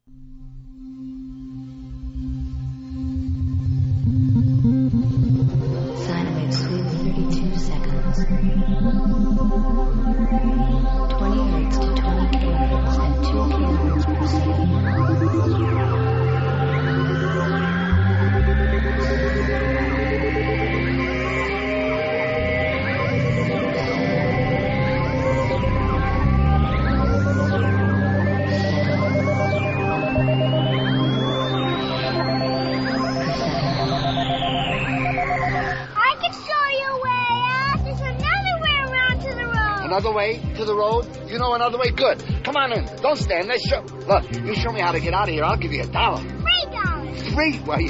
Sine wave sweep 32 seconds. 20 hertz to 20 kilohertz and 2 kilohertz per second. Another way to the road? You know another way? Good. Come on in. Don't stand there. Look, you show me how to get out of here. I'll give you $1. $3. $3? Well,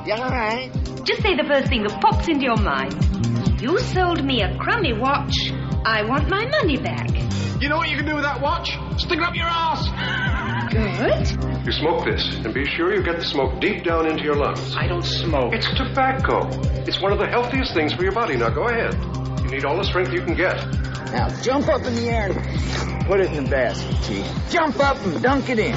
yeah, all right. Just say the first thing that pops into your mind. You sold me a crummy watch. I want my money back. You know what you can do with that watch? Stick it up your ass. Good. You smoke this, and be sure you get the smoke deep down into your lungs. I don't smoke. It's tobacco. It's one of the healthiest things for your body. Now go ahead. You need all the strength you can get. Now, jump up in the air and put it in the basket, T. Jump up and dunk it in.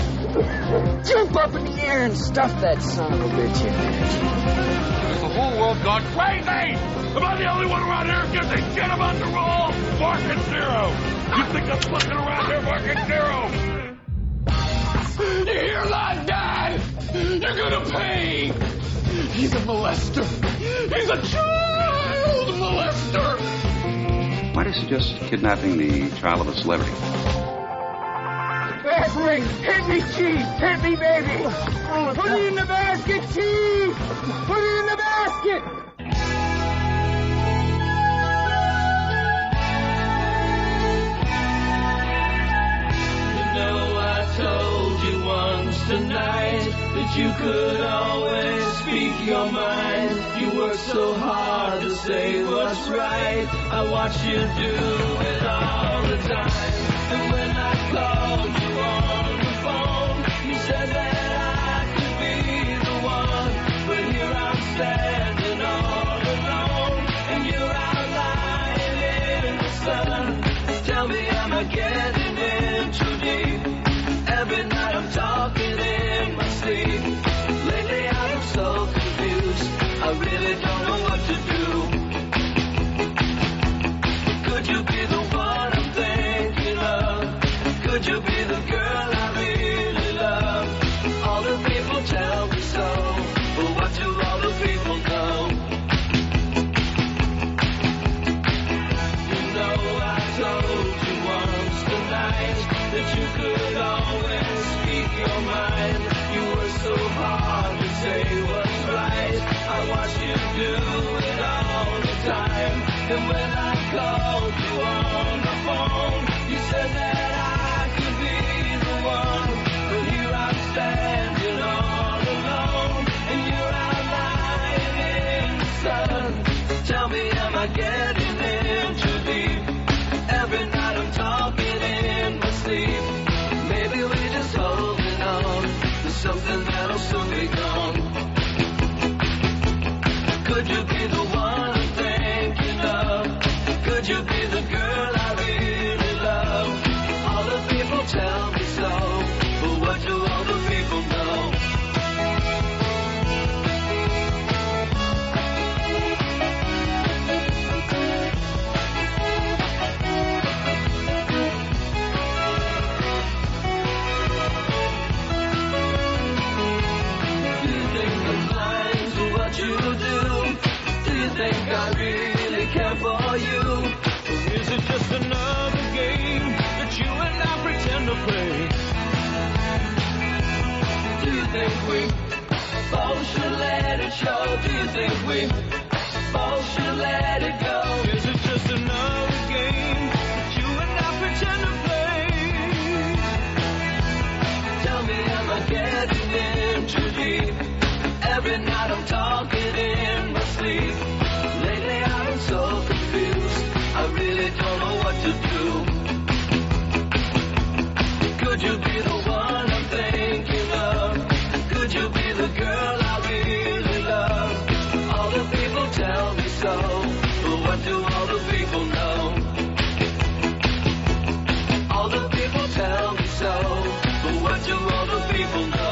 Jump up in the air and stuff that son of a bitch in there. Has the whole world gone crazy? Am I the only one around here who gives a shit about the rule? Market zero. You think I'm looking around here, market zero? You hear that, Dad? You're gonna pay. He's a molester. He's a child molester. Why does he just kidnapping the child of a celebrity? Back ring! Hit me, Chief! Hit me, baby! Put it in the basket, Chief! Put it in the basket! You know I told you once tonight that you could always speak your mind. You work so hard to say what's right. I watch you do it all the time. And when I called you on the phone, you said that I could be the one. But here I'm standing all alone, and you're out lying in the sun. Tell me, am I getting in too deep? Every night I'm talking in my sleep. Lately I'm so confused, I really don't know what to do. Could you be the one I'm thinking of? Could you be the girl I really love? All the people tell me so, but what do all the people know? You know I told you once tonight that you could always speak your mind. You were so hard to say what's right. I watched you do it all the time. And when I called you on the phone, you said that I could be the one. But here I'm standing all alone, and you're out lying in the sun. Tell me, am I getting in too deep? Every night I'm talking in my sleep. Maybe we're just holding on to something that'll soon be gone. Could you be the one I'm thinking of? Could you be the girl I really love? All the people tell me so, but what do all the people know? Do you think I'm blind to what you do? Do you think I really care for you? Or is it just another game that you and I pretend to play? Do you think we both should let it show? Do you think we both should let it go? Is it just another game that you and I pretend to play? Tell me, am I getting in too deep? Every night I'm talking in my sleep. Lately I'm so confused, I really don't know what to do. Could you be the one I'm thinking of? Could you be the girl I really love? All the people tell me so, but what do all the people know? All the people tell me so, but what do all the people know?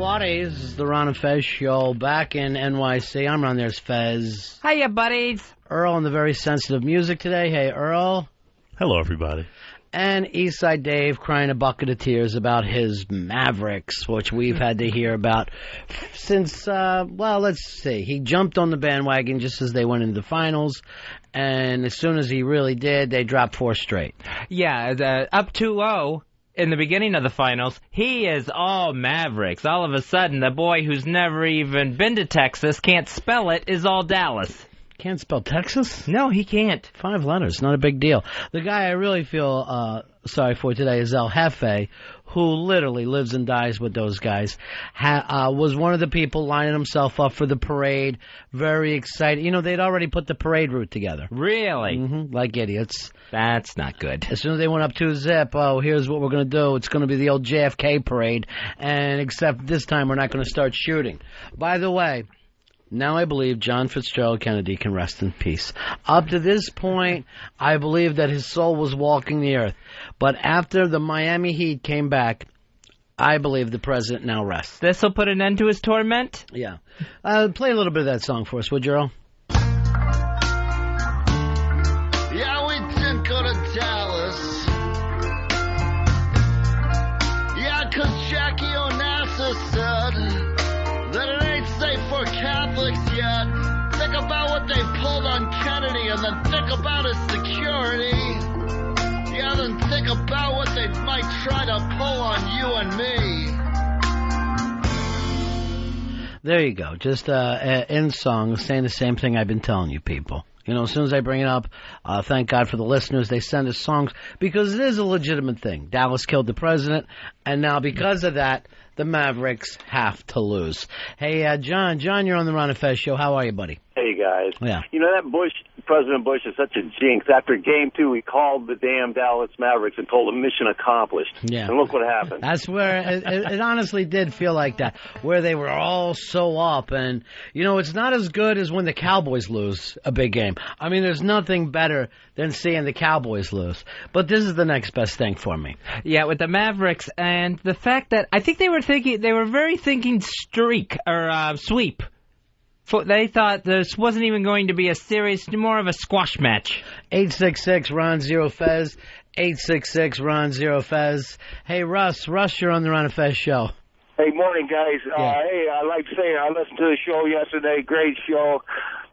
buddies. This is the Ron and Fez show back in NYC. I'm Ron, there's Fez. Hiya, buddies. Earl on the very sensitive music today. Hey, Earl. Hello, everybody. And Eastside Dave crying a bucket of tears about his Mavericks, which we've had to hear about since, let's see. He jumped on the bandwagon just as they went into the finals, and as soon as he really did, they dropped 4 straight. Yeah, up 2-0 in the beginning of the finals. He is all Mavericks. All of a sudden, the boy who's never even been to Texas, can't spell it, is all Dallas. Can't spell Texas? No, he can't. 5 letters, not a big deal. The guy I really feel sorry for today is El Jefe, who literally lives and dies with those guys. Was one of the people lining himself up for the parade. Very excited. You know, they'd already put the parade route together. Really? Mm-hmm, like idiots. That's not good. As soon as they went up 2-0, here's what we're going to do. It's going to be the old JFK parade, and except this time we're not going to start shooting. By the way, now I believe John Fitzgerald Kennedy can rest in peace. Up to this point, I believe that his soul was walking the earth. But after the Miami Heat came back, I believe the president now rests. This will put an end to his torment? Yeah. Play a little bit of that song for us, would you, Earl? Yeah, we did go to Dallas. Yeah, 'cause Jackie Onassis said that it ain't safe for Catholics yet. Think about what they pulled on Kennedy and then think about his security. Yeah, then think about what they might try to pull on you and me. There you go. Just in song, saying the same thing I've been telling you people. You know, as soon as I bring it up, thank God for the listeners. They send us songs because it is a legitimate thing. Dallas killed the president, and now because of that, the Mavericks have to lose. Hey, John, you're on the Ron and Fez show. How are you, buddy? Hey, guys. Yeah. You know, that President Bush is such a jinx. After Game 2, he called the damn Dallas Mavericks and told them mission accomplished. Yeah. And look what happened. That's where it honestly did feel like that, where they were all so up. And, you know, it's not as good as when the Cowboys lose a big game. I mean, there's nothing better than seeing the Cowboys lose. But this is the next best thing for me. Yeah, with the Mavericks and the fact that I think they were very thinking streak or sweep. They thought this wasn't even going to be a series, more of a squash match. 866-RON-0-FEZ. 866-RON-0-FEZ. Hey, Russ, you're on the Ron and Fez show. Hey, morning, guys. Yeah. Hey, I'd like to say I listened to the show yesterday. Great show.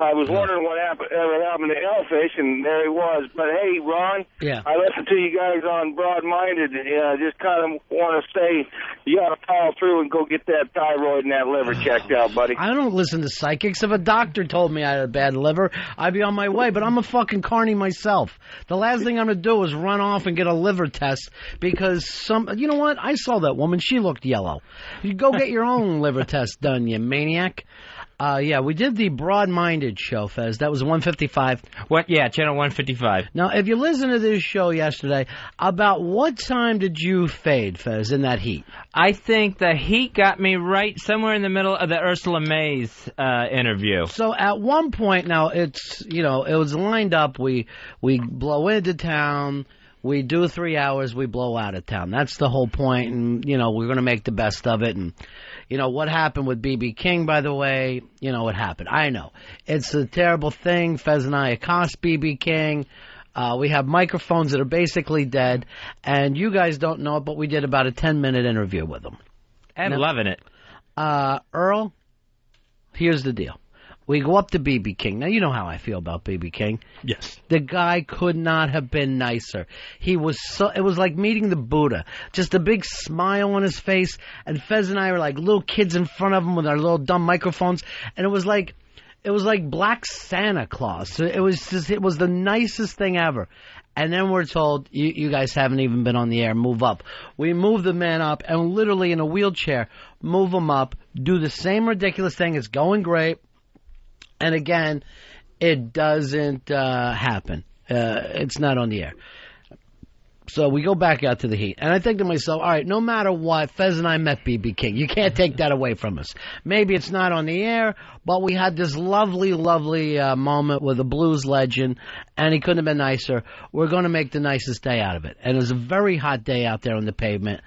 I was wondering what happened to Elfish, and there he was. But, hey, Ron, yeah. I listened to you guys on Broad-Minded. Just kind of want to say you got to follow through and go get that thyroid and that liver checked out, buddy. I don't listen to psychics. If a doctor told me I had a bad liver, I'd be on my way. But I'm a fucking carny myself. The last thing I'm going to do is run off and get a liver test because you know what? I saw that woman. She looked yellow. You go get your own liver test done, you maniac. Yeah, we did the Broad-Minded show, Fez. That was 155. What? Yeah, channel 155. Now, if you listen to this show yesterday, about what time did you fade, Fez, in that heat? I think the heat got me right somewhere in the middle of the Ursula Mays interview. So at one point, now it's, you know, it was lined up. We blow into town. We do 3 hours. We blow out of town. That's the whole point. And, you know, we're going to make the best of it. And, you know, what happened with B.B. King, by the way, you know what happened. I know. It's a terrible thing. Fez and I accost B.B. King. We have microphones that are basically dead. And you guys don't know it, but we did about a 10-minute interview with him. And loving it. Earl, here's the deal. We go up to B.B. King. Now, you know how I feel about B.B. King. Yes. The guy could not have been nicer. It was like meeting the Buddha. Just a big smile on his face. And Fez and I were like little kids in front of him with our little dumb microphones. And it was like Black Santa Claus. It was the nicest thing ever. And then we're told, you guys haven't even been on the air, move up. We move the man up and literally in a wheelchair, move him up, do the same ridiculous thing. It's going great. And again, it doesn't happen. It's not on the air. So we go back out to the heat. And I think to myself, all right, no matter what, Fez and I met B.B. King. You can't take that away from us. Maybe it's not on the air, but we had this lovely, lovely moment with a blues legend, and he couldn't have been nicer. We're going to make the nicest day out of it. And it was a very hot day out there on the pavement.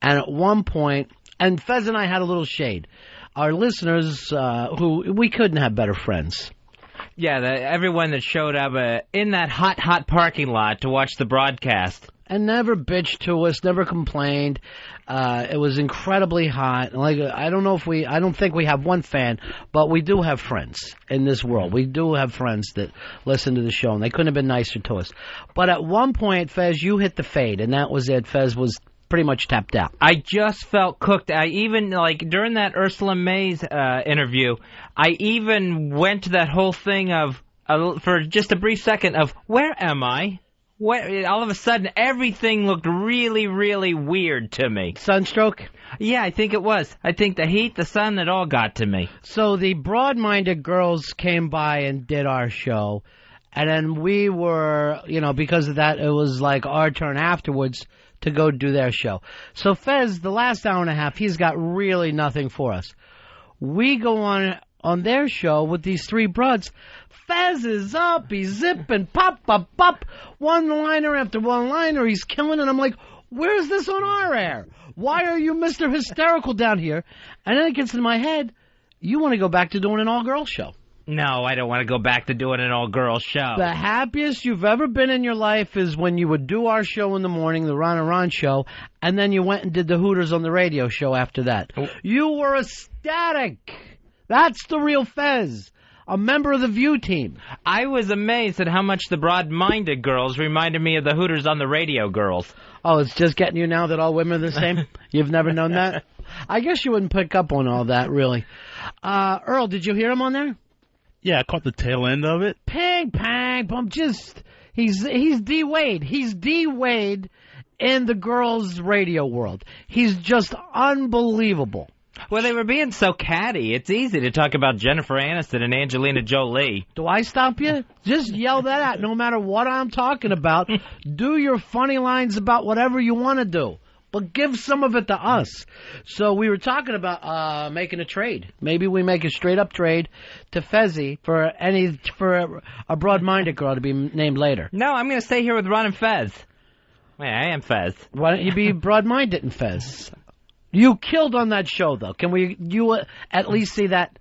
And at one point, And Fez and I had a little shade. Our listeners, who we couldn't have better friends. Yeah, everyone that showed up in that hot parking lot to watch the broadcast. And never bitched to us, never complained. It was incredibly hot. Like I don't think we have one fan, but we do have friends in this world. We do have friends that listen to the show, and they couldn't have been nicer to us. But at one point, Fez, you hit the fade, and that was it. Fez was pretty much tapped out. I just felt cooked. I even, during that Ursula May's interview, I even went to that whole thing of, for just a brief second, of where am I? All of a sudden, everything looked really, really weird to me. Sunstroke? Yeah, I think it was. I think the heat, the sun, it all got to me. So the broad-minded girls came by and did our show, and then we were, because of that, it was like our turn afterwards to go do their show. So Fez, the last hour and a half, he's got really nothing for us. We go on their show with these three broads. Fez is up, he's zipping, pop, one-liner after one-liner, he's killing it. I'm like, where's this on our air? Why are you Mr. Hysterical down here? And then it gets in my head, you want to go back to doing an all-girls show. No, I don't want to go back to doing an all-girls show. The happiest you've ever been in your life is when you would do our show in the morning, the Ron and Ron show, and then you went and did the Hooters on the radio show after that. Oh. You were ecstatic. That's the real Fez. A member of the View team. I was amazed at how much the broad-minded girls reminded me of the Hooters on the radio girls. Oh, it's just getting you now that all women are the same? You've never known that? I guess you wouldn't pick up on all that, really. Earl, did you hear him on there? Yeah, I caught the tail end of it. Ping, pang, bum, he's D-Wade. He's D-Wade in the girls' radio world. He's just unbelievable. Well, they were being so catty. It's easy to talk about Jennifer Aniston and Angelina Jolie. Do I stop you? Just yell that out. No matter what I'm talking about, do your funny lines about whatever you want to do. But give some of it to us. So we were talking about making a trade. Maybe we make a straight-up trade to Fezzy for a broad-minded girl to be named later. No, I'm going to stay here with Ron and Fez. Wait, I am Fez. Why don't you be broad-minded and Fez? You killed on that show, though. Can you at least see that?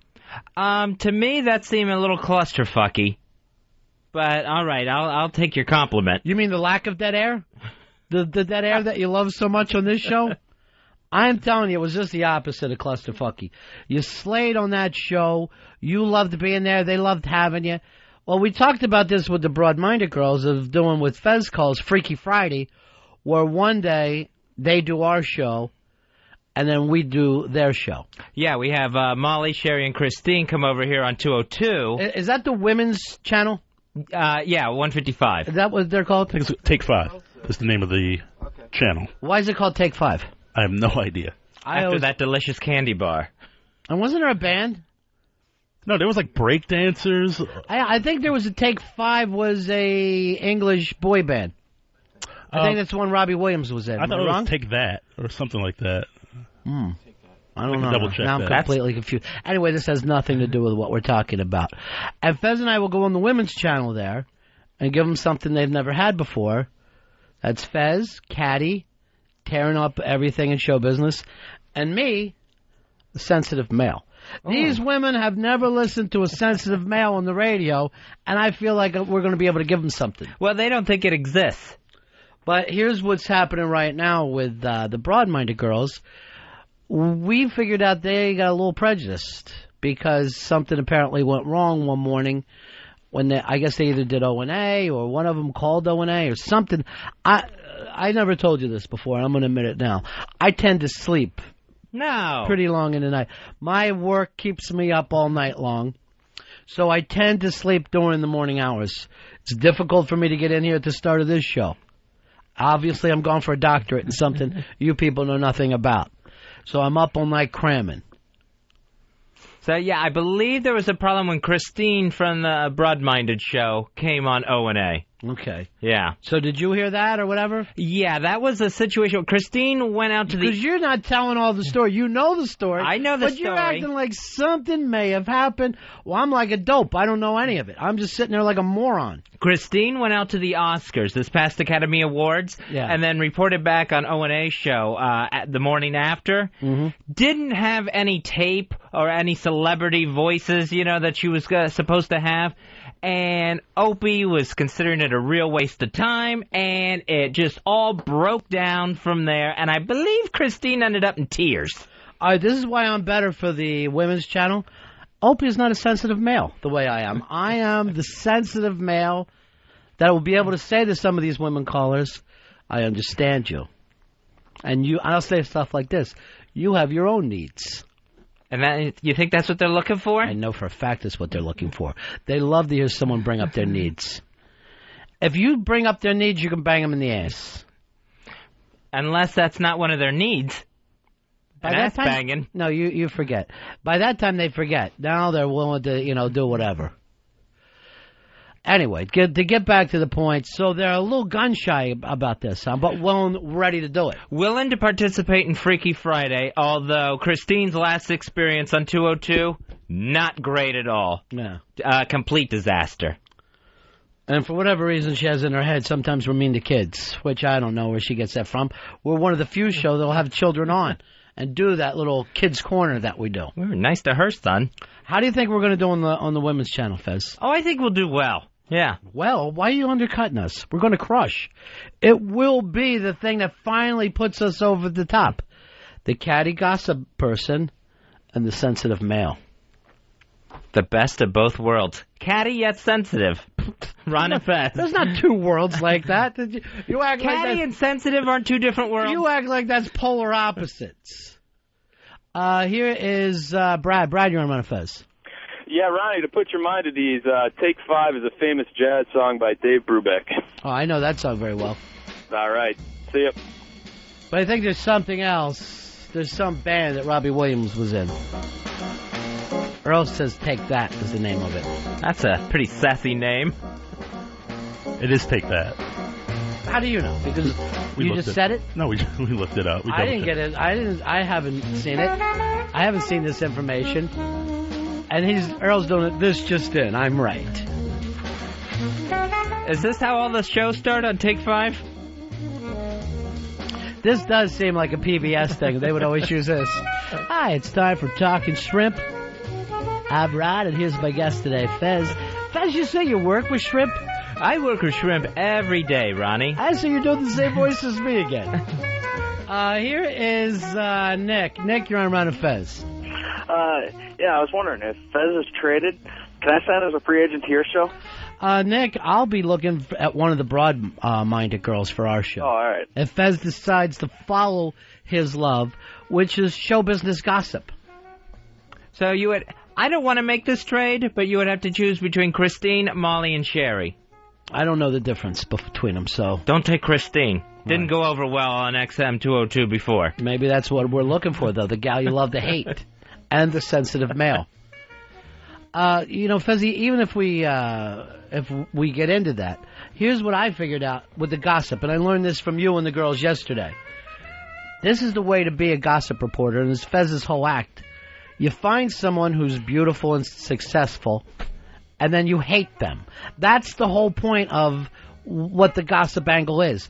To me, that seemed a little clusterfucky. But, all right, I'll take your compliment. You mean the lack of dead air? The dead air that you love so much on this show? I'm telling you, it was just the opposite of clusterfucky. You slayed on that show. You loved being there. They loved having you. Well, we talked about this with the broad-minded girls of doing what Fez calls Freaky Friday, where one day they do our show, and then we do their show. Yeah, we have Molly, Sherry, and Christine come over here on 202. Is that the women's channel? Yeah, 155. Is that what they're called? I think it's Take 5. That's the name of the channel. Why is it called Take 5? I have no idea. After that delicious candy bar. And wasn't there a band? No, there was like break dancers. I think there was a Take 5 was a English boy band. I think that's the one Robbie Williams was in. I thought it wrong? was Take That or something like that. I don't know. Double check now that. I'm completely confused. Anyway, this has nothing to do with what we're talking about. And Fez and I will go on the women's channel there and give them something they've never had before. That's Fez, Caddy, tearing up everything in show business, and me, the sensitive male. Oh. These women have never listened to a sensitive male on the radio, and I feel like we're going to be able to give them something. Well, they don't think it exists. But here's what's happening right now with the broad-minded girls. We figured out they got a little prejudiced because something apparently went wrong one morning when I guess they either did O&A or one of them called O&A or something. I never told you this before. I'm going to admit it now. I tend to sleep pretty long in the night. My work keeps me up all night long, so I tend to sleep during the morning hours. It's difficult for me to get in here at the start of this show. Obviously, I'm going for a doctorate in something you people know nothing about. So I'm up all night cramming. So, yeah, I believe there was a problem when Christine from the Broad-Minded show came on O&A. Okay. Yeah. So did you hear that or whatever? Yeah, that was a situation. Christine went out to the... Because you're not telling all the story. You know the story. I know the but story. But you're acting like something may have happened. Well, I'm like a dope. I don't know any of it. I'm just sitting there like a moron. Christine went out to the Oscars, this past Academy Awards, and then reported back on O&A's show at the morning after. Mm-hmm. Didn't have any tape or any celebrity voices, that she was supposed to have. And Opie was considering it a real waste of time, and it just all broke down from there. And I believe Christine ended up in tears. All right, this is why I'm better for the women's channel. Opie is not a sensitive male the way I am. I am the sensitive male that will be able to say to some of these women callers, I understand you. And I'll say stuff like this. You have your own needs. And you think that's what they're looking for? I know for a fact that's what they're looking for. They love to hear someone bring up their needs. If you bring up their needs, you can bang them in the ass. Unless that's not one of their needs. By and that that's time, banging. No, you forget. By that time, they forget. Now they're willing to, do whatever. Anyway, to get back to the point, so they're a little gun-shy about this, but ready to do it. Willing to participate in Freaky Friday, although Christine's last experience on 202, not great at all. Yeah. Complete disaster. And for whatever reason she has in her head, sometimes we're mean to kids, which I don't know where she gets that from. We're one of the few shows that will have children on and do that little kids' corner that we do. We're nice to her, son. How do you think we're going to do on the women's channel, Fez? Oh, I think we'll do well. Yeah. Well, why are you undercutting us? We're going to crush. It will be the thing that finally puts us over the top. The catty gossip person and the sensitive male. The best of both worlds. Catty yet sensitive. Ron and Fez. There's not two worlds like that. You act catty like and sensitive aren't two different worlds. You act like that's polar opposites. Here is Brad. Brad, you're on Ron and Fez. Yeah, Ronnie, to put your mind at ease, Take 5 is a famous jazz song by Dave Brubeck. Oh, I know that song very well. All right. See ya. But I think there's something else. There's some band that Robbie Williams was in. Earl says Take That is the name of it. That's a pretty sassy name. It is Take That. How do you know? Because you just said it? No, we looked it up. I didn't get it. I haven't seen it. I haven't seen this information. And Earl's doing it. This just in. I'm right. Is this how all the shows start on Take 5? This does seem like a PBS thing. They would always use this. Hi, it's time for Talking Shrimp. I'm Rod, and here's my guest today, Fez. Fez, you say you work with shrimp? I work with shrimp every day, Ronnie. I see you're doing the same voice as me again. Here is Nick. Nick, you're on Ron and Fez. Yeah, I was wondering, if Fez is traded, can I sign as a free agent to your show? Nick, I'll be looking at one of the broad-minded girls for our show. Oh, all right. If Fez decides to follow his love, which is show business gossip. So I don't want to make this trade, but you would have to choose between Christine, Molly, and Sherry. I don't know the difference between them, so... Don't take Christine. Didn't go over well on XM 202 before. Maybe that's what we're looking for, though. The gal you love to hate. And the sensitive male. Fezzy, even if we get into that, here's what I figured out with the gossip, and I learned this from you and the girls yesterday. This is the way to be a gossip reporter, and it's Fez's whole act. You find someone who's beautiful and successful, and then you hate them. That's the whole point of what the gossip angle is.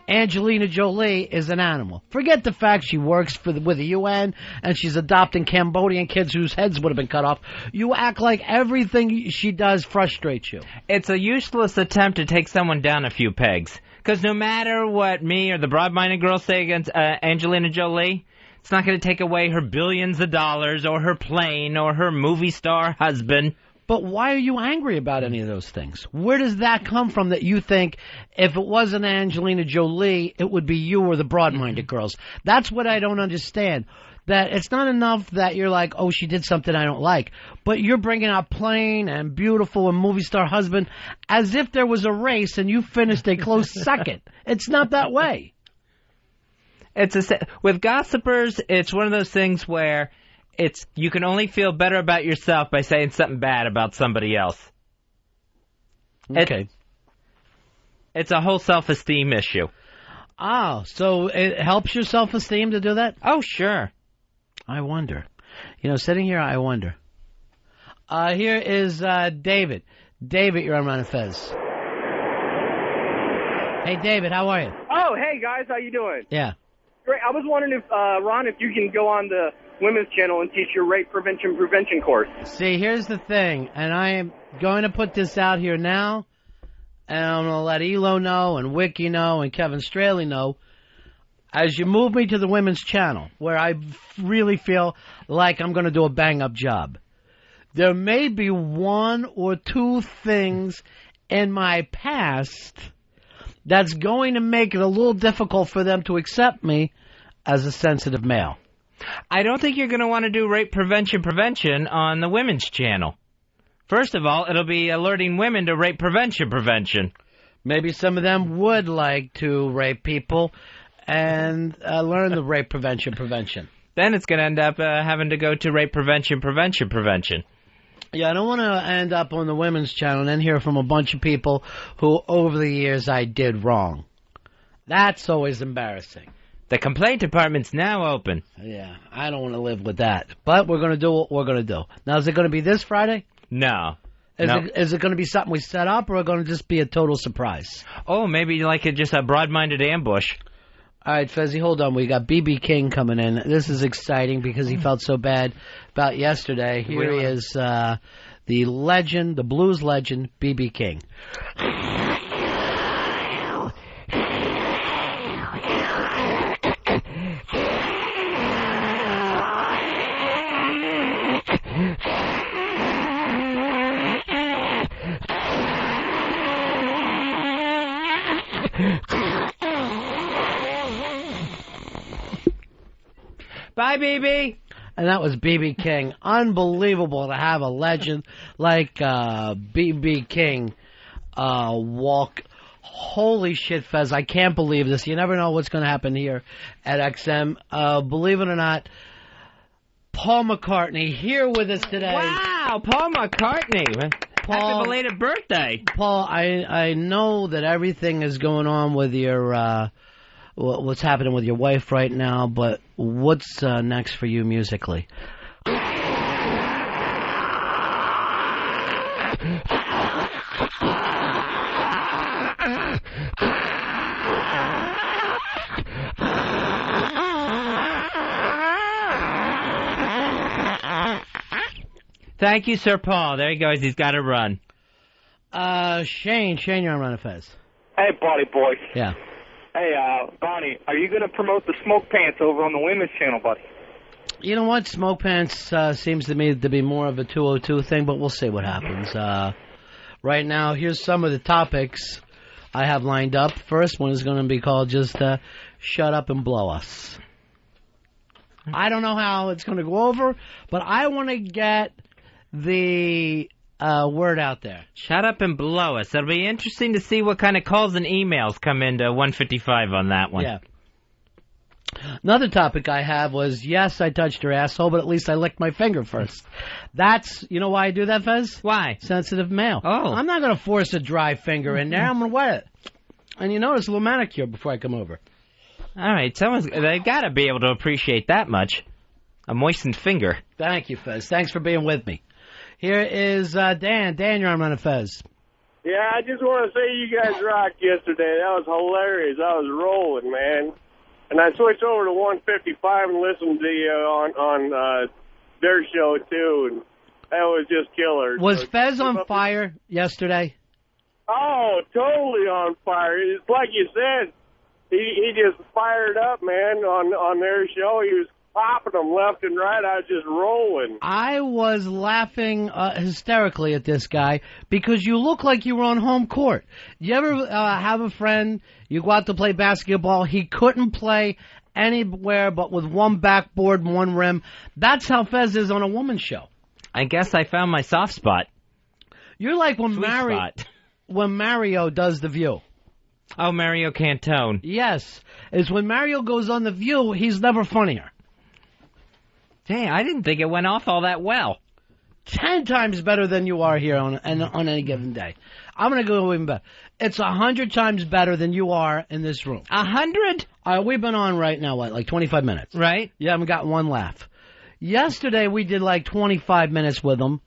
Angelina Jolie is an animal. Forget the fact she works with the UN and she's adopting Cambodian kids whose heads would have been cut off. You act like everything she does frustrates you. It's a useless attempt to take someone down a few pegs. Because no matter what me or the broad-minded girls say against Angelina Jolie, it's not going to take away her billions of dollars or her plane or her movie star husband. But why are you angry about any of those things? Where does that come from that you think if it wasn't Angelina Jolie, it would be you or the broad-minded girls? That's what I don't understand. That it's not enough that you're like, oh, she did something I don't like. But you're bringing out plain and beautiful and movie star husband as if there was a race and you finished a close second. It's not that way. With gossipers, it's one of those things where you can only feel better about yourself by saying something bad about somebody else. Okay. It's a whole self-esteem issue. Oh, so it helps your self-esteem to do that? Oh, sure. I wonder. Sitting here, I wonder. Here is David. David, you're on Ron and Fez. Hey, David, how are you? Oh, hey, guys, how you doing? Yeah. Great. I was wondering if, Ron, if you can go on the Women's Channel and teach your rape prevention course. See, here's the thing, and I am going to put this out here now, and I'm going to let Elo know, and Wiki know, and Kevin Straley know. As you move me to the Women's Channel, where I really feel like I'm going to do a bang-up job, there may be one or two things in my past that's going to make it a little difficult for them to accept me as a sensitive male. I don't think you're going to want to do rape prevention on the Women's Channel. First of all, it'll be alerting women to rape prevention. Maybe some of them would like to rape people and learn the rape prevention. Then it's going to end up having to go to rape prevention. Yeah, I don't want to end up on the Women's Channel and then hear from a bunch of people who, over the years, I did wrong. That's always embarrassing. The complaint department's now open. Yeah, I don't want to live with that. But we're going to do what we're going to do. Now, is it going to be this Friday? No. Is it going to be something we set up, or is it going to just be a total surprise? Oh, maybe like just a broad-minded ambush. All right, Fezzy, hold on. We got B.B. King coming in. This is exciting because he felt so bad about yesterday. Here he is, the legend, the blues legend, B.B. King. Bye, BB. And that was B.B. King. Unbelievable to have a legend like B.B. King walk. Holy shit, Fez, I can't believe this. You never know what's going to happen here at XM. Believe it or not, Paul McCartney here with us today. Wow, Paul McCartney. Happy belated birthday. Paul, I know that everything is going on with your... what's happening with your wife right now, but what's next for you musically? Thank you, Sir Paul. There he goes. He's got to run. Shane, you're on Ron and Fez. Hey, buddy boy. Yeah. Hey, Bonnie, are you going to promote the Smoke Pants over on the Women's Channel, buddy? You know what? Smoke Pants seems to me to be more of a 202 thing, but we'll see what happens. Right now, here's some of the topics I have lined up. First one is going to be called just Shut Up and Blow Us. I don't know how it's going to go over, but I want to get the word out there. Shut up and blow us. It'll be interesting to see what kind of calls and emails come into 155 on that one. Yeah. Another topic I have was, yes, I touched her asshole, but at least I licked my finger first. You know why I do that, Fez? Why? Sensitive male. Oh. I'm not going to force a dry finger in there. I'm going to wet it. And you notice a little manicure before I come over. All right, they got to be able to appreciate that much. A moistened finger. Thank you, Fez. Thanks for being with me. Here is Dan. Dan, you're on Ron and Fez. Yeah, I just want to say you guys rocked yesterday. That was hilarious. I was rolling, man. And I switched over to 155 and listened to you on their show, too. And that was just killer. Was Fez on fire yesterday? Oh, totally on fire. It's like you said, he just fired up, man, on their show. He was popping them left and right. I was just rolling. I was laughing hysterically at this guy because you look like you were on home court. You ever have a friend, you go out to play basketball, he couldn't play anywhere but with one backboard and one rim. That's how Fez is on a woman's show. I guess I found my soft spot. You're like when Mario does The View. Oh, Mario Cantone. Yes. It's when Mario goes on The View, he's never funnier. Dang, I didn't think it went off all that well. 10 times better than you are here on any given day. I'm going to go even better. It's 100 times better than you are in this room. 100? We've been on right now, like 25 minutes? Right. You haven't got one laugh. Yesterday, we did like 25 minutes with them.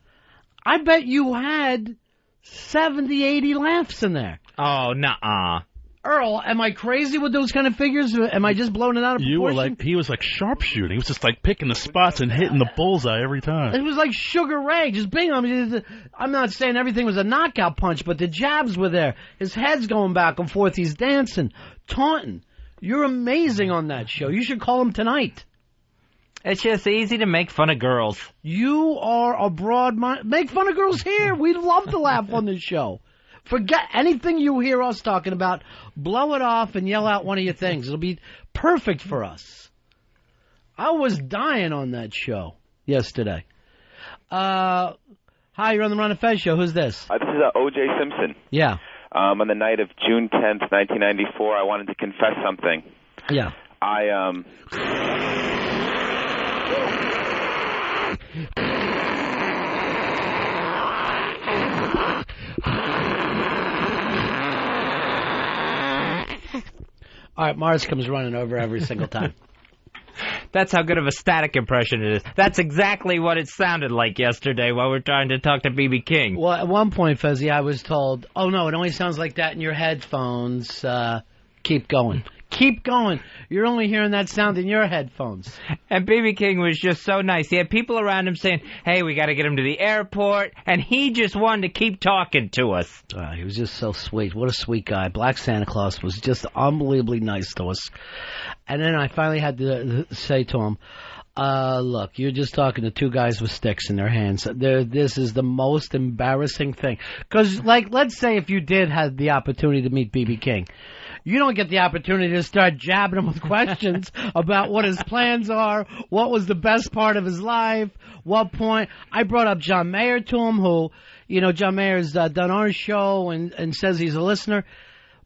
I bet you had 70, 80 laughs in there. Oh, nuh-uh. Earl, am I crazy with those kind of figures? Am I just blowing it out of proportion? He was like sharpshooting. He was just like picking the spots and hitting the bullseye every time. It was like Sugar Ray, just bing. I'm not saying everything was a knockout punch, but the jabs were there. His head's going back and forth. He's dancing, taunting. You're amazing on that show. You should call him tonight. It's just easy to make fun of girls. You are a broad mind. Make fun of girls here. We'd love to laugh on this show. Forget anything you hear us talking about. Blow it off and yell out one of your things. It'll be perfect for us. I was dying on that show yesterday. Hi, you're on the Ron and Fez show. Who's this? This is O.J. Simpson. Yeah. On the night of June 10th, 1994, I wanted to confess something. Yeah. All right, Mars comes running over every single time. That's how good of a static impression it is. That's exactly what it sounded like yesterday while we were trying to talk to B.B. King. Well, at one point, Fezzy, I was told, oh, no, it only sounds like that in your headphones. Keep going. Keep going. You're only hearing that sound in your headphones. And B.B. King was just so nice. He had people around him saying, hey, we got to get him to the airport. And he just wanted to keep talking to us. He was just so sweet. What a sweet guy. Black Santa Claus was just unbelievably nice to us. And then I finally had to say to him, look, you're just talking to two guys with sticks in their hands. This is the most embarrassing thing. Because, like, let's say if you did have the opportunity to meet B.B. King, you don't get the opportunity to start jabbing him with questions about what his plans are, what was the best part of his life, what point. I brought up John Mayer to him, who, you know, John Mayer's done our show and says he's a listener.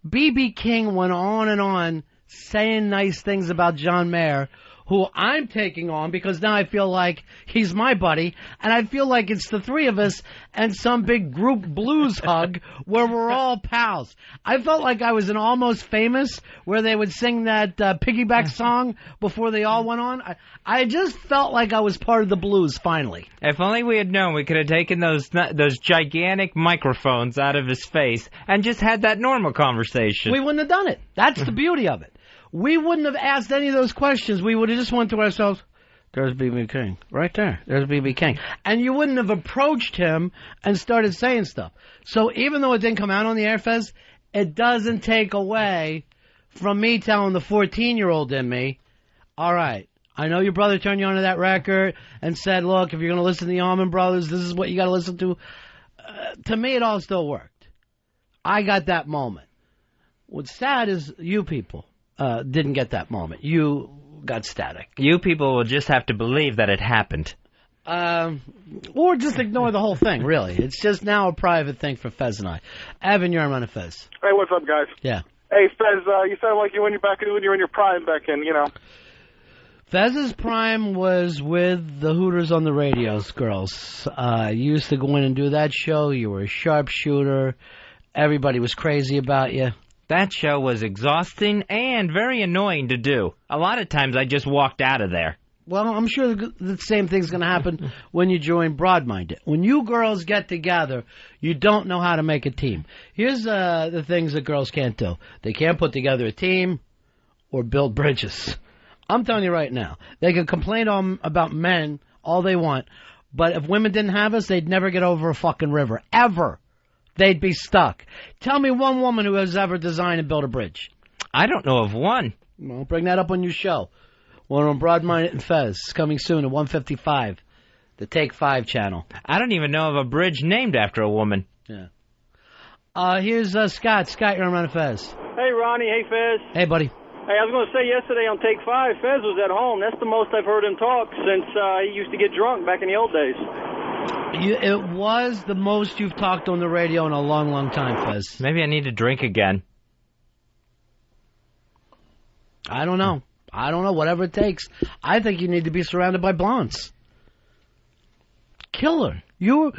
B.B. King went on saying nice things about John Mayer, who I'm taking on because now I feel like he's my buddy, and I feel like it's the three of us and some big group blues hug where we're all pals. I felt like I was in Almost Famous where they would sing that piggyback song before they all went on. I just felt like I was part of the blues finally. If only we had known, we could have taken those gigantic microphones out of his face and just had that normal conversation. We wouldn't have done it. That's the beauty of it. We wouldn't have asked any of those questions. We would have just went to ourselves, there's B.B. King. Right there. There's B.B. King. And you wouldn't have approached him and started saying stuff. So even though it didn't come out on the air, Fez, it doesn't take away from me telling the 14-year-old in me, all right, I know your brother turned you onto that record and said, look, if you're going to listen to the Allman Brothers, this is what you got to listen to. To me, it all still worked. I got that moment. What's sad is you people didn't get that moment. You got static. You people will just have to believe that it happened. Or just ignore the whole thing, really. It's just now a private thing for Fez and I. Evan, you're on Ron and Fez. Hey, what's up, guys? Yeah. Hey, Fez, you sound like you when you're in your prime back in, you know. Fez's prime was with the Hooters on the Radios girls. You used to go in and do that show. You were a sharpshooter. Everybody was crazy about you. That show was exhausting and very annoying to do. A lot of times I just walked out of there. Well, I'm sure the same thing's going to happen when you join Broadminded. When you girls get together, you don't know how to make a team. Here's the things that girls can't do. They can't put together a team or build bridges. I'm telling you right now. They can complain about men all they want, but if women didn't have us, they'd never get over a fucking river. Ever. They'd be stuck. Tell me one woman who has ever designed and built a bridge. I don't know of one. Well, bring that up on your show. One on Broadminded and Fez, coming soon at 1:55, the Take 5 channel. I don't even know of a bridge named after a woman. Yeah. Here's Scott. Scott, you're on Ron and Fez. Hey, Ronnie. Hey, Fez. Hey, buddy. Hey, I was going to say yesterday on Take 5, Fez was at home. That's the most I've heard him talk since he used to get drunk back in the old days. It was the most you've talked on the radio in a long, long time, Fez. Maybe I need to drink again. I don't know. I don't know, whatever it takes. I think you need to be surrounded by blondes. Killer. You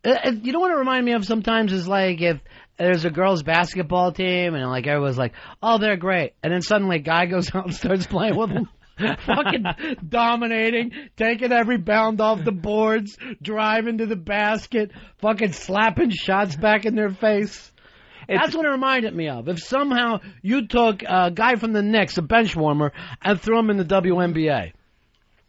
know what it reminds me of sometimes is like if there's a girls' basketball team and like everyone's like, oh, they're great. And then suddenly a guy goes out and starts playing with them. Fucking dominating, taking every bound off the boards, driving to the basket, fucking slapping shots back in their face. That's what it reminded me of. If somehow you took a guy from the Knicks, a bench warmer, and threw him in the WNBA.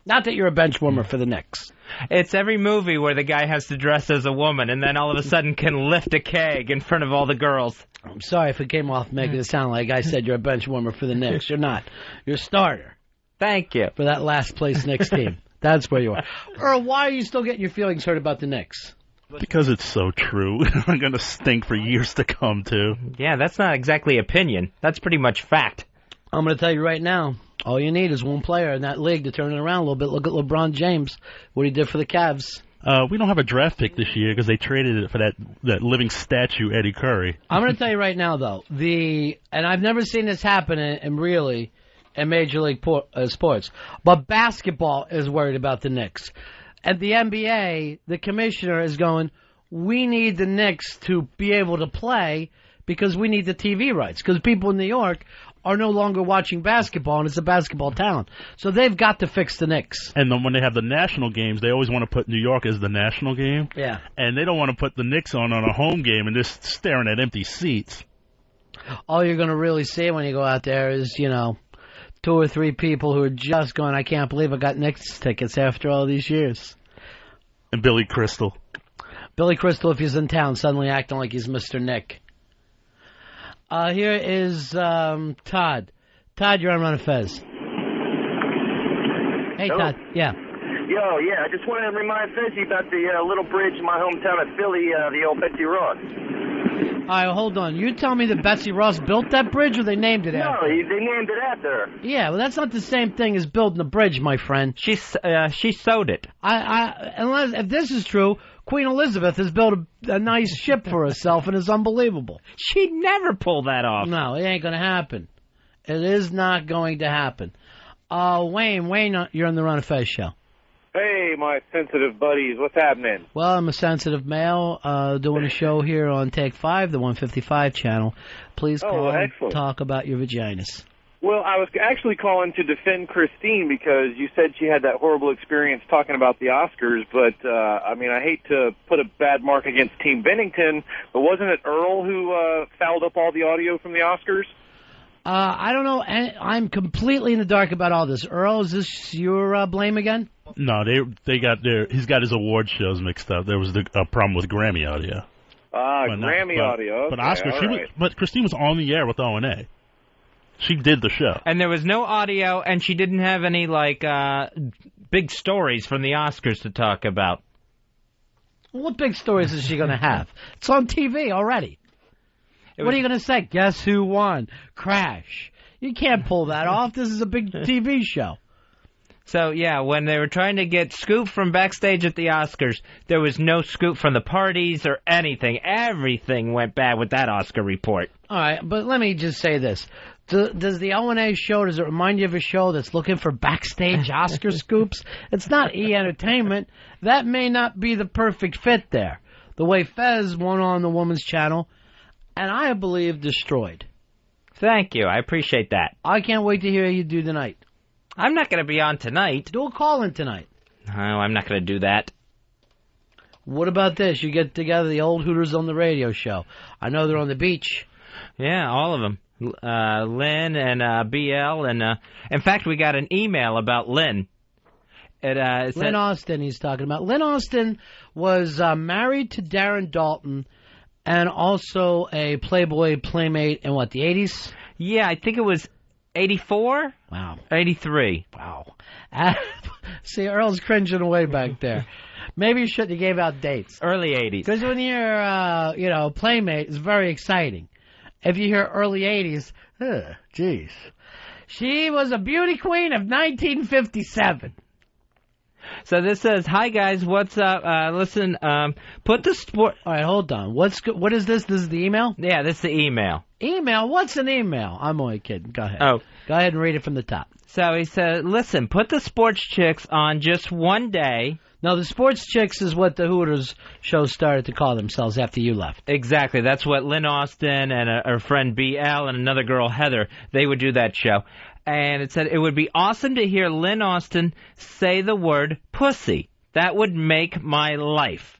Not that you're a bench warmer for the Knicks. It's every movie where the guy has to dress as a woman and then all of a sudden can lift a keg in front of all the girls. I'm sorry if it came off making it sound like I said you're a bench warmer for the Knicks. You're not. You're a starter. Thank you. For that last place Knicks team. That's where you are. Earl, why are you still getting your feelings hurt about the Knicks? Because it's so true. I'm going to stink for years to come, too. Yeah, that's not exactly opinion. That's pretty much fact. I'm going to tell you right now, all you need is one player in that league to turn it around a little bit. Look at LeBron James, what he did for the Cavs. We don't have a draft pick this year because they traded it for that living statue, Eddie Curry. I'm going to tell you right now, though, and I've never seen this happen in Major League Sports, but basketball is worried about the Knicks. At the NBA, the commissioner is going, we need the Knicks to be able to play because we need the TV rights. Because people in New York are no longer watching basketball, and it's a basketball town. So they've got to fix the Knicks. And then when they have the national games, they always want to put New York as the national game. Yeah. And they don't want to put the Knicks on a home game and just staring at empty seats. All you're going to really see when you go out there is, 2 or 3 people who are just going, I can't believe I got Knicks tickets after all these years. And Billy Crystal. Billy Crystal, if he's in town, suddenly acting like he's Mr. Nick. Here is Todd. Todd, you're on Ron and Fez. Hey, Hello. Todd. Yeah. Yo, yeah, I just wanted to remind Fezzy about the little bridge in my hometown of Philly, the old Betsy Ross. All right, hold on. You tell me that Betsy Ross built that bridge or they named it after? No, they named it after her. Yeah, well, that's not the same thing as building a bridge, my friend. She sewed it. Unless if this is true, Queen Elizabeth has built a nice ship for herself, and it's unbelievable. She'd never pull that off. No, it ain't going to happen. It is not going to happen. Wayne, you're on the Ron and Fez show. Hey, my sensitive buddies, what's happening? Well, I'm a sensitive male doing a show here on Take 5, the 155 channel. Please call and talk about your vaginas. Well, I was actually calling to defend Christine because you said she had that horrible experience talking about the Oscars, but, I hate to put a bad mark against Team Bennington, but wasn't it Earl who fouled up all the audio from the Oscars? I don't know. I'm completely in the dark about all this. Earl, is this your blame again? No, he's got his award shows mixed up. There was a problem with Grammy audio. Grammy audio. Okay, but Oscar, but Christine was on the air with O&A. She did the show. And there was no audio, and she didn't have any, big stories from the Oscars to talk about. What big stories is she going to have? It's on TV already. What are you going to say? Guess who won? Crash. You can't pull that off. This is a big TV show. So, yeah, when they were trying to get scoop from backstage at the Oscars, there was no scoop from the parties or anything. Everything went bad with that Oscar report. All right, but let me just say this. Does the O&A show, does it remind you of a show that's looking for backstage Oscar scoops? It's not E! Entertainment. That may not be the perfect fit there. The way Fez won on the Woman's Channel, and I believe destroyed. Thank you. I appreciate that. I can't wait to hear you do tonight. I'm not going to be on tonight. Do a call-in tonight. No, I'm not going to do that. What about this? You get together the old Hooters on the radio show. I know they're on the beach. Yeah, all of them. Lynn and BL. And in fact, we got an email about Lynn. Lynn Austin he's talking about. Lynn Austin was married to Darren Dalton and also a Playboy playmate in, the 80s? Yeah, I think it was 84? Wow. 83. Wow. See, Earl's cringing away back there. Maybe you shouldn't have gave out dates. Early 80s. Because when you're, playmate, it's very exciting. If you hear early 80s, jeez. She was a beauty queen of 1957. So this says, "Hi guys, what's up? Listen, put the sport." All right, hold on. What is this? This is the email? Yeah, this is the email. Email? What's an email? I'm only kidding. Go ahead. Oh, go ahead and read it from the top. So he said, "Listen, put the sports chicks on just one day." No, the sports chicks is what the Hooters show started to call themselves after you left. Exactly. That's what Lynn Austin and her friend BL and another girl, Heather, they would do that show. And it said, it would be awesome to hear Lynn Austin say the word pussy. That would make my life.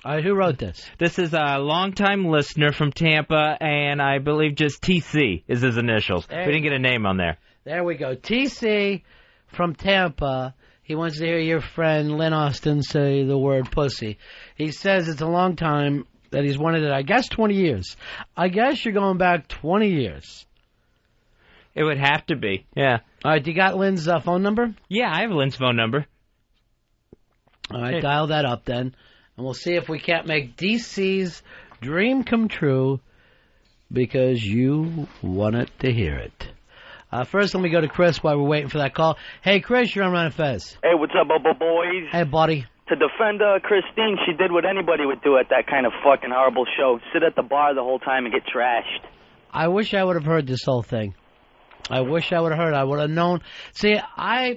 All right, who wrote this? This is a longtime listener from Tampa, and I believe just TC is his initials. We didn't get a name on there. There we go. TC from Tampa. He wants to hear your friend Lynn Austin say the word pussy. He says it's a long time that he's wanted it, I guess 20 years. I guess you're going back 20 years. It would have to be, yeah. All right, do you got Lynn's phone number? Yeah, I have Lynn's phone number. All right, dial that up then, and we'll see if we can't make DC's dream come true because you wanted to hear it. First, let me go to Chris while we're waiting for that call. Hey, Chris, you're on Ron and Fez. Hey, what's up, boys? Hey, buddy. To defend Christine, she did what anybody would do at that kind of fucking horrible show. Sit at the bar the whole time and get trashed. I wish I would have heard this whole thing. I wish I would have heard. I would have known. See,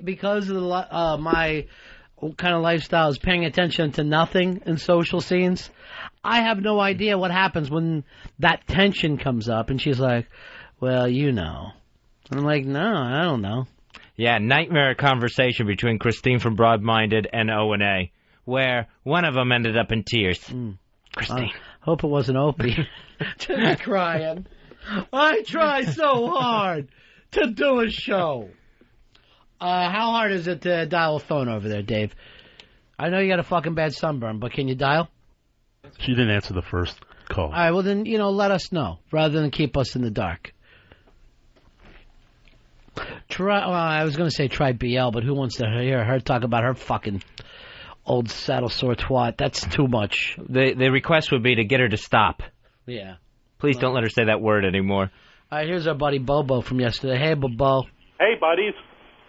because of my kind of lifestyle is paying attention to nothing in social scenes, I have no idea what happens when that tension comes up. And she's like, well, you know. I'm like, no, I don't know. Yeah, nightmare conversation between Christine from Broad-Minded and O&A, where one of them ended up in tears. Christine. Hope it wasn't Opie. Just crying. I try so hard to do a show. How hard is it to dial a phone over there, Dave? I know you got a fucking bad sunburn, but can you dial? She didn't answer the first call. All right, well then, let us know, rather than keep us in the dark. I was going to say try BL, but who wants to hear her talk about her fucking old saddle sore twat? That's too much. The request would be to get her to stop. Yeah. Please don't let her say that word anymore. All right, here's our buddy Bobo from yesterday. Hey, Bobo. Hey, buddies.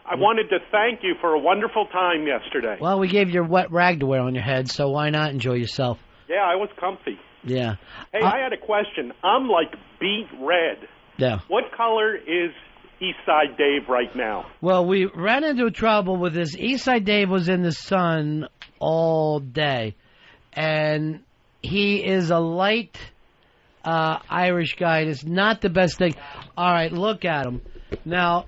I wanted to thank you for a wonderful time yesterday. Well, we gave you a wet rag to wear on your head, so why not enjoy yourself? Yeah, I was comfy. Yeah. Hey, I had a question. I'm like beet red. Yeah. What color is Eastside Dave right now? Well, we ran into trouble with this. Eastside Dave was in the sun all day, and he is a light Irish guy. It's not the best thing. All right, look at him. Now,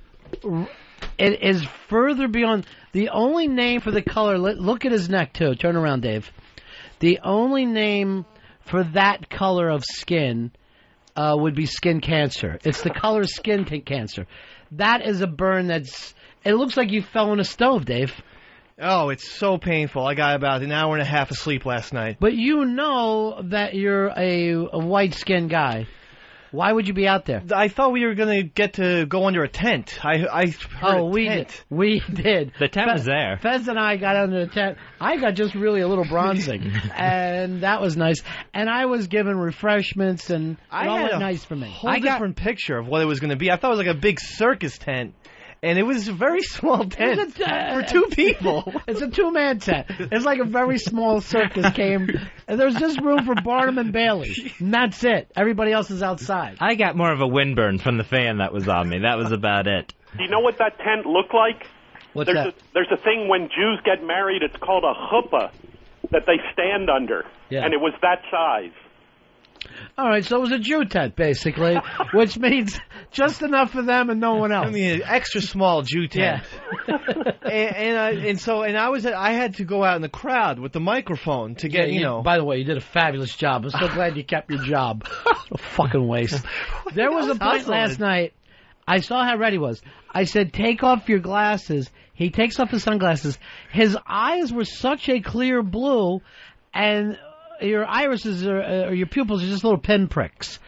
it is further beyond. The only name for the color, look at his neck, too. Turn around, Dave. The only name for that color of skin would be skin cancer. It's the color skin cancer. That is a burn it looks like you fell in a stove, Dave. Oh, it's so painful. I got about an hour and a half of sleep last night. But you know that you're a white-skinned guy. Why would you be out there? I thought we were going to get to go under a tent. I heard we tent. did. We did. The tent was there. Fez and I got under the tent. I got just really a little bronzing, and that was nice. And I was given refreshments, and it all went nice for me. I got a different picture of what it was going to be. I thought it was like a big circus tent. And it was a very small tent for two people. It's a two-man tent. It's like a very small circus came, and there's just room for Barnum and Bailey. And that's it. Everybody else is outside. I got more of a windburn from the fan that was on me. That was about it. Do you know what that tent looked like? What's that? There's a thing when Jews get married, it's called a chuppah, that they stand under. Yeah. And it was that size. All right, so it was a Jew tent, basically, which means just enough for them and no one else. I mean, an extra small Jew tent. Yeah. I had to go out in the crowd with the microphone to get, By the way, you did a fabulous job. I'm so glad you kept your job. A fucking waste. There was a point last night. I saw how red he was. I said, take off your glasses. He takes off his sunglasses. His eyes were such a clear blue, and your irises or your pupils are just little pinpricks.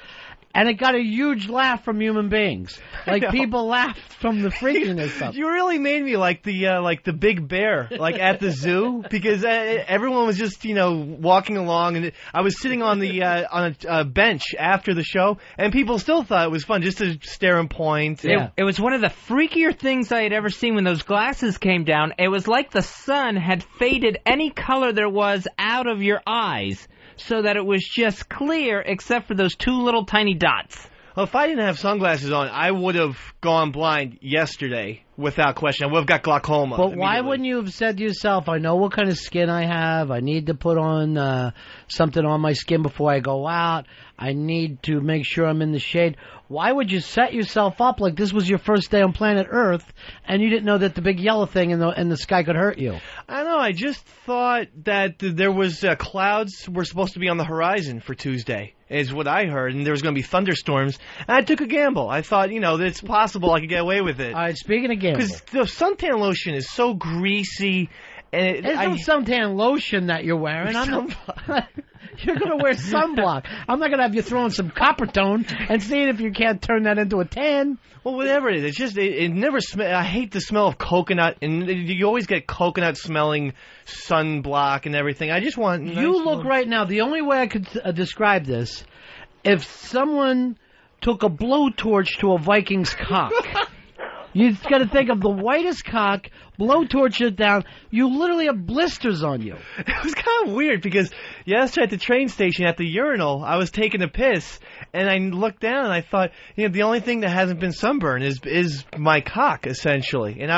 And it got a huge laugh from human beings. Like, people laughed from the freakiness of it. You really made me like the big bear, like at the zoo, because everyone was just, walking along, and I was sitting on a bench after the show, and people still thought it was fun just to stare and point. Yeah. It was one of the freakier things I had ever seen when those glasses came down. It was like the sun had faded any color there was out of your eyes, so that it was just clear except for those two little tiny dots. Well, if I didn't have sunglasses on, I would have gone blind yesterday, without question. I would have got glaucoma. But why wouldn't you have said to yourself, I know what kind of skin I have, I need to put on something on my skin before I go out, I need to make sure I'm in the shade. Why would you set yourself up like this was your first day on planet Earth and you didn't know that the big yellow thing in the sky could hurt you? I don't know. I just thought that there was clouds were supposed to be on the horizon for Tuesday, is what I heard, and there was going to be thunderstorms. And I took a gamble. I thought, that it's possible I could get away with it. All right, speaking of gamble. Because the suntan lotion is so greasy. And it's no suntan lotion that you're wearing. You're going to wear sunblock. I'm not going to have you throwing some Coppertone and seeing if you can't turn that into a tan. Well, whatever it is, it's just it never smells. I hate the smell of coconut, and you always get coconut smelling sunblock and everything. I just want. You look right now. The only way I could describe this, if someone took a blowtorch to a Viking's cock. You've got to think of the whitest cock, blowtorch it down. You literally have blisters on you. It was kind of weird because yesterday at the train station at the urinal, I was taking a piss, and I looked down and I thought, the only thing that hasn't been sunburned is my cock, essentially. And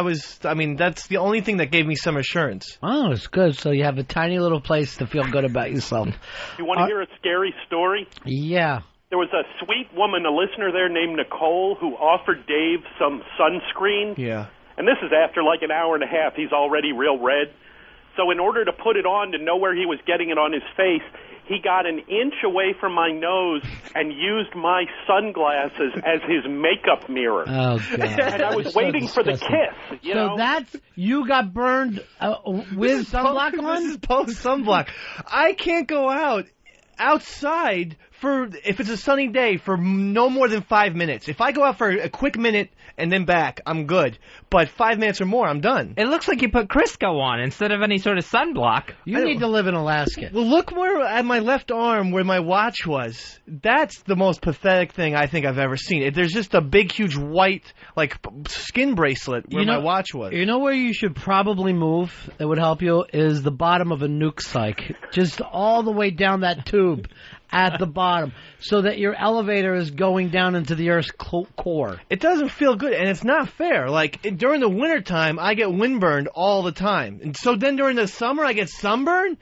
that's the only thing that gave me some assurance. Oh, it's good. So you have a tiny little place to feel good about yourself. You want to hear a scary story? Yeah. There was a sweet woman, a listener there named Nicole, who offered Dave some sunscreen. Yeah. And this is after like an hour and a half. He's already real red. So in order to put it on to know where he was getting it on his face, he got an inch away from my nose and used my sunglasses as his makeup mirror. Oh, God. And I was waiting for the kiss. So you got burned with sunblock on? This is post sunblock. I can't go outside if it's a sunny day for no more than 5 minutes. If I go out for a quick minute and then back, I'm good. But 5 minutes or more, I'm done. It looks like you put Crisco on instead of any sort of sunblock. You need to live in Alaska. Well, look at my left arm where my watch was. That's the most pathetic thing I think I've ever seen. There's just a big, huge white, skin bracelet where my watch was. You know where you should probably move that would help you is the bottom of a nuke psych. Just all the way down that tube at the bottom so that your elevator is going down into the Earth's core. It doesn't feel good, and it's not fair. During the wintertime, I get windburned all the time. And so then during the summer, I get sunburned?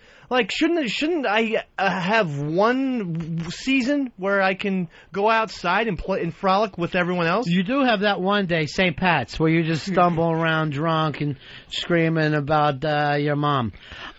Shouldn't I have one season where I can go outside and play and frolic with everyone else? You do have that one day, St. Pat's, where you just stumble around drunk and screaming about your mom.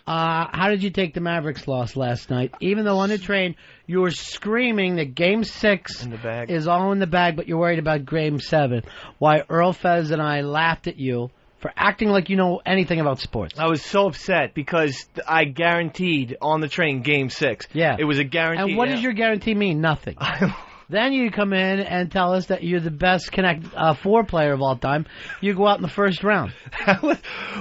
How did you take the Mavericks' loss last night? Even though on the train you were screaming that Game 6 is all in the bag, but you're worried about Game 7. Why Earl Fez and I laughed at you for acting like you know anything about sports. I was so upset because I guaranteed on the train Game 6. Yeah. It was a guarantee. And what does your guarantee mean? Nothing. Then you come in and tell us that you're the best Connect 4 player of all time. You go out in the first round.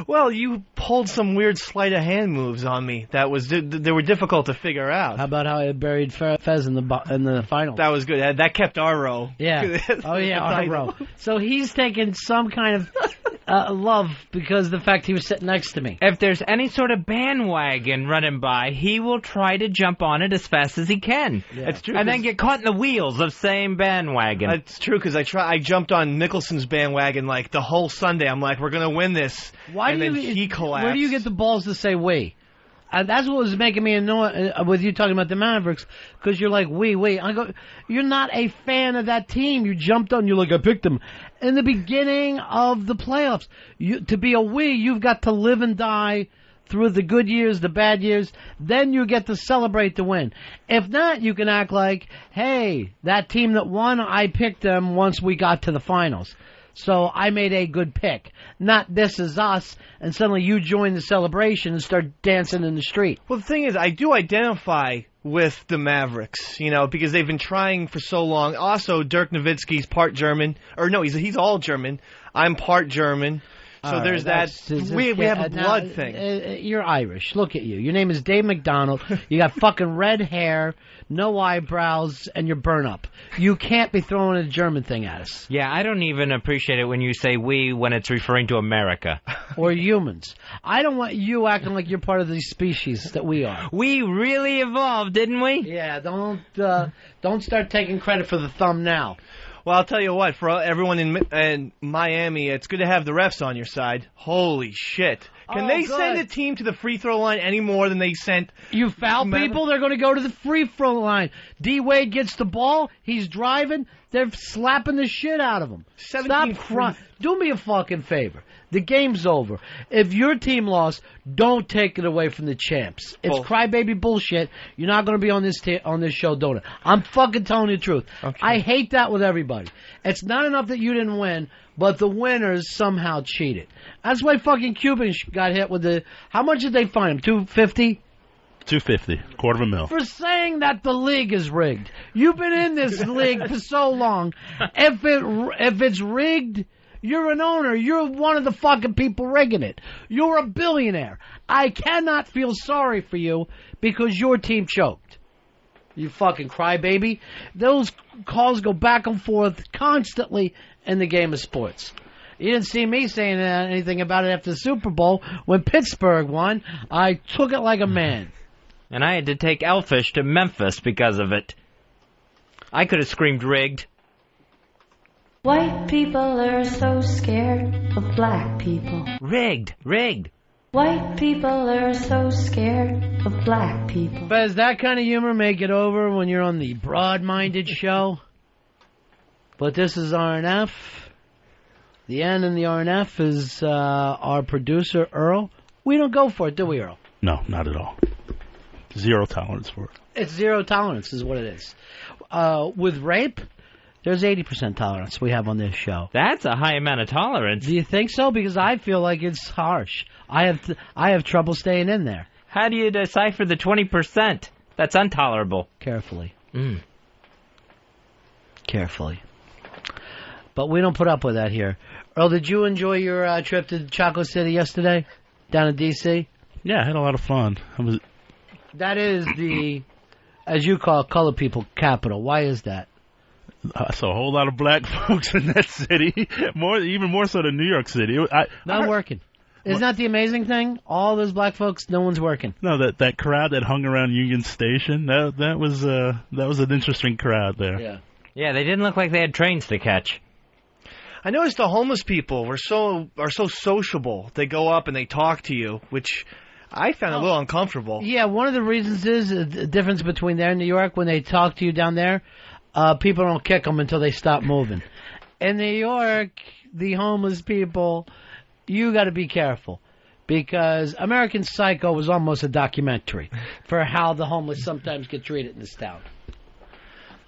Well, you pulled some weird sleight of hand moves on me. They were difficult to figure out. How about how I buried Fez in the final? That was good. That kept our row. Yeah. Oh yeah, our row. So he's taking some kind of love because of the fact he was sitting next to me. If there's any sort of bandwagon running by, he will try to jump on it as fast as he can. Yeah. That's true. And then get caught in the wheels of same bandwagon. That's true, because I jumped on Mickelson's bandwagon the whole Sunday. I'm like, we're going to win this. He collapsed. Where do you get the balls to say we? That's what was making me annoyed with you talking about the Mavericks, because you're like, we. I go, you're not a fan of that team. You jumped on, you're like, I picked them. In the beginning of the playoffs, to be a you've got to live and die through the good years, the bad years, then you get to celebrate the win. If not, you can act like, hey, that team that won, I picked them once we got to the finals. So I made a good pick. Not this is us, and suddenly you join the celebration and start dancing in the street. Well, the thing is, I do identify with the Mavericks, because they've been trying for so long. Also, Dirk Nowitzki's part German. Or no, he's all German. I'm part German. So there's that. We have a blood thing. You're Irish. Look at you. Your name is Dave McDonald. You got fucking red hair, no eyebrows, and you're burnt up. You can't be throwing a German thing at us. Yeah, I don't even appreciate it when you say we when it's referring to America. Or humans. I don't want you acting like you're part of the species that we are. We really evolved, didn't we? Yeah, don't start taking credit for the thumb now. Well, I'll tell you what, for everyone in Miami, it's good to have the refs on your side. Holy shit. Can they send a team to the free throw line any more than they sent... You foul people, they're going to go to the free throw line. D-Wade gets the ball, he's driving, they're slapping the shit out of him. Stop crying. Do me a fucking favor. The game's over. If your team lost, don't take it away from the champs. It's crybaby bullshit. You're not going to be on this show doing it. I'm fucking telling you the truth. Okay. I hate that with everybody. It's not enough that you didn't win, but the winners somehow cheated. That's why fucking Cuban got hit with the... How much did they fine him? $250? $250, $250,000. For saying that the league is rigged. You've been in this league for so long. If it's rigged... You're an owner. You're one of the fucking people rigging it. You're a billionaire. I cannot feel sorry for you because your team choked. You fucking crybaby. Those calls go back and forth constantly in the game of sports. You didn't see me saying anything about it after the Super Bowl. When Pittsburgh won, I took it like a man. And I had to take Elfish to Memphis because of it. I could have screamed rigged. White people are so scared of black people. Rigged. White people are so scared of black people. But does that kind of humor make it over when you're on the broad-minded show? But this is RNF. The N in the RNF is our producer, Earl. We don't go for it, do we, Earl? No, not at all. Zero tolerance for it. It's zero tolerance is what it is. With rape... There's 80% tolerance we have on this show. That's a high amount of tolerance. Do you think so? Because I feel like it's harsh. I have trouble staying in there. How do you decipher the 20%? That's intolerable. Carefully. Carefully. But we don't put up with that here. Earl, did you enjoy your trip to Chocolate City yesterday? Down in D.C.? Yeah, I had a lot of fun. That is the, as you call it, color people capital. Why is that? I saw a whole lot of black folks in that city, even more so than New York City. Not working. Isn't that the amazing thing? All those black folks, no one's working. No, that crowd that hung around Union Station, that was an interesting crowd there. Yeah, they didn't look like they had trains to catch. I noticed the homeless people are so sociable. They go up and they talk to you, which I found a little uncomfortable. Yeah, one of the reasons is the difference between there and New York. When they talk to you down there, people don't kick them until they stop moving. In New York, the homeless people, you got to be careful. Because American Psycho was almost a documentary for how the homeless sometimes get treated in this town.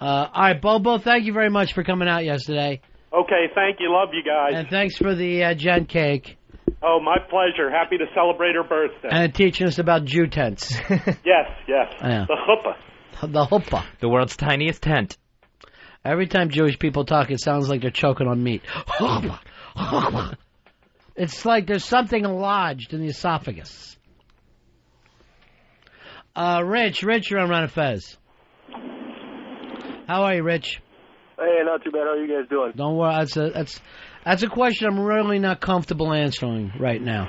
All right, Bobo, thank you very much for coming out yesterday. Okay, thank you. Love you guys. And thanks for the gent cake. Oh, my pleasure. Happy to celebrate her birthday. And teaching us about Jew tents. Yes. Yeah. The chuppah. The chuppah. The world's tiniest tent. Every time Jewish people talk, it sounds like they're choking on meat. It's like there's something lodged in the esophagus. Rich, you're on Ron and Fez. How are you, Rich? Hey, not too bad. How are you guys doing? Don't worry. That's a question I'm really not comfortable answering right now.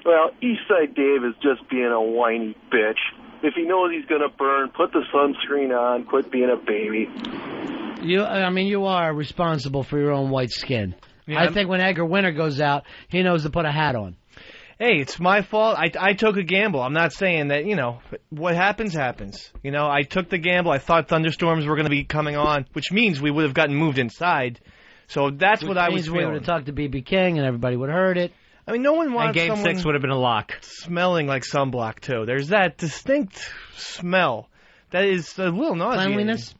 Well, Eastside Dave is just being a whiny bitch. If he knows he's going to burn, put the sunscreen on. Quit being a baby. You are responsible for your own white skin. Yeah, I think when Edgar Winter goes out, he knows to put a hat on. Hey, it's my fault. I took a gamble. I'm not saying that, what happens, happens. I took the gamble. I thought thunderstorms were going to be coming on, which means we would have gotten moved inside. So that's what I was feeling. We would have talked to B.B. King and everybody would have heard it. I mean, no one wants someone... And Game 6 would have been a lock. Smelling like sunblock, too. There's that distinct smell that is a little nauseating. Cleanliness?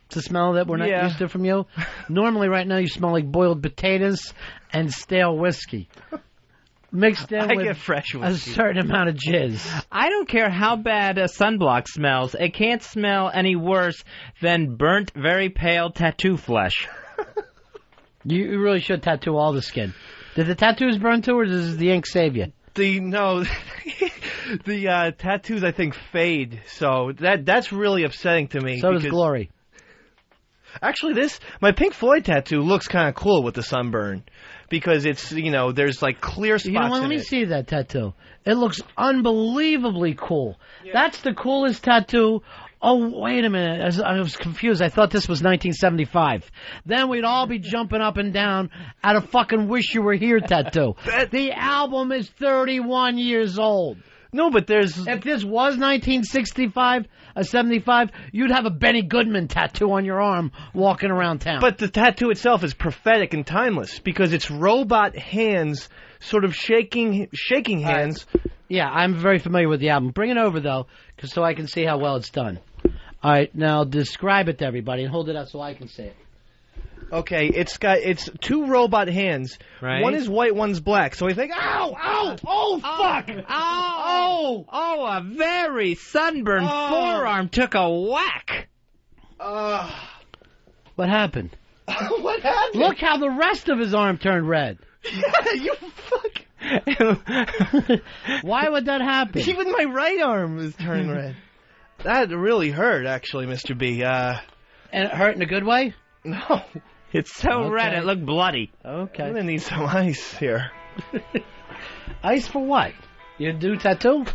It's a smell that we're not used to from you. Normally, right now, you smell like boiled potatoes and stale whiskey. mixed in I with get fresh a whiskey. certain amount of jizz. I don't care how bad a sunblock smells. It can't smell any worse than burnt, very pale tattoo flesh. You really should tattoo all the skin. Did the tattoos burn too, or does the ink save you? The tattoos I think fade, so that's really upsetting to me. So does Glory. Actually, my Pink Floyd tattoo looks kind of cool with the sunburn because it's there's like clear spots. You know what? Let me see that tattoo. It looks unbelievably cool. Yeah. That's the coolest tattoo. Oh, wait a minute. I was confused. I thought this was 1975. Then we'd all be jumping up and down at a fucking Wish You Were Here tattoo. The album is 31 years old. No, but if this was 1965, 75, you'd have a Benny Goodman tattoo on your arm walking around town. But the tattoo itself is prophetic and timeless because it's robot hands sort of shaking hands. Yeah, I'm very familiar with the album. Bring it over, though, so I can see how well it's done. All right, now describe it to everybody and hold it up so I can see it. Okay, it's two robot hands. Right. One is white, one's black. So we think, fuck! Oh, a very sunburned forearm took a whack. What happened? What happened? Look how the rest of his arm turned red. Yeah, you fuck. Why would that happen? Even my right arm is turning red. That really hurt, actually, Mr. B. And it hurt in a good way? No. It's so red it looked bloody. Okay. I'm going to need some ice here. Ice for what? You do tattoo?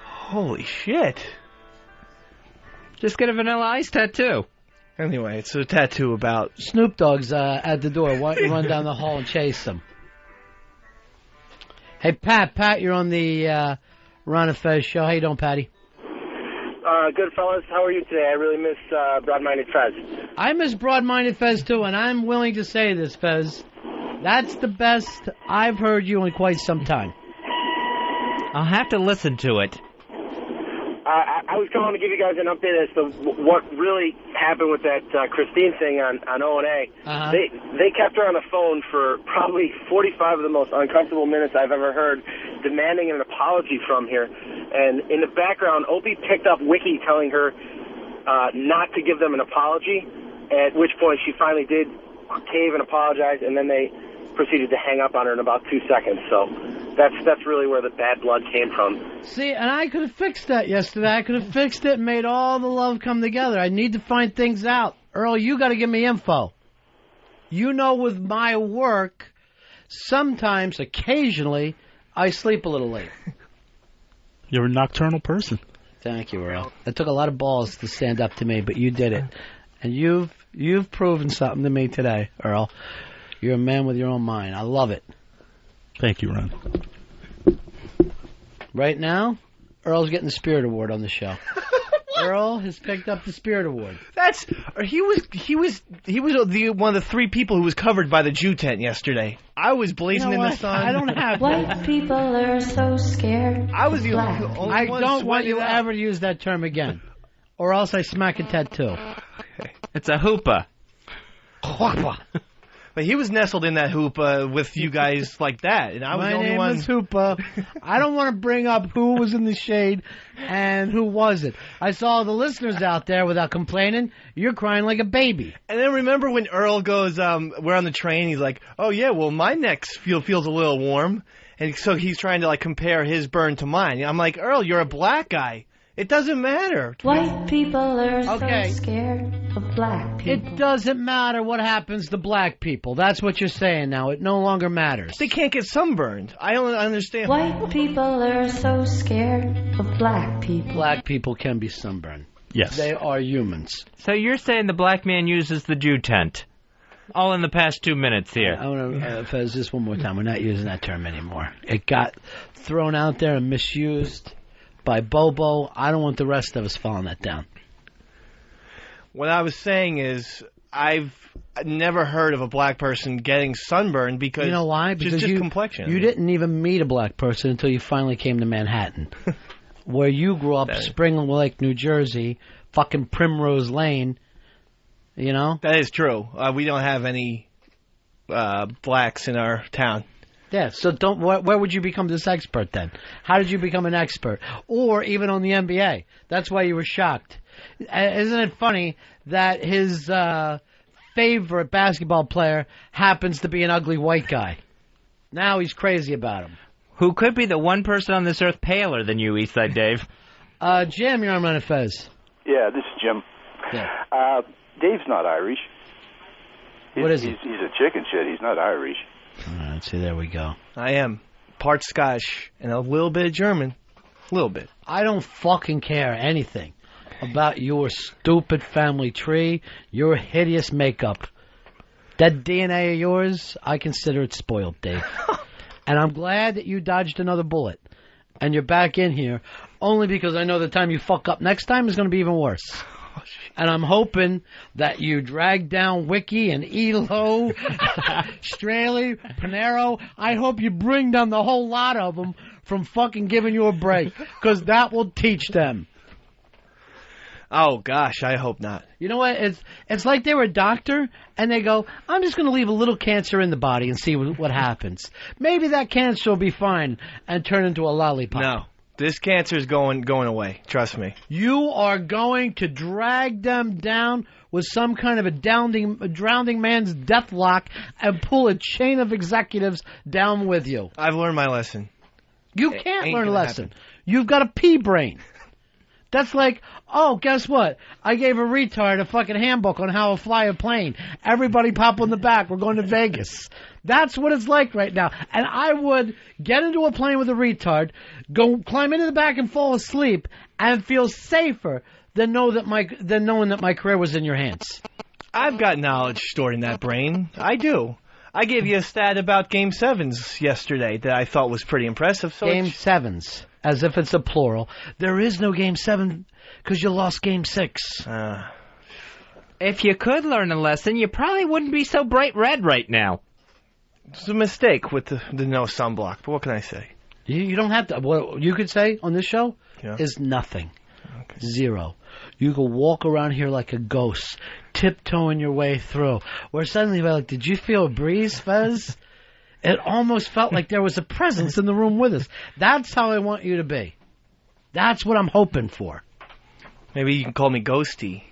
Holy shit. Just get a vanilla ice tattoo. Anyway, it's a tattoo about... Snoop Dogg's at the door. Why don't you run down the hall and chase him? Hey, Pat, you're on the Ron and Fez show. How you doing, Patty? Good, fellas. How are you today? I really miss Broad-Minded Fez. I miss Broad-Minded Fez, too, and I'm willing to say this, Fez. That's the best I've heard you in quite some time. I'll have to listen to it. I was calling to give you guys an update as to what really happened with that Christine thing on O&A. Uh-huh. They kept her on the phone for probably 45 of the most uncomfortable minutes I've ever heard, demanding an apology from her. And in the background, Opie picked up Wiki telling her not to give them an apology, at which point she finally did cave and apologize, and then they proceeded to hang up on her in about 2 seconds. So that's really where the bad blood came from. See, and I could have fixed that yesterday. I could have fixed it and made all the love come together. I need to find things out. Earl, you got to give me info. You know, with my work, sometimes, occasionally, I sleep a little late. You're a nocturnal person. Thank you, Earl. It took a lot of balls to stand up to me, but you did it. And you've proven something to me today, Earl. You're a man with your own mind. I love it. Thank you, Ron. Right now, Earl's getting the Spirit Award on the show. Earl has picked up the Spirit Award. He was one of the three people who was covered by the Jew tent yesterday. I was blazing in the sun. I don't have White people are so scared. I was the Black. only one I don't want you sweating ever to use that term again, or else I smack a tattoo. It's a hoopah. But he was nestled in that hoopah with you guys like that, and I was My the only name one. is Hoopa. I don't want to bring up who was in the shade and who wasn't. I saw the listeners out there without complaining. You're crying like a baby. And then remember when Earl goes, we're on the train, he's like, oh yeah, well my neck feels a little warm. And so he's trying to like compare his burn to mine. I'm like, Earl, you're a black guy. It doesn't matter. White people are Okay. so scared of black people. It doesn't matter what happens to black people. That's what you're saying now. It no longer matters. They can't get sunburned. I don't understand. White people are so scared of black people. Black people can be sunburned. Yes. They are humans. So you're saying the black man uses the Jew tent? All in the past 2 minutes here. I want to Fez, this one more time. We're not using that term anymore. It got thrown out there and misused by Bobo. I don't want the rest of us falling that down. What I was saying is, I've never heard of a black person getting sunburned because you know why? Because just complexion. You didn't even meet a black person until you finally came to Manhattan, where you grew up, Spring Lake, New Jersey, fucking Primrose Lane. You know that is true. We don't have any blacks in our town. Yeah, so where would you become this expert then? How did you become an expert? Or even on the NBA? That's why you were shocked. Isn't it funny that his favorite basketball player happens to be an ugly white guy? Now he's crazy about him. Who could be the one person on this earth paler than you, Eastside Dave? Jim, you're on Ron and Fez. Yeah, this is Jim. Yeah. Dave's not Irish. What is he? He's a chicken shit. He's not Irish. All right, see, there we go. I am. Part Scottish and a little bit of German. A little bit. I don't fucking care anything about your stupid family tree, your hideous makeup. That DNA of yours, I consider it spoiled, Dave. And I'm glad that you dodged another bullet. And you're back in here, only because I know the time you fuck up next time is going to be even worse. And I'm hoping that you drag down Wiki and Elo, Straley, Panero. I hope you bring down the whole lot of them from fucking giving you a break, because that will teach them. Oh, gosh, I hope not. You know what? It's like they were a doctor, and they go, I'm just going to leave a little cancer in the body and see what happens. Maybe that cancer will be fine and turn into a lollipop. No. This cancer is going away. Trust me. You are going to drag them down with some kind of a drowning man's death lock and pull a chain of executives down with you. I've learned my lesson. You can't learn a lesson. You've got a pea brain. That's like, oh, guess what? I gave a retard a fucking handbook on how to fly a plane. Everybody pop on the back. We're going to Vegas. That's what it's like right now. And I would get into a plane with a retard, go climb into the back and fall asleep, and feel safer than knowing that my career was in your hands. I've got knowledge stored in that brain. I do. I gave you a stat about Game 7s yesterday that I thought was pretty impressive. So Game 7s, as if it's a plural. There is no Game 7 because you lost Game 6. If you could learn a lesson, you probably wouldn't be so bright red right now. It's a mistake with the no sunblock, but what can I say? You don't have to. What you could say on this show is nothing. Okay. Zero. You could walk around here like a ghost, tiptoeing your way through. Where suddenly we're like, did you feel a breeze, Fez? It almost felt like there was a presence in the room with us. That's how I want you to be. That's what I'm hoping for. Maybe you can call me Ghosty.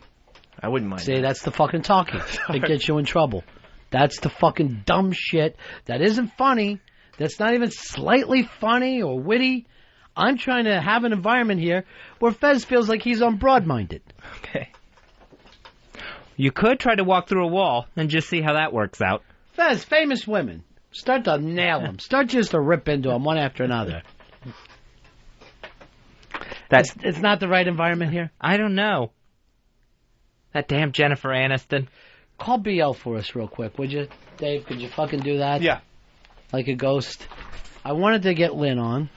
I wouldn't mind. See, that's the fucking talking that gets you in trouble. That's the fucking dumb shit that isn't funny, that's not even slightly funny or witty. I'm trying to have an environment here where Fez feels like he's on broad-minded. Okay. You could try to walk through a wall and just see how that works out. Fez, famous women. Start to nail them. Start just to rip into them one after another. It's not the right environment here? I don't know. That damn Jennifer Aniston. Call BL for us real quick, would you? Dave, could you fucking do that? Yeah. Like a ghost. I wanted to get Lynn on.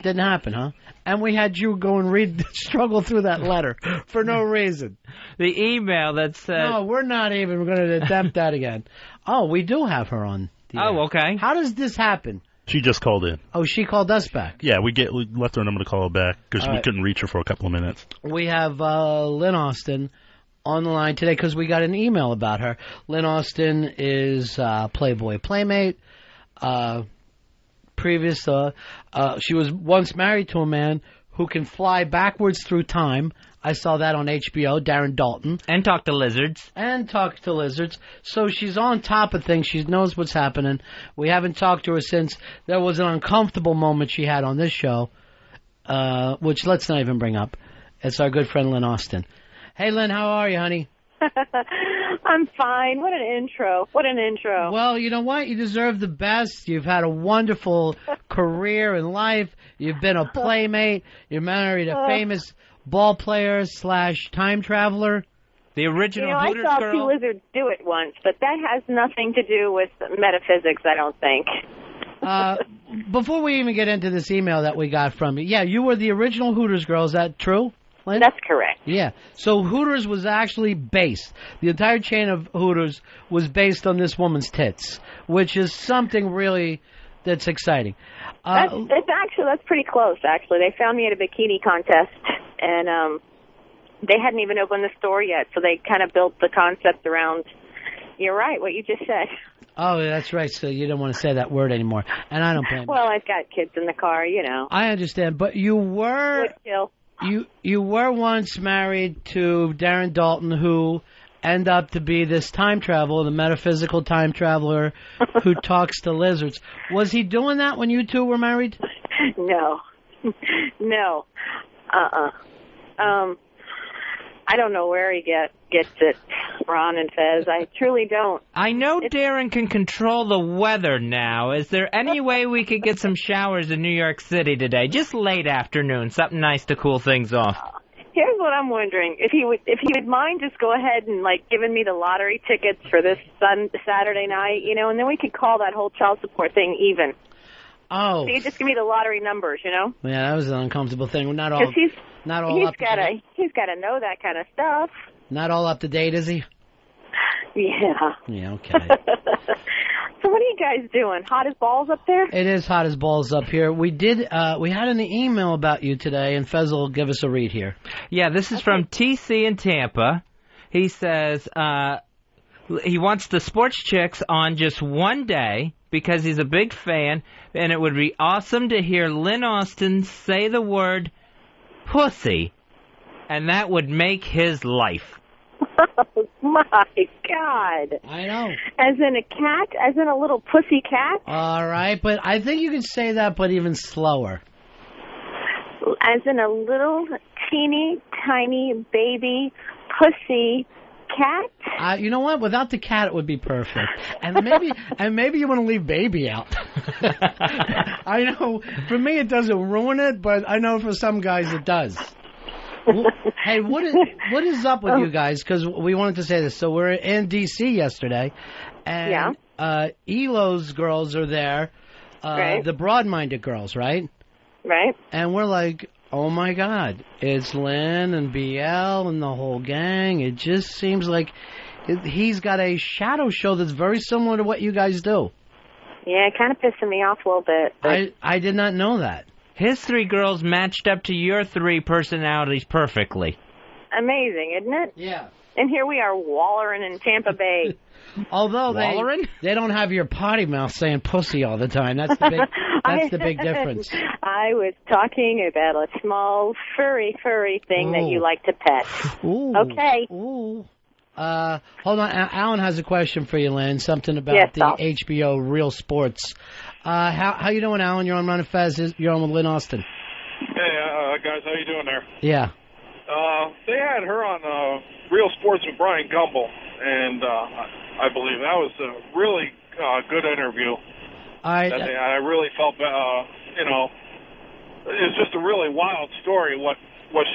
Didn't happen, huh? And we had you go and struggle through that letter for no reason. The email that said... No, we're not even going to attempt that again. Oh, we do have her on. Okay. How does this happen? She just called in. Oh, she called us back. Yeah, we left her a number to call her back because we couldn't reach her for a couple of minutes. We have Lynn Austin on the line today because we got an email about her. Lynn Austin is Playboy Playmate. She was once married to a man who can fly backwards through time. I saw that on HBO, Darren Dalton. And talk to lizards. So she's on top of things. She knows what's happening. We haven't talked to her since there was an uncomfortable moment she had on this show, which let's not even bring up. It's our good friend Lynn Austin. Hey, Lynn, how are you, honey? I'm fine. What an intro. Well, you know what? You deserve the best. You've had a wonderful career in life. You've been a playmate. You're married a famous ball player / time traveler. The original Hooters I saw girl. two lizards do it once, but that has nothing to do with metaphysics, I don't think. Before we even get into this email that we got from you, you were the original Hooters girl. Is that true, Lynn? That's correct. Yeah. So Hooters was actually based. The entire chain of Hooters was based on this woman's tits, which is something really that's exciting. That's pretty close, actually. They found me at a bikini contest, and they hadn't even opened the store yet, so they kind of built the concept around You're right, what you just said. Oh, that's right. So you don't want to say that word anymore, and I don't blame you. Well, I've got kids in the car, you know. I understand, but you were you were once married to Darren Dalton, who ended up to be this time traveler, the metaphysical time traveler who talks to lizards. Was he doing that when you two were married? No. No. I don't know where he gets it, Ron and Fez. I truly don't. I know Darren can control the weather now. Is there any way we could get some showers in New York City today? Just late afternoon, something nice to cool things off. Here's what I'm wondering. If he would mind just go ahead and, like, giving me the lottery tickets for this Saturday night, you know, and then we could call that whole child support thing even. Oh. So you just give me the lottery numbers, you know? Yeah, that was an uncomfortable thing. Not all. He's got to know that kind of stuff. Not all up to date, is he? Yeah. Yeah, okay. So what are you guys doing? Hot as balls up there? It is hot as balls up here. We had an email about you today, and Fez will give us a read here. Yeah, this is from TC in Tampa. He says he wants the Sports Chicks on just one day because he's a big fan, and it would be awesome to hear Lynn Austin say the word pussy, and that would make his life. Oh, my God. I know. As in a cat? As in a little pussy cat? All right, but I think you can say that, but even slower. As in a little teeny tiny baby pussy cat? You know what? Without the cat, it would be perfect. And maybe you want to leave baby out. I know. For me, it doesn't ruin it, but I know for some guys it does. Hey, what is up with you guys? Because we wanted to say this. So we're in D.C. yesterday, and ELO's girls are there, right. The broad-minded girls, right? Right. And we're like, oh, my God, it's Lynn and BL and the whole gang. It just seems like he's got a shadow show that's very similar to what you guys do. Yeah, kind of pissing me off a little bit. But I did not know that. His three girls matched up to your three personalities perfectly. Amazing, isn't it? Yeah. And here we are wallering in Tampa Bay. Although they don't have your potty mouth saying pussy all the time. That's the big difference. I was talking about a small furry thing that you like to pet. Ooh. Okay. Ooh. Hold on. Alan has a question for you, Lynn. Something about HBO Real Sports. How you doing, Alan? You're on Ron and Fez. You're on with Lynn Austin. Hey, guys. How you doing there? Yeah. They had her on Real Sports with Brian Gumbel, and I believe that was a really good interview. I really felt, it's just a really wild story, what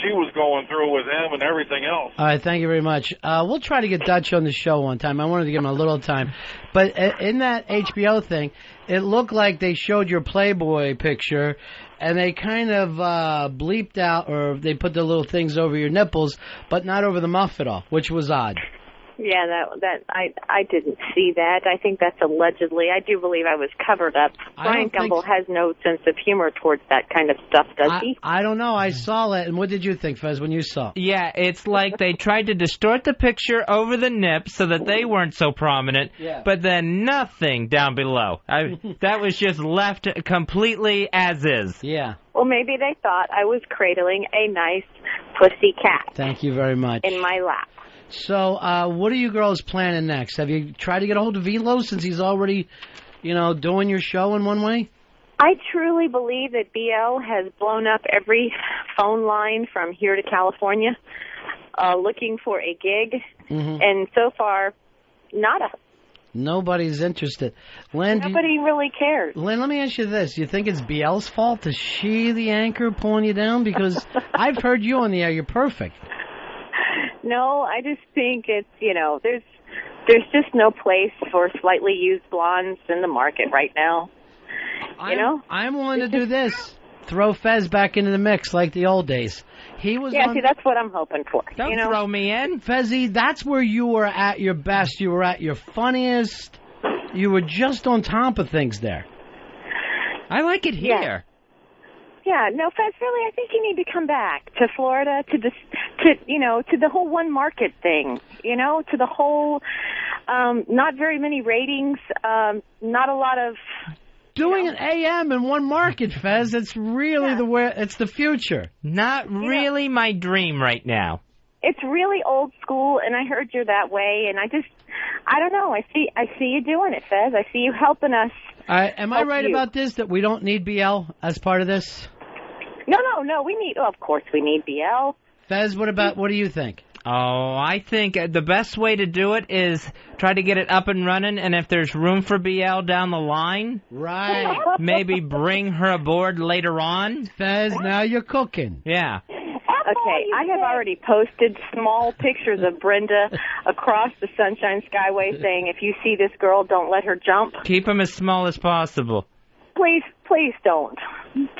she was going through with him and everything else. All right, thank you very much. We'll try to get Dutch on the show one time. I wanted to give him a little time. But in that HBO thing, it looked like they showed your Playboy picture, and they kind of bleeped out, or they put the little things over your nipples, but not over the muff at all, which was odd. Yeah, I didn't see that. I think that's allegedly. I do believe I was covered up. Brian Gumbel has no sense of humor towards that kind of stuff, does he? I don't know. I saw it, and what did you think, Fez, when you saw it? Yeah, it's like they tried to distort the picture over the nips so that they weren't so prominent, but then nothing down below. That was just left completely as is. Yeah. Well, maybe they thought I was cradling a nice pussy cat. Thank you very much. In my lap. So, what are you girls planning next? Have you tried to get a hold of Velo since he's already, doing your show in one way? I truly believe that BL has blown up every phone line from here to California looking for a gig. Mm-hmm. And so far, nada. Nobody's interested. Lynn, Nobody really cares. Lynn, let me ask you this. You think it's BL's fault? Is she the anchor pulling you down? Because I've heard you on the air. You're perfect. No, I just think it's, there's just no place for slightly used blondes in the market right now. I'm willing to do this. Throw Fez back into the mix like the old days. He was see, that's what I'm hoping for. Don't throw me in. Fezzy, that's where you were at your best. You were at your funniest. You were just on top of things there. I like it here. Yeah, no, Fez, really, I think you need to come back to Florida to the whole one market thing, to the whole Not very many ratings. Not a lot of... Doing an AM in one market, Fez, it's really it's the future. Not really my dream right now. It's really old school, and I heard you're that way, and I don't know. I see you doing it, Fez. I see you helping us. Am I right about this, that we don't need BL as part of this? No. Of course we need BL. Fez, what do you think? Oh, I think the best way to do it is try to get it up and running, and if there's room for BL down the line, right, maybe bring her aboard later on. Fez, now you're cooking. Yeah. Okay, I have already posted small pictures of Brenda across the Sunshine Skyway saying, if you see this girl, don't let her jump. Keep them as small as possible. Please don't.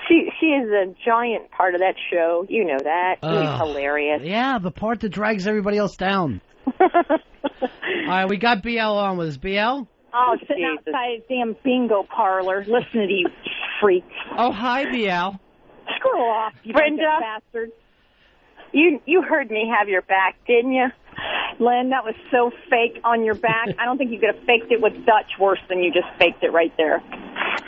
She is a giant part of that show. You know that. She's hilarious. Yeah, the part that drags everybody else down. All right, we got BL on with us. BL? Oh, sitting outside a damn bingo parlor listening to you freaks. Oh, hi, BL. Screw off, you Brenda. bastards. You heard me have your back, didn't you? Len, that was so fake on your back. I don't think you could have faked it with Dutch worse than you just faked it right there.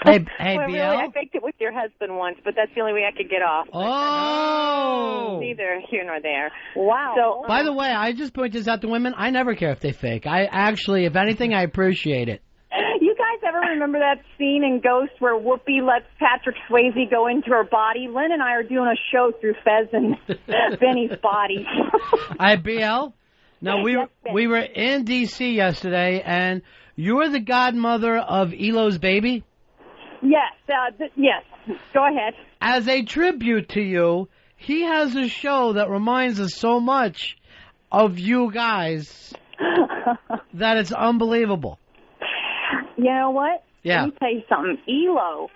Hey, well, BL? really, I faked it with your husband once, but that's the only way I could get off. Oh! Neither here nor there. Wow. So, by the way, I just point this out to women. I never care if they fake. I actually, if anything, I appreciate it. You guys ever remember that scene in Ghost where Whoopi lets Patrick Swayze go into her body? Lynn and I are doing a show through Fez and Benny's body. BL? No, we were in D.C. yesterday, and you were the godmother of Elo's baby? Yes, yes. Go ahead. As a tribute to you, he has a show that reminds us so much of you guys that it's unbelievable. You know what? Yeah. Let me tell you something. Elo,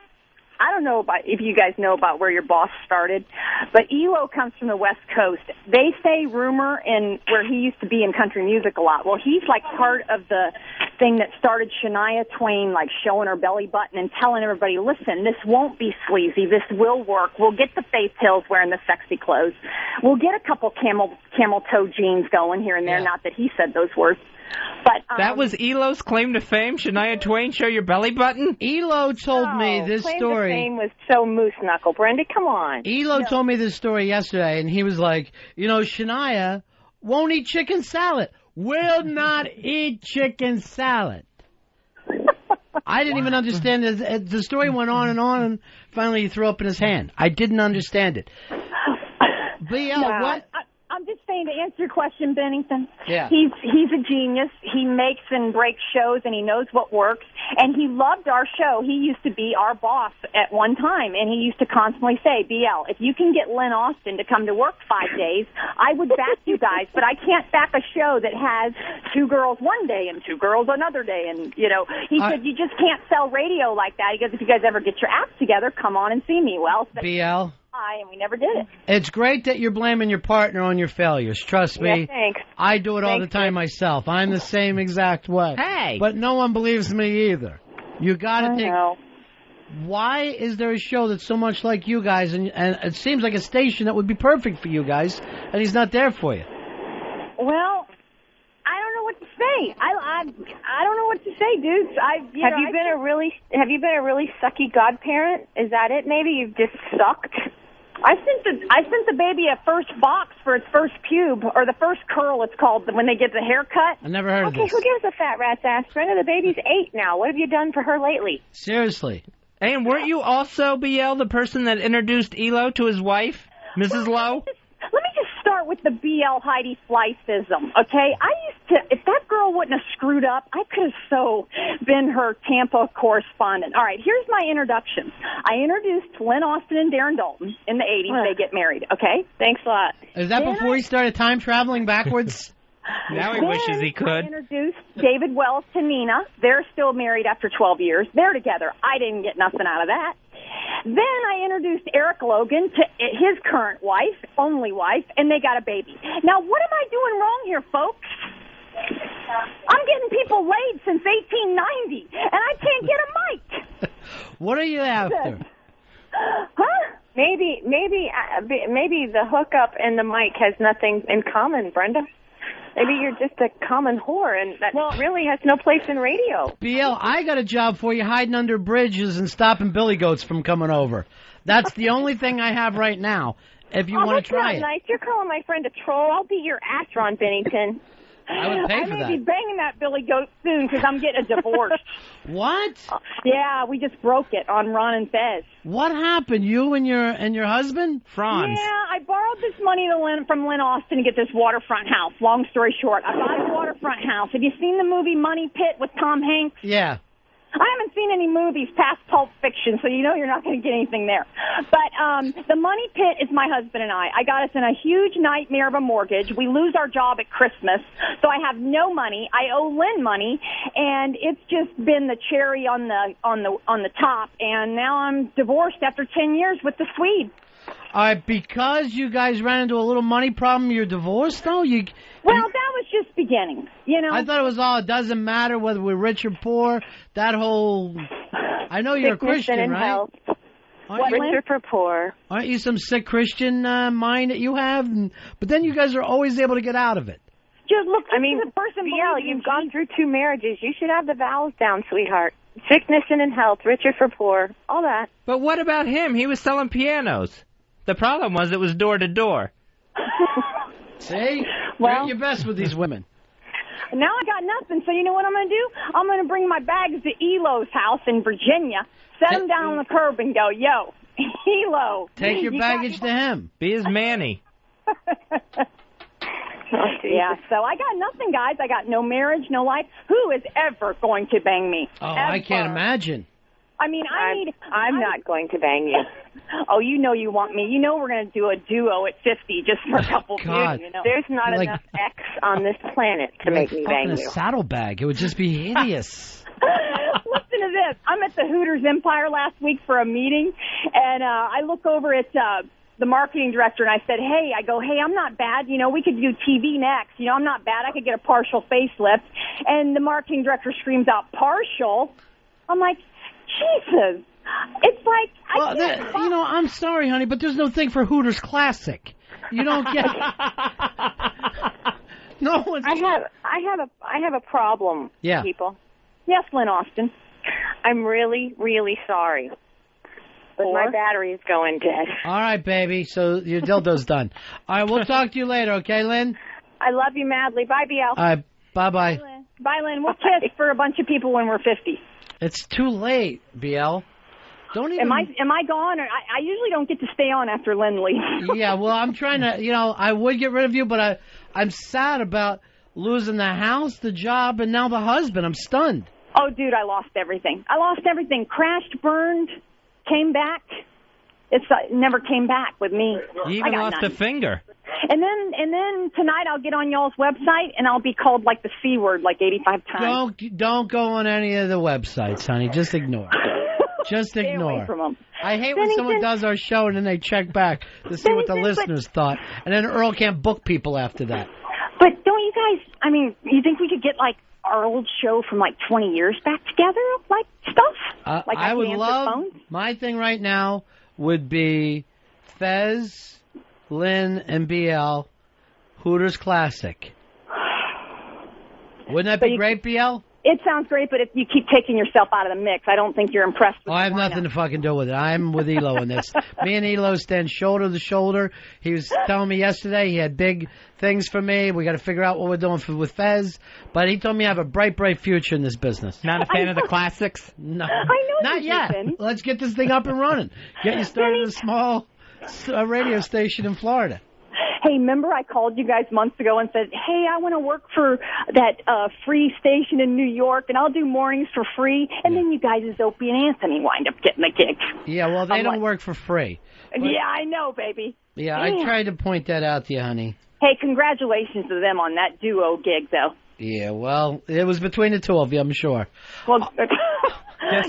I don't know if you guys know about where your boss started, but Elo comes from the West Coast. They say rumor in where he used to be in country music a lot. Well, he's like part of the thing that started Shania Twain, like showing her belly button and telling everybody, listen, this won't be sleazy. This will work. We'll get the Faith Hills wearing the sexy clothes. We'll get a couple camel toe jeans going here and there. Yeah. Not that he said those words. But that was Elo's claim to fame? Shania Twain, show your belly button? Elo told me this claim story. To fame was so moose knuckle. Brenda, come on. Elo told me this story yesterday, and he was like, Shania won't eat chicken salad. Will not eat chicken salad. I didn't even understand it. The story went on, and finally he threw up in his hand. I didn't understand it. BL, what? I'm just saying, to answer your question, Bennington, yeah. He's a genius. He makes and breaks shows, and he knows what works. And he loved our show. He used to be our boss at one time, and he used to constantly say, BL, if you can get Lynn Austin to come to work 5 days, I would back you guys, but I can't back a show that has 2 girls one day and 2 girls another day. And, he said, you just can't sell radio like that. He goes, if you guys ever get your acts together, come on and see me. Well, BL? And we never did it. It's great that you're blaming your partner on your failures. Trust me. Yeah, thanks. I do it all the time myself. I'm the same exact way. Hey! But no one believes me either. You got to take... know. Why is there a show that's so much like you guys, and it seems like a station that would be perfect for you guys, and he's not there for you? Well, I don't know what to say. I don't know what to say, dudes. Have you been a really sucky godparent? Is that it? Maybe you've just sucked. I sent the baby a first box for its first pube, or the first curl, it's called, when they get the haircut. I never heard of this. Okay, who gives a fat rat's ass? Brenda, the baby's 8 now. What have you done for her lately? Seriously. And weren't you also, BL, the person that introduced Elo to his wife, Mrs. Lowe? Let me just start with the BL Heidi Fleissism, okay? If that girl wouldn't have screwed up, I could have so been her Tampa correspondent. All right, here's my introduction. I introduced Lynn Austin and Darren Dalton in the 80s. They get married, okay? Thanks a lot. Is that before he started time traveling backwards? Now he wishes he could. I introduced David Wells to Nina. They're still married after 12 years. They're together. I didn't get nothing out of that. Then I introduced Eric Logan to his current wife, only wife, and they got a baby. Now, what am I doing wrong here, folks? I'm getting people laid since 1890, and I can't get a mic. What are you after? Huh? Maybe the hookup and the mic has nothing in common, Brenda. Maybe you're just a common whore, and that really has no place in radio. BL, I got a job for you hiding under bridges and stopping billy goats from coming over. That's the only thing I have right now, if you want to try it. Nice. You're calling my friend a troll. I'll beat your ass, Ron Bennington. I would pay for that. I may be banging that billy goat soon because I'm getting a divorce. What? Yeah, we just broke it on Ron and Fez. What happened? You and your husband? Franz. Yeah, I borrowed this money from Lynn Austin to get this waterfront house. Long story short, I bought a waterfront house. Have you seen the movie Money Pit with Tom Hanks? Yeah. I haven't seen any movies past Pulp Fiction, so you know you're not going to get anything there. But the Money Pit is my husband and I. I got us in a huge nightmare of a mortgage. We lose our job at Christmas, so I have no money. I owe Lynn money, and it's just been the cherry on the top. And now I'm divorced after 10 years with the Swede. All right, because you guys ran into a little money problem, you're divorced, though? Well, that was just beginning, you know. I thought it was all, it doesn't matter whether we're rich or poor. That whole, I know you're a Christian, and right? Health. Richer for poor. Aren't you some sick Christian mind that you have? But then you guys are always able to get out of it. Just look, the person you've gone through 2 marriages. You should have the vows down, sweetheart. Sickness and in health, richer for poor, all that. But what about him? He was selling pianos. The problem was it was door to door. See? You're at your best with these women. Now I got nothing, so you know what I'm going to do? I'm going to bring my bags to Elo's house in Virginia, set them down on the curb, and go, yo, Elo. Take your baggage to him. Be his Manny. Yeah, so I got nothing, guys. I got no marriage, no life. Who is ever going to bang me? Oh, ever? I can't imagine. I mean, I'm not going to bang you. Oh, you know you want me. You know we're going to do a duo at 50 just for a couple of years. You know? There's not enough X on this planet to make me bang you. A saddlebag. It would just be hideous. Listen to this. I'm at the Hooters Empire last week for a meeting, and I look over at the marketing director, and I said, hey, I'm not bad. You know, we could do TV next. You know, I'm not bad. I could get a partial facelift. And the marketing director screams out, partial? I'm like, Jesus. It's like, I'm sorry, honey, but there's no thing for Hooters Classic. You don't get No one's... I have a problem, people. Yes, Lynn Austin. I'm really, really sorry. But my battery is going dead. All right, baby. So your dildo's done. All right, we'll talk to you later, okay, Lynn? I love you madly. Bye, BL. All right, bye-bye. Bye, Lynn. We'll kiss for a bunch of people when we're 50. It's too late, BL. Don't even... Am I gone? Or I usually don't get to stay on after Lynn leaves. Yeah, well, I'm trying to, I would get rid of you, but I'm sad about losing the house, the job, and now the husband. I'm stunned. Oh, dude, I lost everything. Crashed, burned, came back. It never came back with me. You even lost a finger. And then tonight I'll get on y'all's website and I'll be called like the C word like 85 times. Don't go on any of the websites, honey. Just ignore. Just ignore. Stay away from them. I hate when someone does our show and then they check back to see what the listeners thought, and then Earl can't book people after that. But don't you guys? You think we could get like our old show from like 20 years back together, like stuff? Like I would love. My thing right now would be Fez, Lynn, and BL, Hooters Classic. Wouldn't that be great, BL? It sounds great, but if you keep taking yourself out of the mix, I don't think you're impressed with I have nothing to fucking do with it. I'm with Elo in this. Me and Elo stand shoulder to shoulder. He was telling me yesterday he had big things for me. We got to figure out what we're doing with Fez. But he told me I have a bright, bright future in this business. Not a fan of the classics? No. I know Not yet. Let's get this thing up and running. Get you started at a small radio station in Florida. Hey, remember I called you guys months ago and said, hey, I want to work for that free station in New York, and I'll do mornings for free. And then you guys, as Opie and Anthony, wind up getting the gig. Yeah, well, they don't work for free. Yeah, I know, baby. Yeah, I tried to point that out to you, honey. Hey, congratulations to them on that duo gig, though. Yeah, well, it was between the two of you, I'm sure. Well,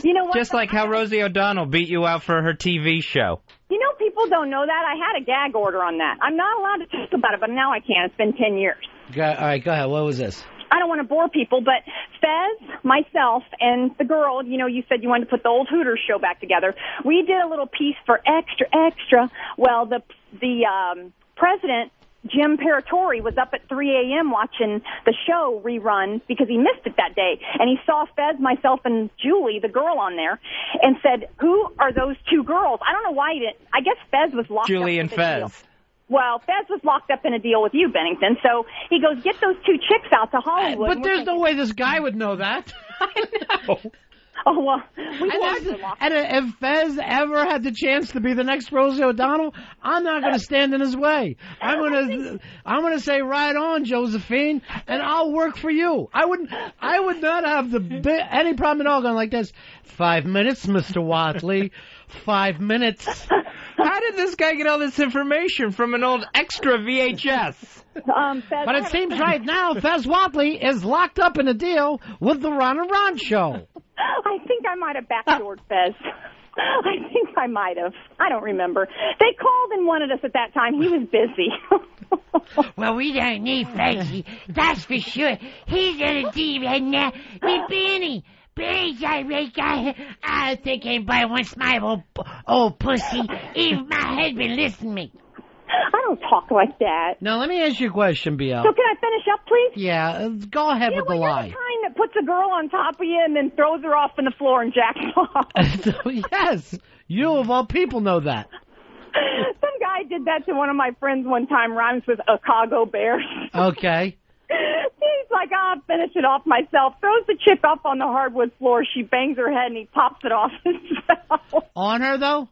you know what? Just like how Rosie O'Donnell beat you out for her TV show. You know, people don't know that. I had a gag order on that. I'm not allowed to talk about it, but now I can. It's been 10 years. All right, go ahead. What was this? I don't want to bore people, but Fez, myself, and the girl, you said you wanted to put the old Hooters show back together. We did a little piece for Extra Extra. Well, the president Jim Paratori was up at 3 a.m. watching the show rerun because he missed it that day. And he saw Fez, myself, and Julie, the girl on there, and said, who are those two girls? I don't know why he didn't. I guess Fez was locked up. Julie and Fez. Well, Fez was locked up in a deal with you, Bennington. So he goes, get those two chicks out to Hollywood. But there's no way this guy would know that. I know. Oh, well, and if Fez ever had the chance to be the next Rosie O'Donnell, I'm not going to stand in his way. I'm going to say, right on, Josephine, and I'll work for you. I would not have any problem at all going like this. 5 minutes, Mr. Watley. 5 minutes. How did this guy get all this information from an old extra VHS? But it seems right now Fez Watley is locked up in a deal with the Ron and Ron show. I think I might have backdoored Fez. I think I might have. I don't remember. They called and wanted us at that time. He was busy. Well, we don't need Fezzy, that's for sure. He's in a team right now with Benny. Benny's a great guy. I think anybody wants my old pussy. Even my husband listen to me. I don't talk like that. Now, let me ask you a question, BL. So can I finish up, please? Yeah, go ahead with the lie. You're the kind that puts a girl on top of you and then throws her off on the floor and jacks off. Yes, you of all people know that. Some guy did that to one of my friends one time, rhymes with Chicago Bears. Okay. He's like, I'll finish it off myself. Throws the chick up on the hardwood floor. She bangs her head and he pops it off himself. On her, though?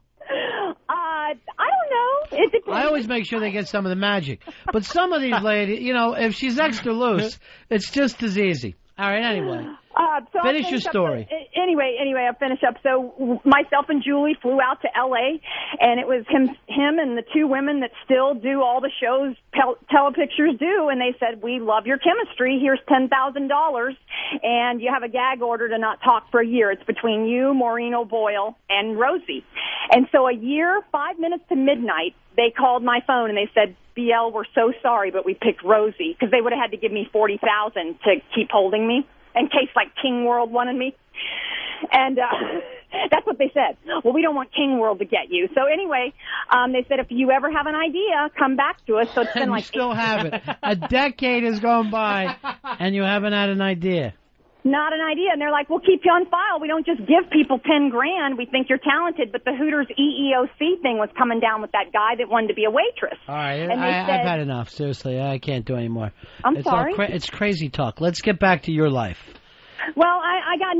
I don't know. It depends. I always make sure they get some of the magic. But some of these ladies, if she's extra loose, it's just as easy. All right, anyway. So finish your story. Anyway, I'll finish up. So myself and Julie flew out to L.A., and it was him and the two women that still do all the shows Telepictures do, and they said, we love your chemistry. Here's $10,000, and you have a gag order to not talk for a year. It's between you, Maureen O'Boyle, and Rosie. And so a year, 5 minutes to midnight, they called my phone, and they said, BL, we're so sorry, but we picked Rosie, because they would have had to give me $40,000 to keep holding me in case, like, King World wanted me. And that's what they said. Well, we don't want King World to get you. So anyway, they said, if you ever have an idea, come back to us. So it's been like... You still haven't. A decade has gone by, and you haven't had an idea. Not an idea. And they're like, we'll keep you on file. We don't just give people $10,000. We think you're talented. But the Hooters EEOC thing was coming down with that guy that wanted to be a waitress. All right. And I've had enough. Seriously, I can't do any more. I'm sorry? It's crazy talk. Let's get back to your life. Well, I got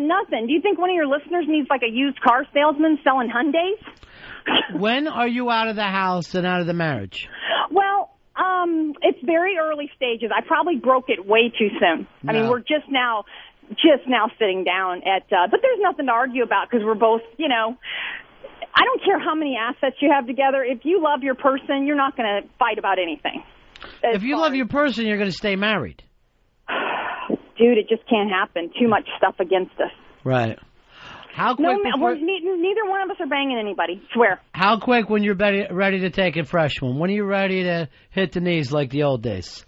nothing. Do you think one of your listeners needs like a used car salesman selling Hyundais? When are you out of the house and out of the marriage? Well, it's very early stages. I probably broke it way too soon. No. I mean, we're just now sitting down at, but there's nothing to argue about because we're both, I don't care how many assets you have together. If you love your person, you're not going to fight about anything. If you love your person, you're going to stay married. Dude, it just can't happen. Too much stuff against us. Right. How quick? Neither one of us are banging anybody. Swear. How quick when you're ready to take a fresh one? When are you ready to hit the knees like the old days?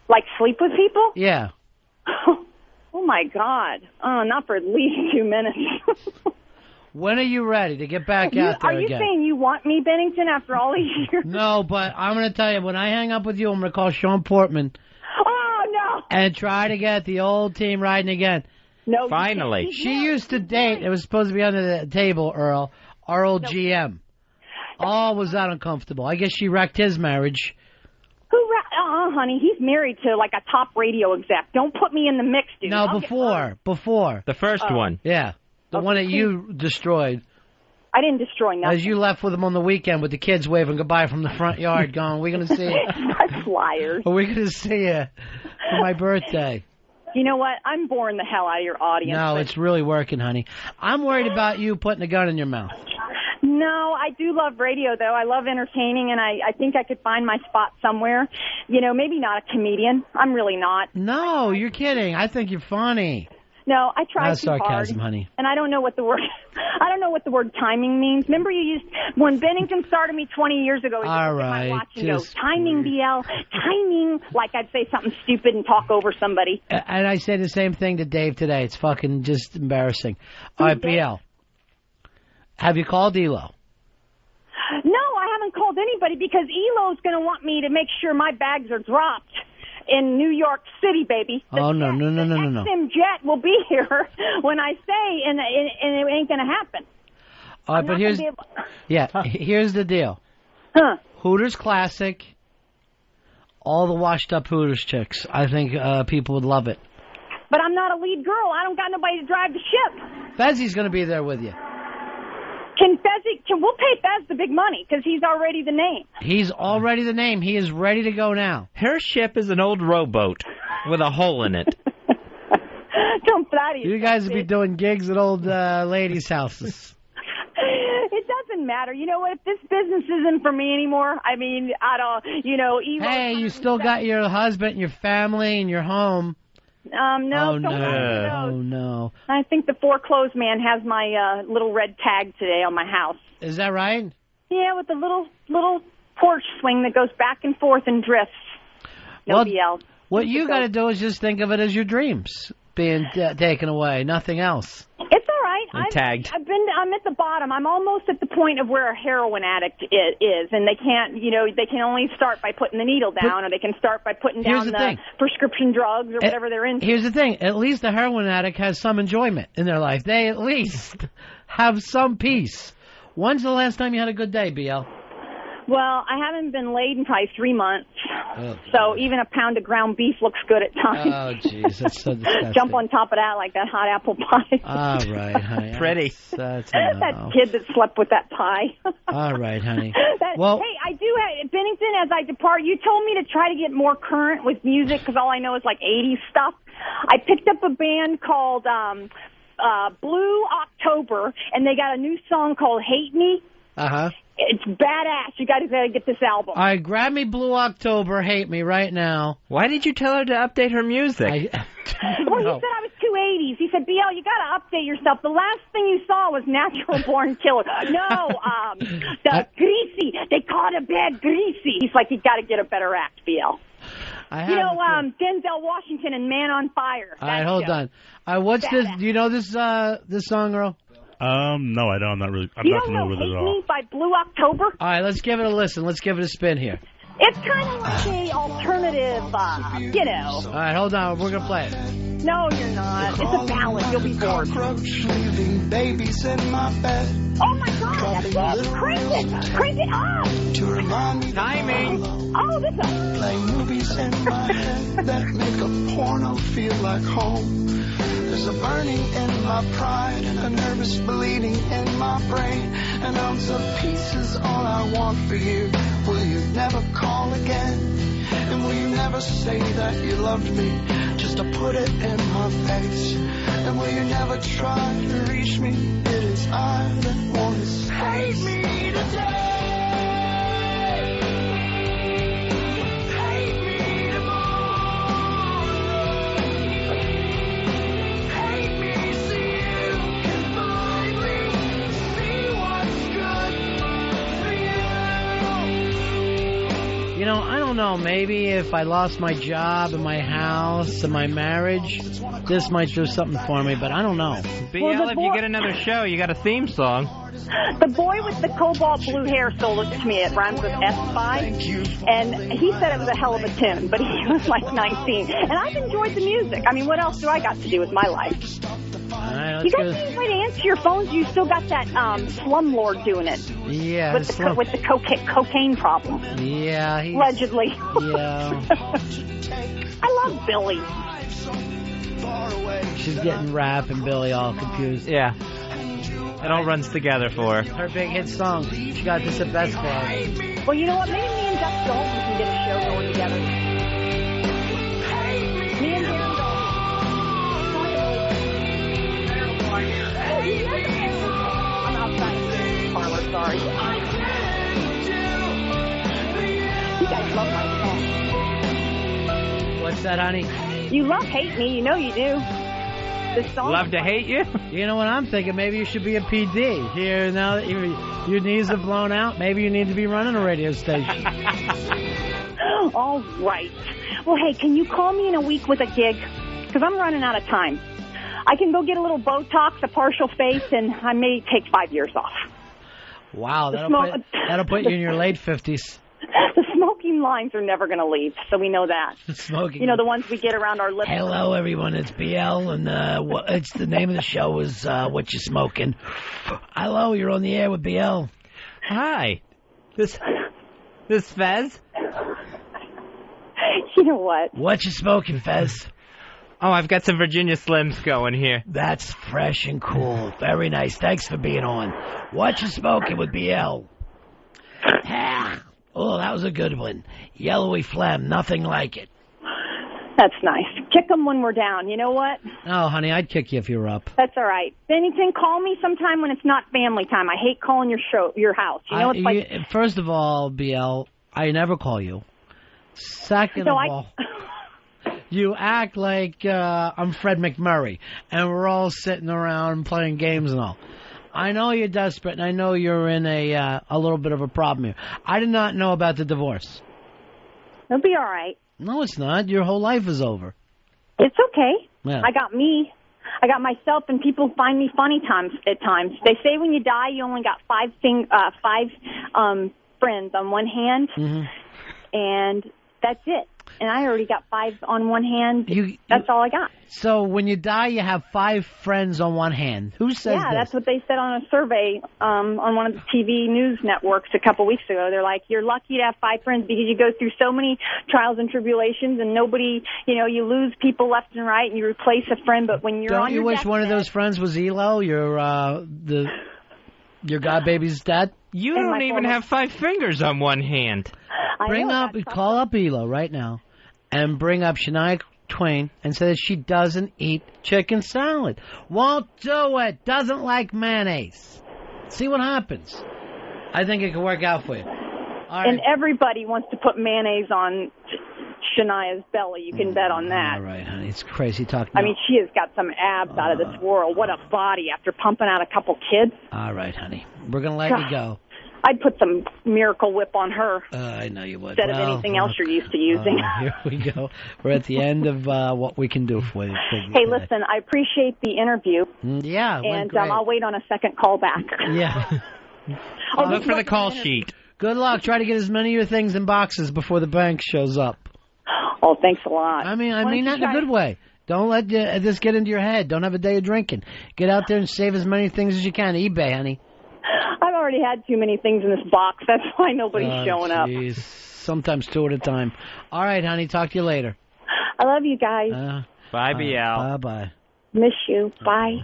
Like sleep with people? Yeah. Oh my God. Not for at least 2 minutes. When are you ready to get back out there again? Are you saying you want me, Bennington, after all these years? No, but I'm going to tell you, when I hang up with you, I'm going to call Sean Portman. Oh, no. And try to get the old team riding again. No. Finally. She used to date, it was supposed to be under the table, Earl, our old GM. Oh, was that uncomfortable. I guess she wrecked his marriage. Honey, he's married to like a top radio exec. Don't put me in the mix, dude. No, before. The first one. Yeah. The one that you destroyed. I didn't destroy nothing. As you left with him on the weekend with the kids waving goodbye from the front yard going, we're going to see you. That's liars. We're going to see you for my birthday. You know what? I'm boring the hell out of your audience. No, it's really working, honey. I'm worried about you putting a gun in your mouth. No, I do love radio, though. I love entertaining, and I think I could find my spot somewhere. Maybe not a comedian. I'm really not. No, you're kidding. I think you're funny. No, I tried That's too hard. sarcasm, honey. And I don't know what the word timing means. Remember you used when Bennington started me 20 years ago. All right, watch and go, timing, BL, timing. Like I'd say something stupid and talk over somebody. And I say the same thing to Dave today. It's fucking just embarrassing. All right, BL. Have you called Elo? No, I haven't called anybody because Elo's going to want me to make sure my bags are dropped in New York City, baby. No. XM jet will be here when I say, and it ain't going to happen. All right, but here's the deal. Hooters Classic, all the washed-up Hooters chicks. I think people would love it. But I'm not a lead girl. I don't got nobody to drive the ship. Fezzy's going to be there with you. We'll pay Fez the big money because he's already the name. He's already the name. He is ready to go now. Her ship is an old rowboat with a hole in it. Don't flatter yourself. You guys would be doing gigs at old ladies' houses. It doesn't matter. You know what? If this business isn't for me anymore, I mean, I don't, Hey, you still got your husband and your family and your home. No. Oh, no. I think the foreclosed man has my little red tag today on my house. Is that right? Yeah, with the little porch swing that goes back and forth and drifts. Nobody else. What you got to do is just think of it as your dreams being taken away, nothing else. It's all right. Tagged. I'm at the bottom. I'm almost at the point of where a heroin addict is, and they can't, they can only start by putting the needle down, or they can start by putting down the prescription drugs or whatever they're into. Here's the thing. At least the heroin addict has some enjoyment in their life. They at least have some peace. When's the last time you had a good day, BL? Well, I haven't been laid in probably 3 months, Oh, so even a pound of ground beef looks good at times. Oh, jeez, that's so disgusting. Jump on top of that like that hot apple pie. All right, honey. Pretty. That's that kid that slept with that pie. All right, honey. Hey, I do have, Bennington, as I depart, you told me to try to get more current with music because all I know is like 80s stuff. I picked up a band called Blue October, and they got a new song called Hate Me. Uh-huh. It's badass. You got to get this album. All right, grab me Blue October, Hate Me right now. Why did you tell her to update her music? Well, he said I was too 80s. He said, BL, you got to update yourself. The last thing you saw was Natural Born Killer. No, the Greasy. They caught a bad Greasy. He's like, you got to get a better act, BL. Denzel Washington and Man on Fire. All right, hold on. What's this? Do you know this song, Earl? No, I don't. I'm not familiar with it at all. You don't know Hate Me by Blue October? All right, let's give it a listen. Let's give it a spin here. It's kind of like a alternative, All right, hold on. We're going to play it. No, you're not. It's a ballad. You'll be bored. Babies in my bed. Oh, my God. That's it. Crank it up. To remind me timing. Oh, this is... Play movies in my head that make a porno feel like home. There's a burning in my pride and a nervous bleeding in my brain. An ounce of peace is all I want for you. Will you never call again? And will you never say that you loved me just to put it in my face? And will you never try to reach me? It is I that want to save me today. I don't know. Maybe if I lost my job and my house and my marriage, this might do something for me, but I don't know. BL, if you get another show, you got a theme song. The boy with the cobalt blue hair sold it to me. It rhymes with S-Spy. And he said it was a hell of a tune, but he was like 19. And I've enjoyed the music. I mean, what else do I got to do with my life? All right, you guys need a way to answer your phones. You still got that slumlord doing it. Yeah. With the cocaine problem. Yeah. Allegedly. Yeah. I love Billy. She's getting rap and Billy all confused. Yeah. It all runs together for her. Her big hit song. She got this at Best Club. Well, you know what? Maybe me and Duck Dalton can get a show going together. Me and Dan Dalton. I'm outside the parlor, sorry. You guys love my song. What's that, honey? You love Hate Me. You know you do. This song. Love to hate you? You know what I'm thinking? Maybe you should be a PD. Here, now that your knees have blown out, maybe you need to be running a radio station. All right. Well, hey, can you call me in a week with a gig? Because I'm running out of time. I can go get a little Botox, a partial face, and I may take 5 years off. Wow, that'll put you in your late 50s. The smoking lines are never going to leave, so we know that. Smoking. You know, the ones we get around our lips. Hello, everyone. It's BL, and it's the name of the show is What You Smoking. Hello, you're on the air with BL. Hi. This Fez? You know what? What you smoking, Fez? Oh, I've got some Virginia Slims going here. That's fresh and cool. Very nice. Thanks for being on. What you smoking with BL? Oh, that was a good one. Yellowy phlegm, nothing like it. That's nice. Kick them when we're down. You know what? Oh, honey, I'd kick you if you were up. That's all right. Bennington, call me sometime when it's not family time. I hate calling your house. You know, it's like... First of all, BL, I never call you. Second of all, you act like I'm Fred McMurray, and we're all sitting around playing games and all. I know you're desperate, and I know you're in a little bit of a problem here. I did not know about the divorce. It'll be all right. No, it's not. Your whole life is over. It's okay. Yeah. I got me. I got myself, and people find me funny at times. They say when you die, you only got five friends on one hand, and that's it. And I already got 5 on one hand. That's all I got. So when you die, you have 5 friends on one hand. Who says Yeah, this? that's what they said on a survey on one of the TV news networks a couple weeks ago. They're like, you're lucky to have 5 friends because you go through so many trials and tribulations, and nobody, you lose people left and right, and you replace a friend. But when you're Don't you wish one of those friends was Elo, your godbaby's dad? You don't even have 5 fingers on one hand. Call up Elo right now, and bring up Shania Twain and say that she doesn't eat chicken salad. Won't do it. Doesn't like mayonnaise. See what happens. I think it could work out for you. All right. And everybody wants to put mayonnaise on Shania's belly. You can bet on that. All right, honey. It's crazy talking. I mean, she has got some abs out of this world. What a body after pumping out a couple kids. All right, honey. We're going to let you go. I'd put some Miracle Whip on her. I know you would. Instead of anything else you're used to using. Here we go. We're at the end of what we can do for you. Hey, listen, I appreciate the interview. Yeah, and I'll wait on a second call back. Yeah. Look for the call sheet. Good luck. Try to get as many of your things in boxes before the bank shows up. Oh, thanks a lot. I mean that in a good way. Don't let this get into your head. Don't have a day of drinking. Get out there and save as many things as you can. eBay, honey. I've already had too many things in this box. That's why nobody's showing up. Sometimes 2 at a time. All right, honey. Talk to you later. I love you guys. Bye, BL. Bye-bye. Miss you. Bye.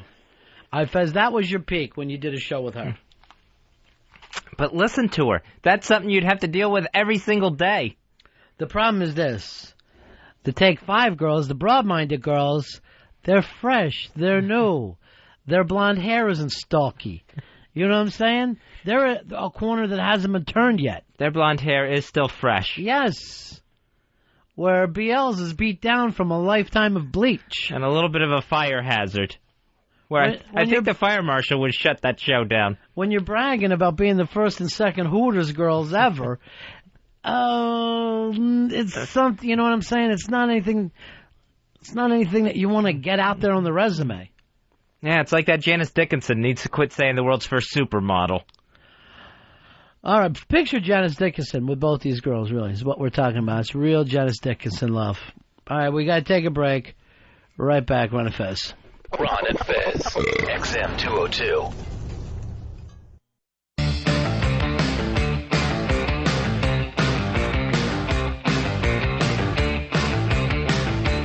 All right, Fez, that was your peak when you did a show with her. But listen to her. That's something you'd have to deal with every single day. The problem is this. The Take 5 girls, the broad-minded girls, they're fresh. They're new. Their blonde hair isn't stalky. You know what I'm saying? They're a corner that hasn't been turned yet. Their blonde hair is still fresh. Yes. Where BL's is beat down from a lifetime of bleach. And a little bit of a fire hazard. Where I think the fire marshal would shut that show down. When you're bragging about being the first and second Hooters girls ever, it's something, you know what I'm saying? It's not anything that you want to get out there on the resume. Yeah, it's like that Janice Dickinson needs to quit saying the world's first supermodel. All right, picture Janice Dickinson with both these girls, really, is what we're talking about. It's real Janice Dickinson love. All right, we got to take a break. Right back, Ron and Fez. Ron and Fez, XM 202.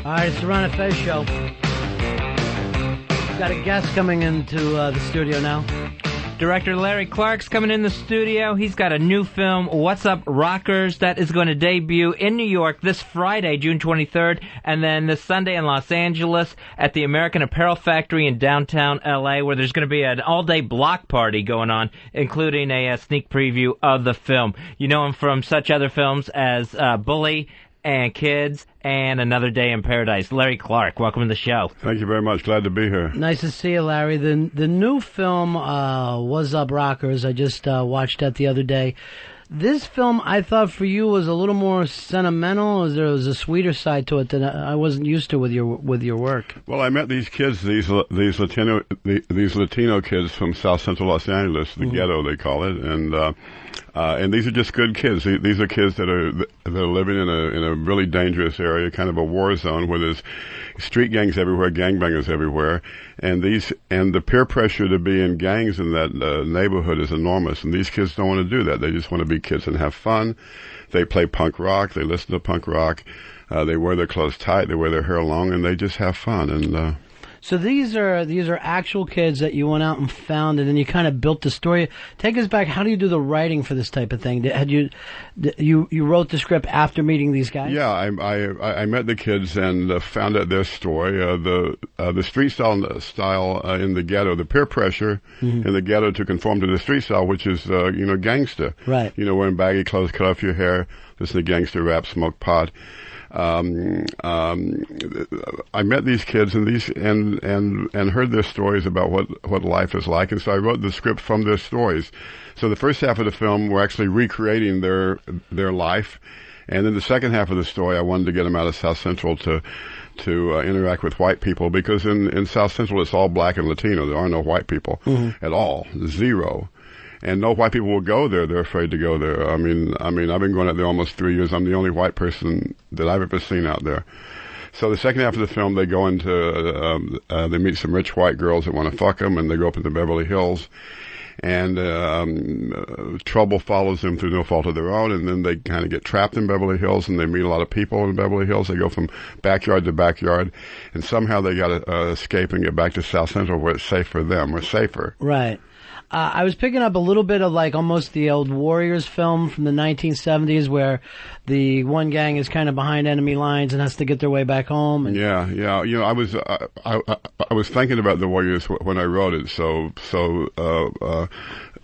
All right, it's the Ron and Fez show. Got a guest coming into the studio now. Director Larry Clark's coming in the studio. He's got a new film, What's Up, Rockers, that is going to debut in New York this Friday, June 23rd, and then this Sunday in Los Angeles at the American Apparel Factory in downtown L.A., where there's going to be an all-day block party going on, including a sneak preview of the film. You know him from such other films as Bully and Kids and Another Day in Paradise. Larry Clark, welcome to the show. Thank you very much. Glad to be here. Nice to see you, Larry. The new film, What's Up, Rockers, I just watched that the other day. This film, I thought for you was a little more sentimental. There was a sweeter side to it that I wasn't used to with your work. Well, I met these kids, these Latino kids from South Central Los Angeles, the ghetto they call it, and these are just good kids. These are kids that are living in a really dangerous area, kind of a war zone where there's street gangs everywhere, gangbangers everywhere, and the peer pressure to be in gangs in that neighborhood is enormous. And these kids don't want to do that. They just want to be kids and have fun. They play punk rock. They listen to punk rock. They wear their clothes tight. They wear their hair long, and they just have fun. And so these are actual kids that you went out and found, and then you kind of built the story. Take us back. How do you do the writing for this type of thing? You wrote the script after meeting these guys? Yeah, I met the kids and found out their story. The street style in the ghetto, the peer pressure in the ghetto to conform to the street style, which is gangster. Right. Wearing baggy clothes, cut off your hair, listen to gangster rap, smoke pot. I met these kids and heard their stories about what life is like, and so I wrote the script from their stories. So the first half of the film, we're actually recreating their life, and then the second half of the story, I wanted to get them out of South Central to interact with white people, because in South Central it's all black and Latino. There are no white people at all, zero. And no white people will go there. They're afraid to go there. I mean, I've been going out there almost 3 years. I'm the only white person that I've ever seen out there. So the second half of the film, they go into, they meet some rich white girls that want to fuck them, and they go up into Beverly Hills. And trouble follows them through no fault of their own, and then they kind of get trapped in Beverly Hills, and they meet a lot of people in Beverly Hills. They go from backyard to backyard, and somehow they got to escape and get back to South Central where it's safe for them, or safer. Right. I was picking up a little bit of like almost the old Warriors film from the 1970s, where the one gang is kind of behind enemy lines and has to get their way back home. And yeah. I was thinking about the Warriors when I wrote it, so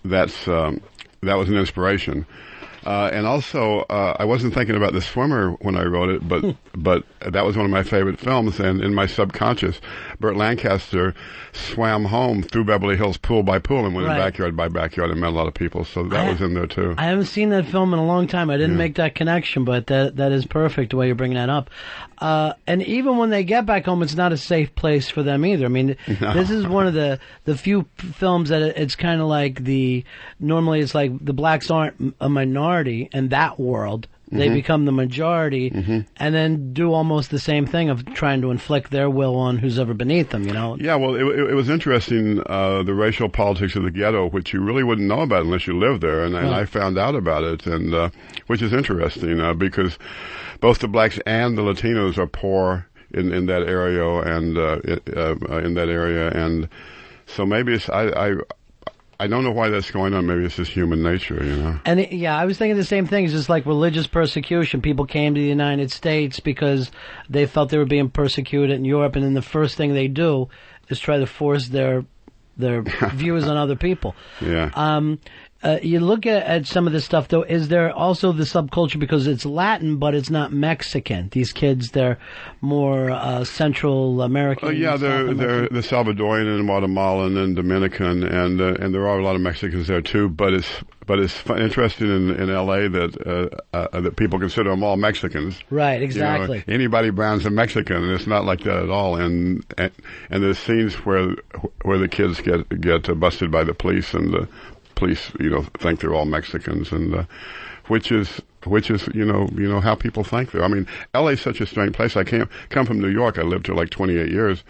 that was an inspiration. And also, I wasn't thinking about The Swimmer when I wrote it, but that was one of my favorite films, and in my subconscious, Burt Lancaster swam home through Beverly Hills pool by pool and went in backyard by backyard and met a lot of people, so that was in there too. I haven't seen that film in a long time. I didn't make that connection, but that is perfect the way you're bringing that up. And even when they get back home, it's not a safe place for them either. I mean, this is one of the few films that it's kind of like normally it's like the blacks aren't a minority in that world. They become the majority and then do almost the same thing of trying to inflict their will on who's ever beneath them, Yeah, well, it was interesting, the racial politics of the ghetto, which you really wouldn't know about unless you lived there, and I found out about it, and which is interesting, because both the blacks and the Latinos are poor in that area, and so maybe it's, I don't know why that's going on. Maybe it's just human nature, And I was thinking the same thing. It's just like religious persecution. People came to the United States because they felt they were being persecuted in Europe, and then the first thing they do is try to force their views on other people. Yeah. You look at some of this stuff, though. Is there also the subculture, because it's Latin, but it's not Mexican? These kids, they're more Central American. Oh yeah, they're the Salvadorian and Guatemalan and Dominican, and there are a lot of Mexicans there too. But it's interesting in L.A. that people consider them all Mexicans. Right, exactly. Anybody brown's a Mexican, and it's not like that at all. And there's scenes where the kids get busted by the police, and the police, think they're all Mexicans, and which is how people think there. I mean, LA's such a strange place. I come from New York. I lived here like 28 years,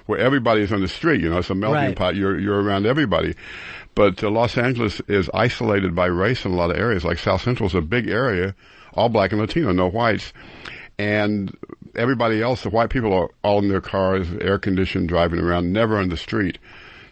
where everybody's on the street. It's a melting pot. You're around everybody. But Los Angeles is isolated by race in a lot of areas. Like South Central is a big area, all black and Latino, no whites. And everybody else, the white people are all in their cars, air conditioned, driving around, never on the street.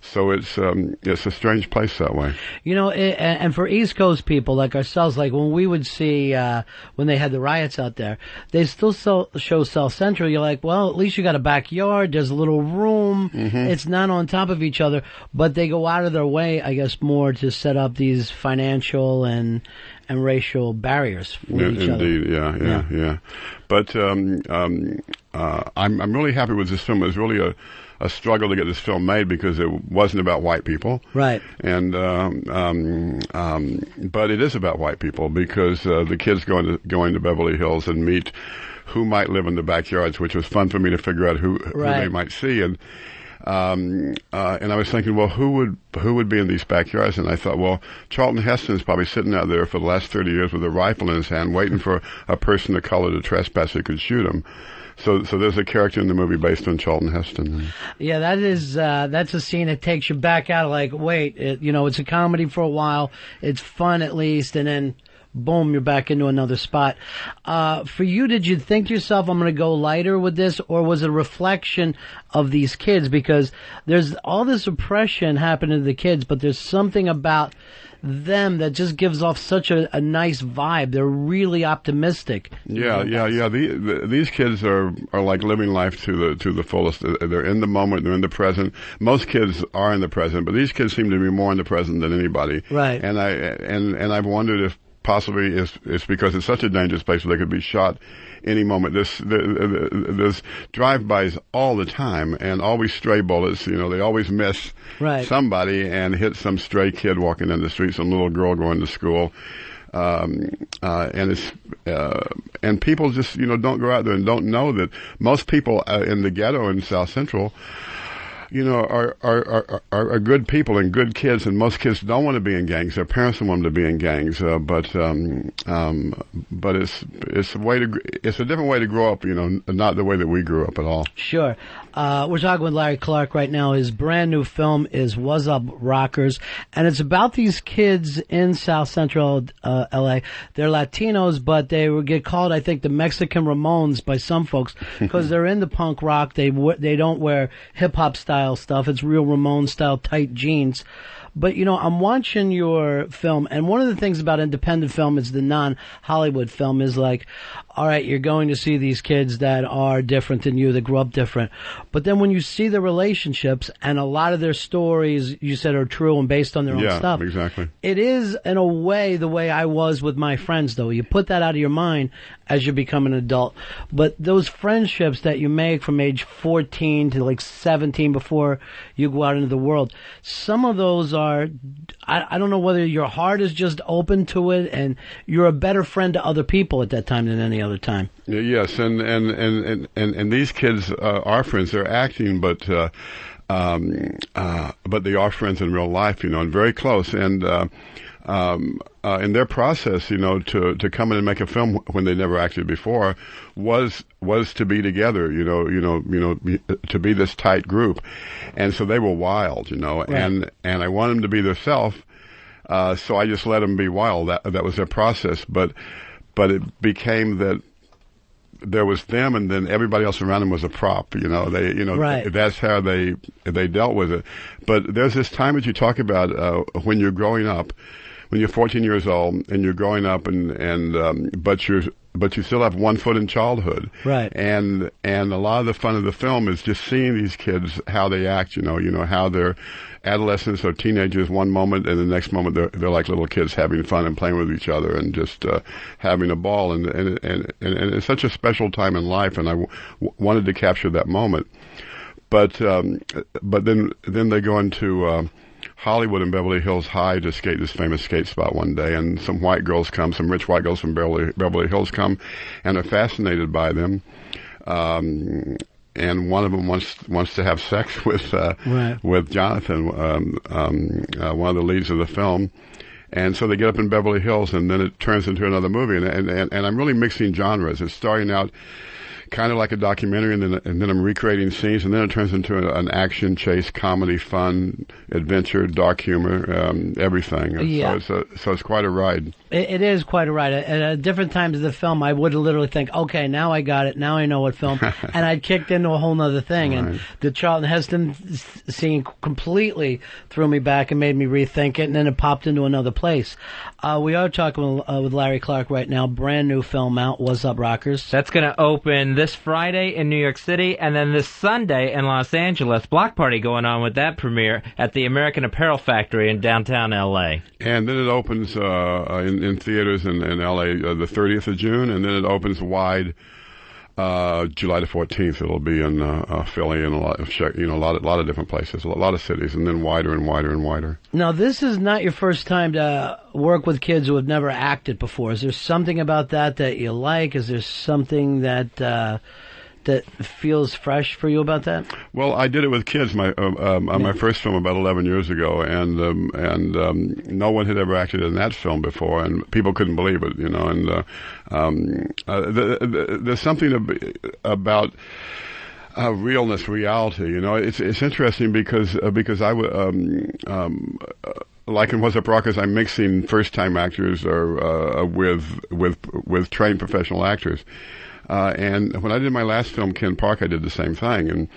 So it's a strange place that way. And for East Coast people like ourselves, like when we would see when they had the riots out there, they still show South Central. You're like, well, at least you got a backyard. There's a little room. It's not on top of each other. But they go out of their way, I guess, more to set up these financial and racial barriers for each other. Indeed, yeah. But I'm really happy with this film. It was really a struggle to get this film made because it wasn't about white people. Right. And but it is about white people because the kids going to Beverly Hills and meet who might live in the backyards, which was fun for me to figure out who they might see. And I was thinking, well, who would be in these backyards? And I thought, well, Charlton Heston is probably sitting out there for the last 30 years with a rifle in his hand, waiting for a person of color to trespass who could shoot him. So there's a character in the movie based on Charlton Heston. Yeah, that's a scene that takes you back out. Like, wait, it's a comedy for a while. It's fun at least, and then boom, you're back into another spot. For you, did you think to yourself, I'm going to go lighter with this, or was it a reflection of these kids? Because there's all this oppression happening to the kids, but there's something about them that just gives off such a nice vibe. They're really optimistic. Yeah. These kids are like living life to the fullest. They're in the moment. They're in the present. Most kids are in the present, but these kids seem to be more in the present than anybody. Right. And I've wondered if possibly it's because it's such a dangerous place where they could be shot any moment. There's drive-bys all the time, and always stray bullets. They always miss somebody and hit some stray kid walking in the street, some little girl going to school. And people just don't go out there and don't know that most people in the ghetto in South Central are good people and good kids, and most kids don't want to be in gangs. Their parents don't want them to be in gangs, but it's a different way to grow up, not the way that we grew up at all. Sure. We're talking with Larry Clark right now. His brand new film is What's Up Rockers, and it's about these kids in South Central L.A. They're Latinos, but they get called, I think, the Mexican Ramones by some folks because they're into punk rock. They don't wear hip hop style stuff. It's real Ramones style tight jeans. But, I'm watching your film, and one of the things about independent film is the non-Hollywood film is like, all right, you're going to see these kids that are different than you, that grew up different. But then when you see the relationships, and a lot of their stories, you said, are true and based on their own stuff. Yeah, exactly. It is, in a way, the way I was with my friends, though. You put that out of your mind as you become an adult. But those friendships that you make from age 14 to like 17 before you go out into the world, some of those are, I don't know whether your heart is just open to it and you're a better friend to other people at that time than any other time. Yes, and these kids are friends. They're acting, but they are friends in real life, and very close. And in their process, to come in and make a film when they never acted before was to be together, to be this tight group. And so they were wild, right. and I wanted them to be themselves. So I just let them be wild. That was their process. But it became that there was them, and then everybody else around them was a prop. Right. That's how they dealt with it. But there's this time that you talk about when you're growing up, when you're 14 years old and you're growing up, but you still have one foot in childhood. Right. And a lot of the fun of the film is just seeing these kids, how they act. How they're adolescents or teenagers one moment, and the next moment they're like little kids having fun and playing with each other and just having a ball. And it's such a special time in life, and I wanted to capture that moment. But then they go into Hollywood and Beverly Hills High to skate this famous skate spot one day, and some white girls come, some rich white girls from Beverly Hills come, and are fascinated by them. And one of them wants to have sex with Jonathan, one of the leads of the film. And so they get up in Beverly Hills, and then it turns into another movie. And I'm really mixing genres. It's starting out kind of like a documentary, and then I'm recreating scenes, and then it turns into an action chase, comedy, fun, adventure, dark humor, everything. Yeah. So it's quite a ride. It is quite a ride. At different times of the film, I would literally think, okay, now I got it. Now I know what film. And I'd kicked into a whole nother thing. Right. And the Charlton Heston scene completely threw me back and made me rethink it, and then it popped into another place. We are talking with Larry Clark right now. Brand new film out, What's Up Rockers? That's going to open this Friday in New York City, and then this Sunday in Los Angeles. Block party going on with that premiere at the American Apparel Factory in downtown L.A. And then it opens in theaters in L.A. The 30th of June, and then it opens wide July the 14th, it'll be in Philly and a lot of different places, a lot of cities, and then wider and wider and wider. Now, this is not your first time to work with kids who have never acted before. Is there something about that you like? Is there something that feels fresh for you about that? Well, I did it with kids. My first film about 11 years ago, and no one had ever acted in that film before, and people couldn't believe it, And there's something about realness, reality. It's interesting because I like in What's Up Rockers, I'm mixing first-time actors or with trained professional actors. And when I did my last film, Ken Park, I did the same thing,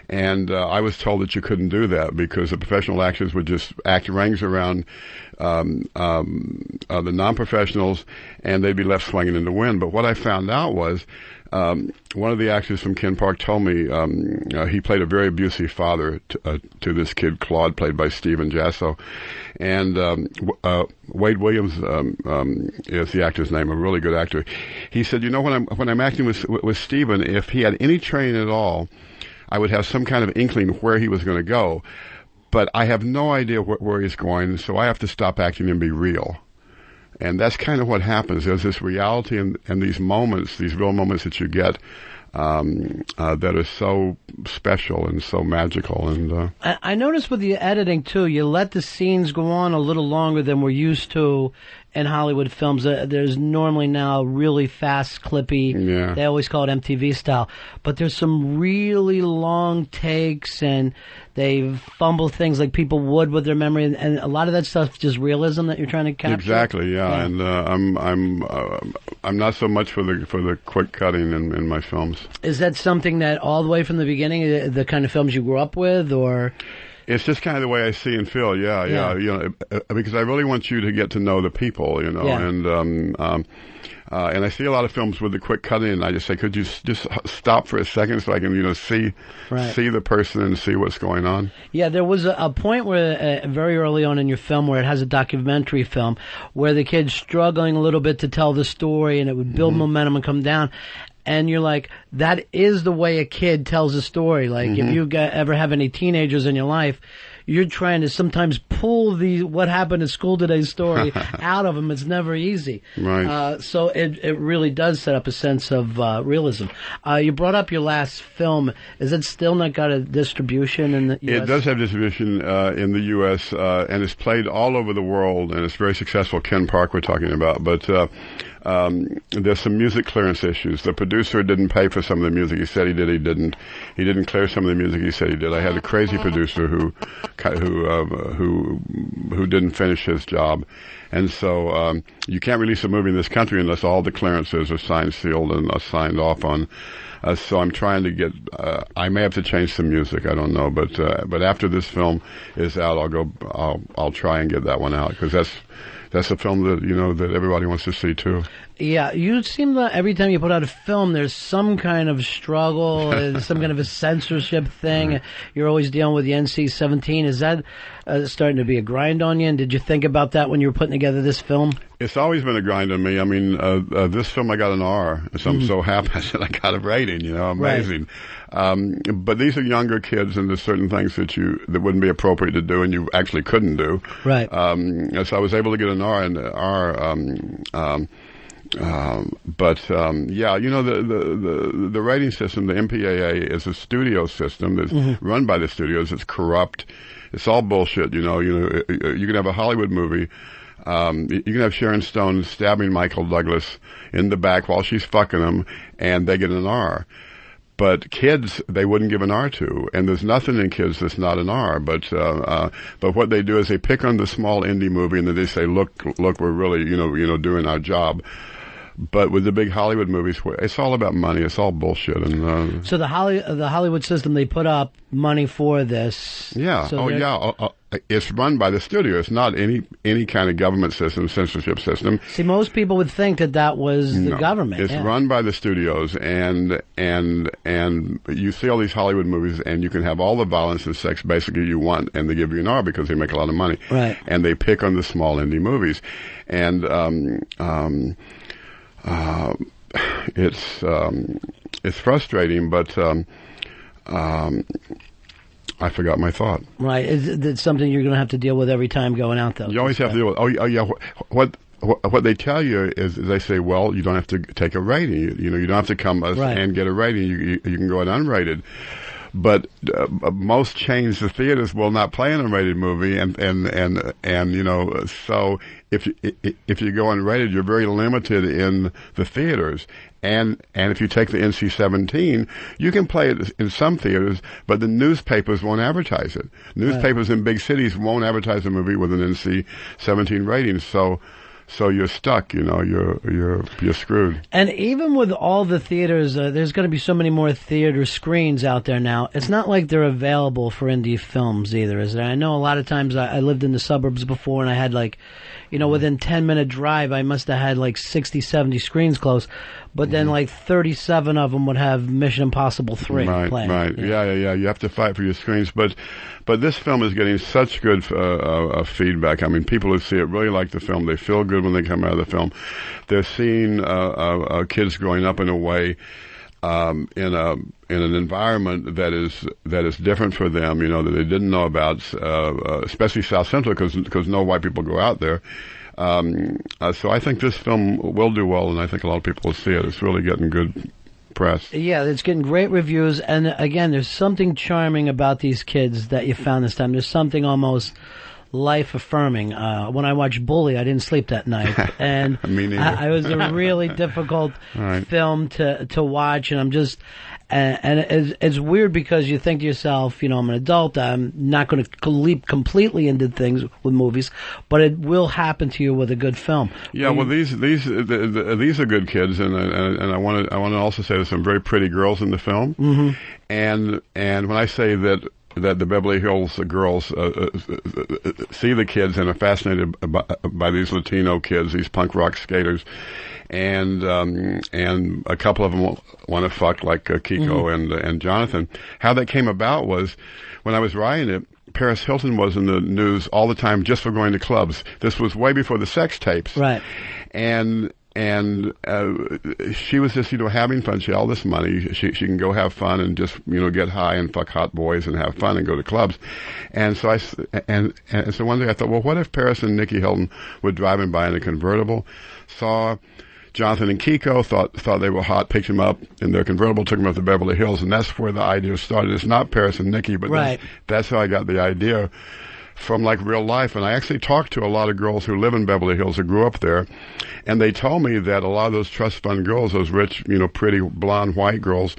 and I was told that you couldn't do that because the professional actors would just act rings around the non-professionals, and they'd be left swinging in the wind. But what I found out was one of the actors from Ken Park told me he played a very abusive father to this kid, Claude, played by Stephen Jasso. And Wade Williams is the actor's name, a really good actor. He said, when I'm acting with Stephen, if he had any training at all, I would have some kind of inkling where he was going to go. But I have no idea where he's going, so I have to stop acting and be real. And that's kind of what happens. There's this reality and these moments, these real moments that you get that are so special and so magical. And I noticed with the editing, too, you let the scenes go on a little longer than we're used to in Hollywood films. There's normally now really fast, clippy. Yeah. They always call it MTV style. But there's some really long takes, and they fumble things like people would with their memory, and a lot of that stuff is just realism that you're trying to capture. Exactly, yeah. And I'm not so much for the quick cutting in my films. Is that something that all the way from the beginning, the kind of films you grew up with, or? It's just kind of the way I see and feel, yeah. Because I really want you to get to know the people, and I see a lot of films with the quick cutting, and I just say, could you just stop for a second so I can, see the person and see what's going on? Yeah, there was a point where very early on in your film where it has a documentary film where the kid's struggling a little bit to tell the story, and it would build momentum and come down. And you're like, that is the way a kid tells a story. Like, if you ever have any teenagers in your life, you're trying to sometimes pull the what happened at school today story out of them. It's never easy. Right. So it really does set up a sense of realism. You brought up your last film. Is it still not got a distribution in the U.S.? It does have distribution in the U.S., and it's played all over the world, and it's very successful. Ken Park we're talking about. But there's some music clearance issues. The producer didn't pay for some of the music. He said he did. He didn't. He didn't clear some of the music. He said he did. I had a crazy producer who didn't finish his job, and so you can't release a movie in this country unless all the clearances are signed, sealed, and signed off on. So I'm trying to get. I may have to change some music. I don't know, but after this film is out, I'll try and get that one out because that's a film that that everybody wants to see too. Yeah, you seem to, every time you put out a film, there's some kind of struggle, some kind of a censorship thing. Right. You're always dealing with the NC-17. Is that starting to be a grind on you? And did you think about that when you were putting together this film? It's always been a grind on me. I mean, this film I got an R, so I'm so happy that I got a rating. Amazing. Right. But these are younger kids, and there's certain things that wouldn't be appropriate to do, and you actually couldn't do. Right. So I was able to get an R, and the rating system, the MPAA, is a studio system that's run by the studios. It's corrupt. It's all bullshit. You can have a Hollywood movie. You can have Sharon Stone stabbing Michael Douglas in the back while she's fucking him, and they get an R. But kids, they wouldn't give an R to, and there's nothing in kids that's not an R. But what they do is they pick on the small indie movie, and then they say, look, we're really doing our job. But with the big Hollywood movies, it's all about money. It's all bullshit. And so the Hollywood system, they put up money for this. Yeah. So it's run by the studio. It's not any kind of government system, censorship system. See, most people would think that was the government. It's run by the studios, and you see all these Hollywood movies, and you can have all the violence and sex basically you want, and they give you an R because they make a lot of money. Right. And they pick on the small indie movies, and it's frustrating, but I forgot my thought. Right. It's something you're going to have to deal with every time going out, though. You always have to deal with. Oh yeah. What they tell you is they say, well, you don't have to take a rating. You know, you don't have to come and get a rating. You can go an unrated. But most chains of theaters will not play an unrated movie, and you know, so if you go unrated, you're very limited in the theaters. And if you take the NC-17, you can play it in some theaters, but the newspapers won't advertise it. Newspapers in big cities won't advertise a movie with an NC-17 rating. So you're stuck, you know, you're screwed. And even with all the theaters, there's going to be so many more theater screens out there now. It's not like they're available for indie films either, is there? I know a lot of times I lived in the suburbs before, and I had like, you know, within 10-minute drive, I must have had like 60, 70 screens close. But then like 37 of them would have Mission Impossible 3 playing. Right. Yeah. You have to fight for your screens. But this film is getting such good feedback. I mean, people who see it really like the film. They feel good when they come out of the film. They're seeing kids growing up in a way, in an environment that is different for them, you know, that they didn't know about, especially South Central, because no white people go out there. So I think this film will do well, and I think a lot of people will see it. It's really getting good press. Yeah, it's getting great reviews, and again, there's something charming about these kids that you found this time. There's something almost life-affirming. When I watched Bully, I didn't sleep that night, and Me neither. it was a really difficult film to watch, and I'm just... And it's weird because you think to yourself, you know, I'm an adult, I'm not going to leap completely into things with movies, but it will happen to you with a good film. Yeah, well, these are good kids, and I want to also say there's some very pretty girls in the film, and when I say that the Beverly Hills girls see the kids and are fascinated by these Latino kids, these punk rock skaters, and a couple of them want to fuck like Kiko and Jonathan. How that came about was when I was writing it, Paris Hilton was in the news all the time just for going to clubs. This was way before the sex tapes, right? And she was just, you know, having fun. She had all this money. She can go have fun and just, you know, get high and fuck hot boys and have fun and go to clubs. And so so one day I thought, well, what if Paris and Nikki Hilton were driving by in a convertible, saw Jonathan and Kiko, thought they were hot, picked them up in their convertible, took them up to Beverly Hills, and that's where the idea started. It's not Paris and Nikki, but that's how I got the idea from like real life. And I actually talked to a lot of girls who live in Beverly Hills who grew up there, and they told me that a lot of those trust fund girls, those rich, you know, pretty blonde white girls,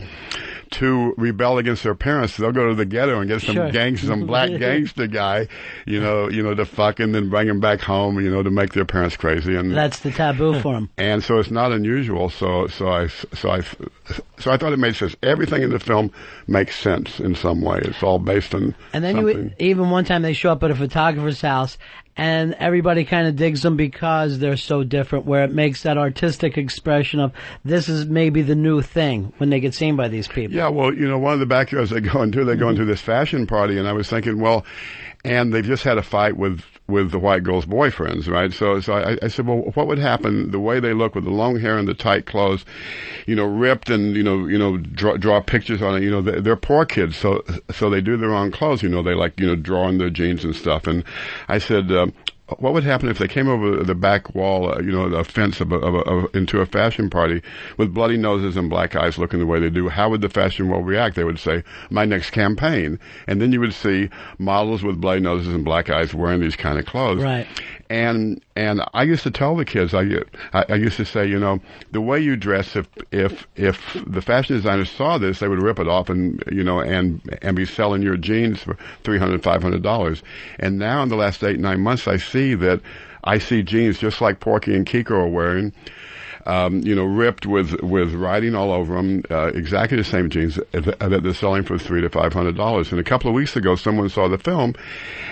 to rebel against their parents, they'll go to the ghetto and get some black gangster guy, you know, to fuck, and then bring him back home, you know, to make their parents crazy. And that's the taboo for them. And so it's not unusual. So I thought it made sense. Everything in the film makes sense in some way. It's all based on. And then even one time they show up at a photographer's house, and everybody kind of digs them because they're so different, where it makes that artistic expression of this is maybe the new thing when they get seen by these people. Yeah, well, you know, one of the backyards they go into this fashion party, and I was thinking, well, and they've just had a fight with the white girl's boyfriends, right? So I said, well, what would happen the way they look with the long hair and the tight clothes, you know, ripped, and, you know, draw pictures on it. You know, they're poor kids, so they do their own clothes. You know, they like, you know, draw on their jeans and stuff. And I said, what would happen if they came over the back wall, you know, a fence into a fashion party with bloody noses and black eyes looking the way they do? How would the fashion world react? They would say, my next campaign. And then you would see models with bloody noses and black eyes wearing these kind of clothes. Right. And I used to tell the kids, I used to say, you know, the way you dress, if the fashion designers saw this, they would rip it off and, you know, and be selling your jeans for $300, $500. And now in the last 8-9 months, I see jeans just like Porky and Kiko are wearing, you know, ripped with writing all over them, exactly the same jeans that they're selling for $300 to $500. And a couple of weeks ago, someone saw the film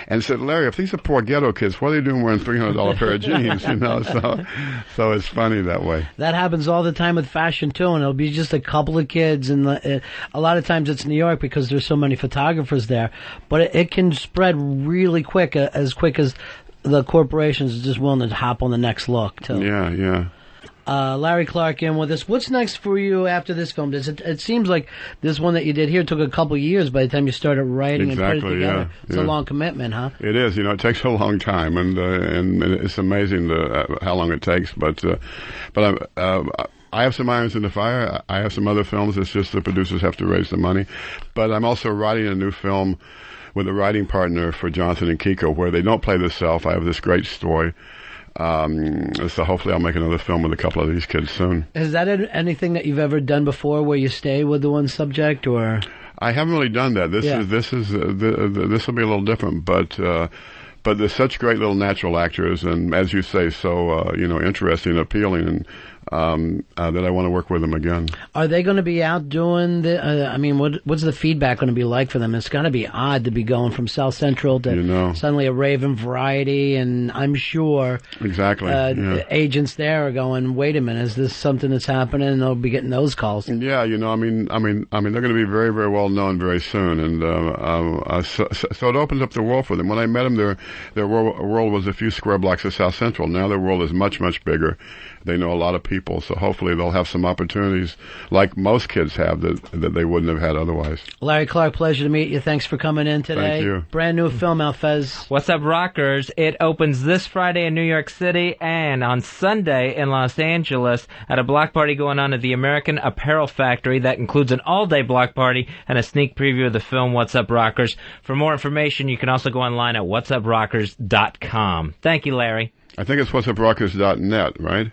and said, Larry, if these are poor ghetto kids, what are they doing wearing $300 pair of jeans? You know, so it's funny that way. That happens all the time with fashion too, and it'll be just a couple of kids, and a lot of times it's New York because there's so many photographers there. But it can spread really quick, as quick as the corporations are just willing to hop on the next look too. Yeah. Larry Clark in with us. What's next for you after this film? It seems like this one that you did here took a couple years by the time you started writing and putting it together. Yeah, it's a long commitment, huh? It is. It takes a long time, and it's amazing how long it takes. But I have some irons in the fire. I have some other films. It's just the producers have to raise the money. But I'm also writing a new film with a writing partner for Jonathan and Kiko, where they don't play themselves. I have this great story. So hopefully I'll make another film with a couple of these kids soon. Is that anything that you've ever done before, where you stay with the one subject, or? I haven't really done that. This will be a little different, but they're such great little natural actors, and as you say, so interesting, appealing, and that I want to work with them again. Are they going to be out doing what's the feedback going to be like for them? It's got to be odd to be going from South Central to suddenly a Raven Variety, and I'm sure the agents there are going, wait a minute, is this something that's happening? And they'll be getting those calls. Yeah, they're going to be very, very well known very soon, and so it opens up the world for them. When I met them, their world was a few square blocks of South Central. Now their world is much, much bigger. They know a lot of people, so hopefully they'll have some opportunities like most kids have that they wouldn't have had otherwise. Larry Clark, pleasure to meet you. Thanks for coming in today. Thank you. Brand new film out, Fez. What's Up, Rockers? It opens this Friday in New York City and on Sunday in Los Angeles at a block party going on at the American Apparel Factory. That includes an all-day block party and a sneak preview of the film What's Up, Rockers. For more information, you can also go online at whatsuprockers.com. Thank you, Larry. I think it's whatsuprockers.net, right?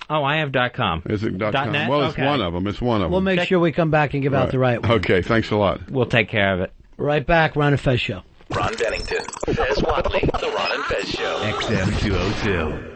Oh, I have .com. Is it .com? .net? Well, it's one of them. We'll make sure we come back and give out the right one. Okay, thanks a lot. We'll take care of it. Right back, Ron and Fez Show. Ron Bennington, Fez Watley, The Ron and Fez Show. XM 202.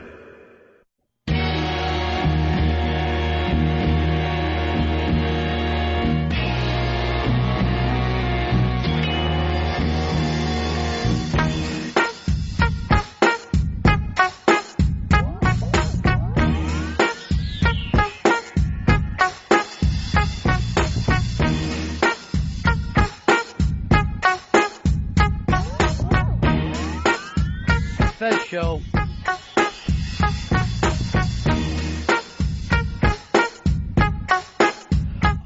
Show.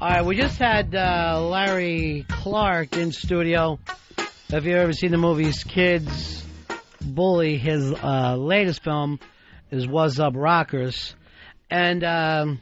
All right, we just had Larry Clark in studio. Have you ever seen the movies Kids Bully? His latest film is What's Up, Rockers. And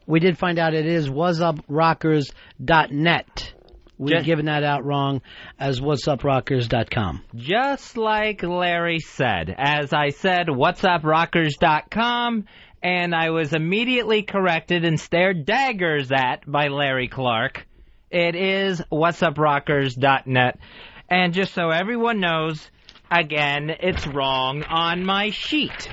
we did find out it is whatsuprockers.net. We've given that out wrong as whatsuprockers.com. Just like Larry said. As I said, whatsuprockers.com, and I was immediately corrected and stared daggers at by Larry Clark. It is whatsuprockers.net. And just so everyone knows, again, it's wrong on my sheet.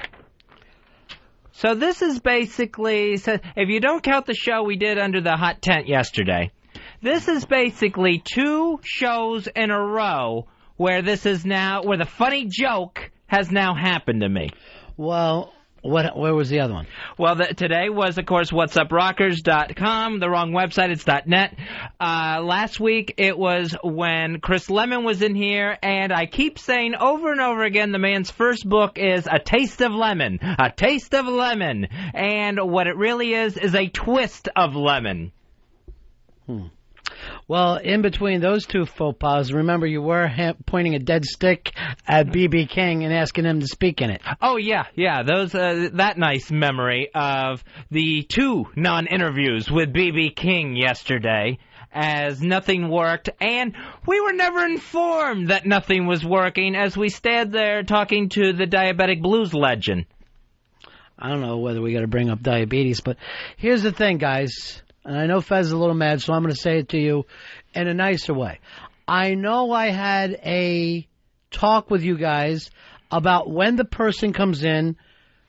So this is basically, if you don't count the show we did under the hot tent yesterday, this is basically 2 shows in a row where the funny joke has now happened to me. Well, where was the other one? Well, today was, of course, whatsuprockers.com. The wrong website, it's .net. Last week, it was when Chris Lemon was in here, and I keep saying over and over again, the man's first book is A Taste of Lemon. A Taste of Lemon. And what it really is a twist of lemon. Well, in between those 2 faux pas, remember you were pointing a dead stick at B.B. King and asking him to speak in it. Oh, yeah. Those that nice memory of the 2 non-interviews with B.B. King yesterday, as nothing worked, and we were never informed that nothing was working as we stood there talking to the diabetic blues legend. I don't know whether we got to bring up diabetes, but here's the thing, guys. And I know Fez is a little mad, so I'm going to say it to you in a nicer way. I know I had a talk with you guys about when the person comes in,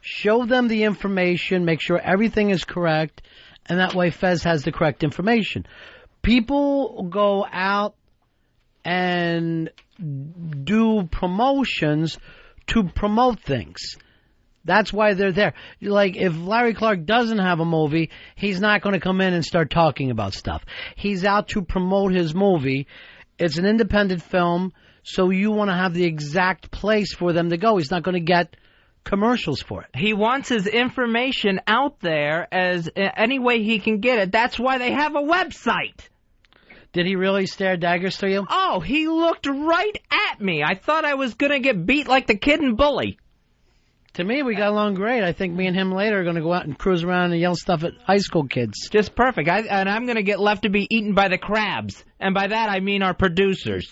show them the information, make sure everything is correct, and that way Fez has the correct information. People go out and do promotions to promote things. That's why they're there. Like, if Larry Clark doesn't have a movie, he's not going to come in and start talking about stuff. He's out to promote his movie. It's an independent film, so you want to have the exact place for them to go. He's not going to get commercials for it. He wants his information out there as any way he can get it. That's why they have a website. Did he really stare daggers through you? Oh, he looked right at me. I thought I was going to get beat like the Kid and Bully. To me, we got along great. I think me and him later are going to go out and cruise around and yell stuff at high school kids. Just perfect. And I'm going to get left to be eaten by the crabs. And by that, I mean our producers.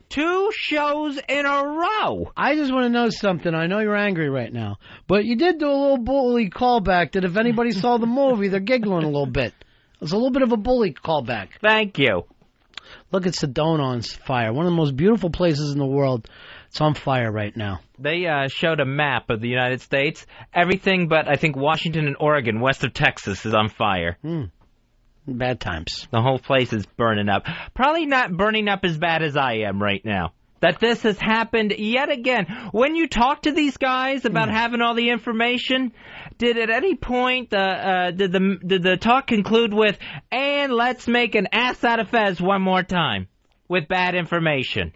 2 shows in a row. I just want to know something. I know you're angry right now. But you did do a little bully callback that if anybody saw the movie, they're giggling a little bit. It was a little bit of a bully callback. Thank you. Look at Sedona on fire. One of the most beautiful places in the world. It's on fire right now. They showed a map of the United States. Everything but, I think, Washington and Oregon, west of Texas, is on fire. Bad times. The whole place is burning up. Probably not burning up as bad as I am right now. That this has happened yet again. When you talk to these guys about having all the information, did at any point did the talk conclude with, and let's make an ass out of Fez one more time with bad information?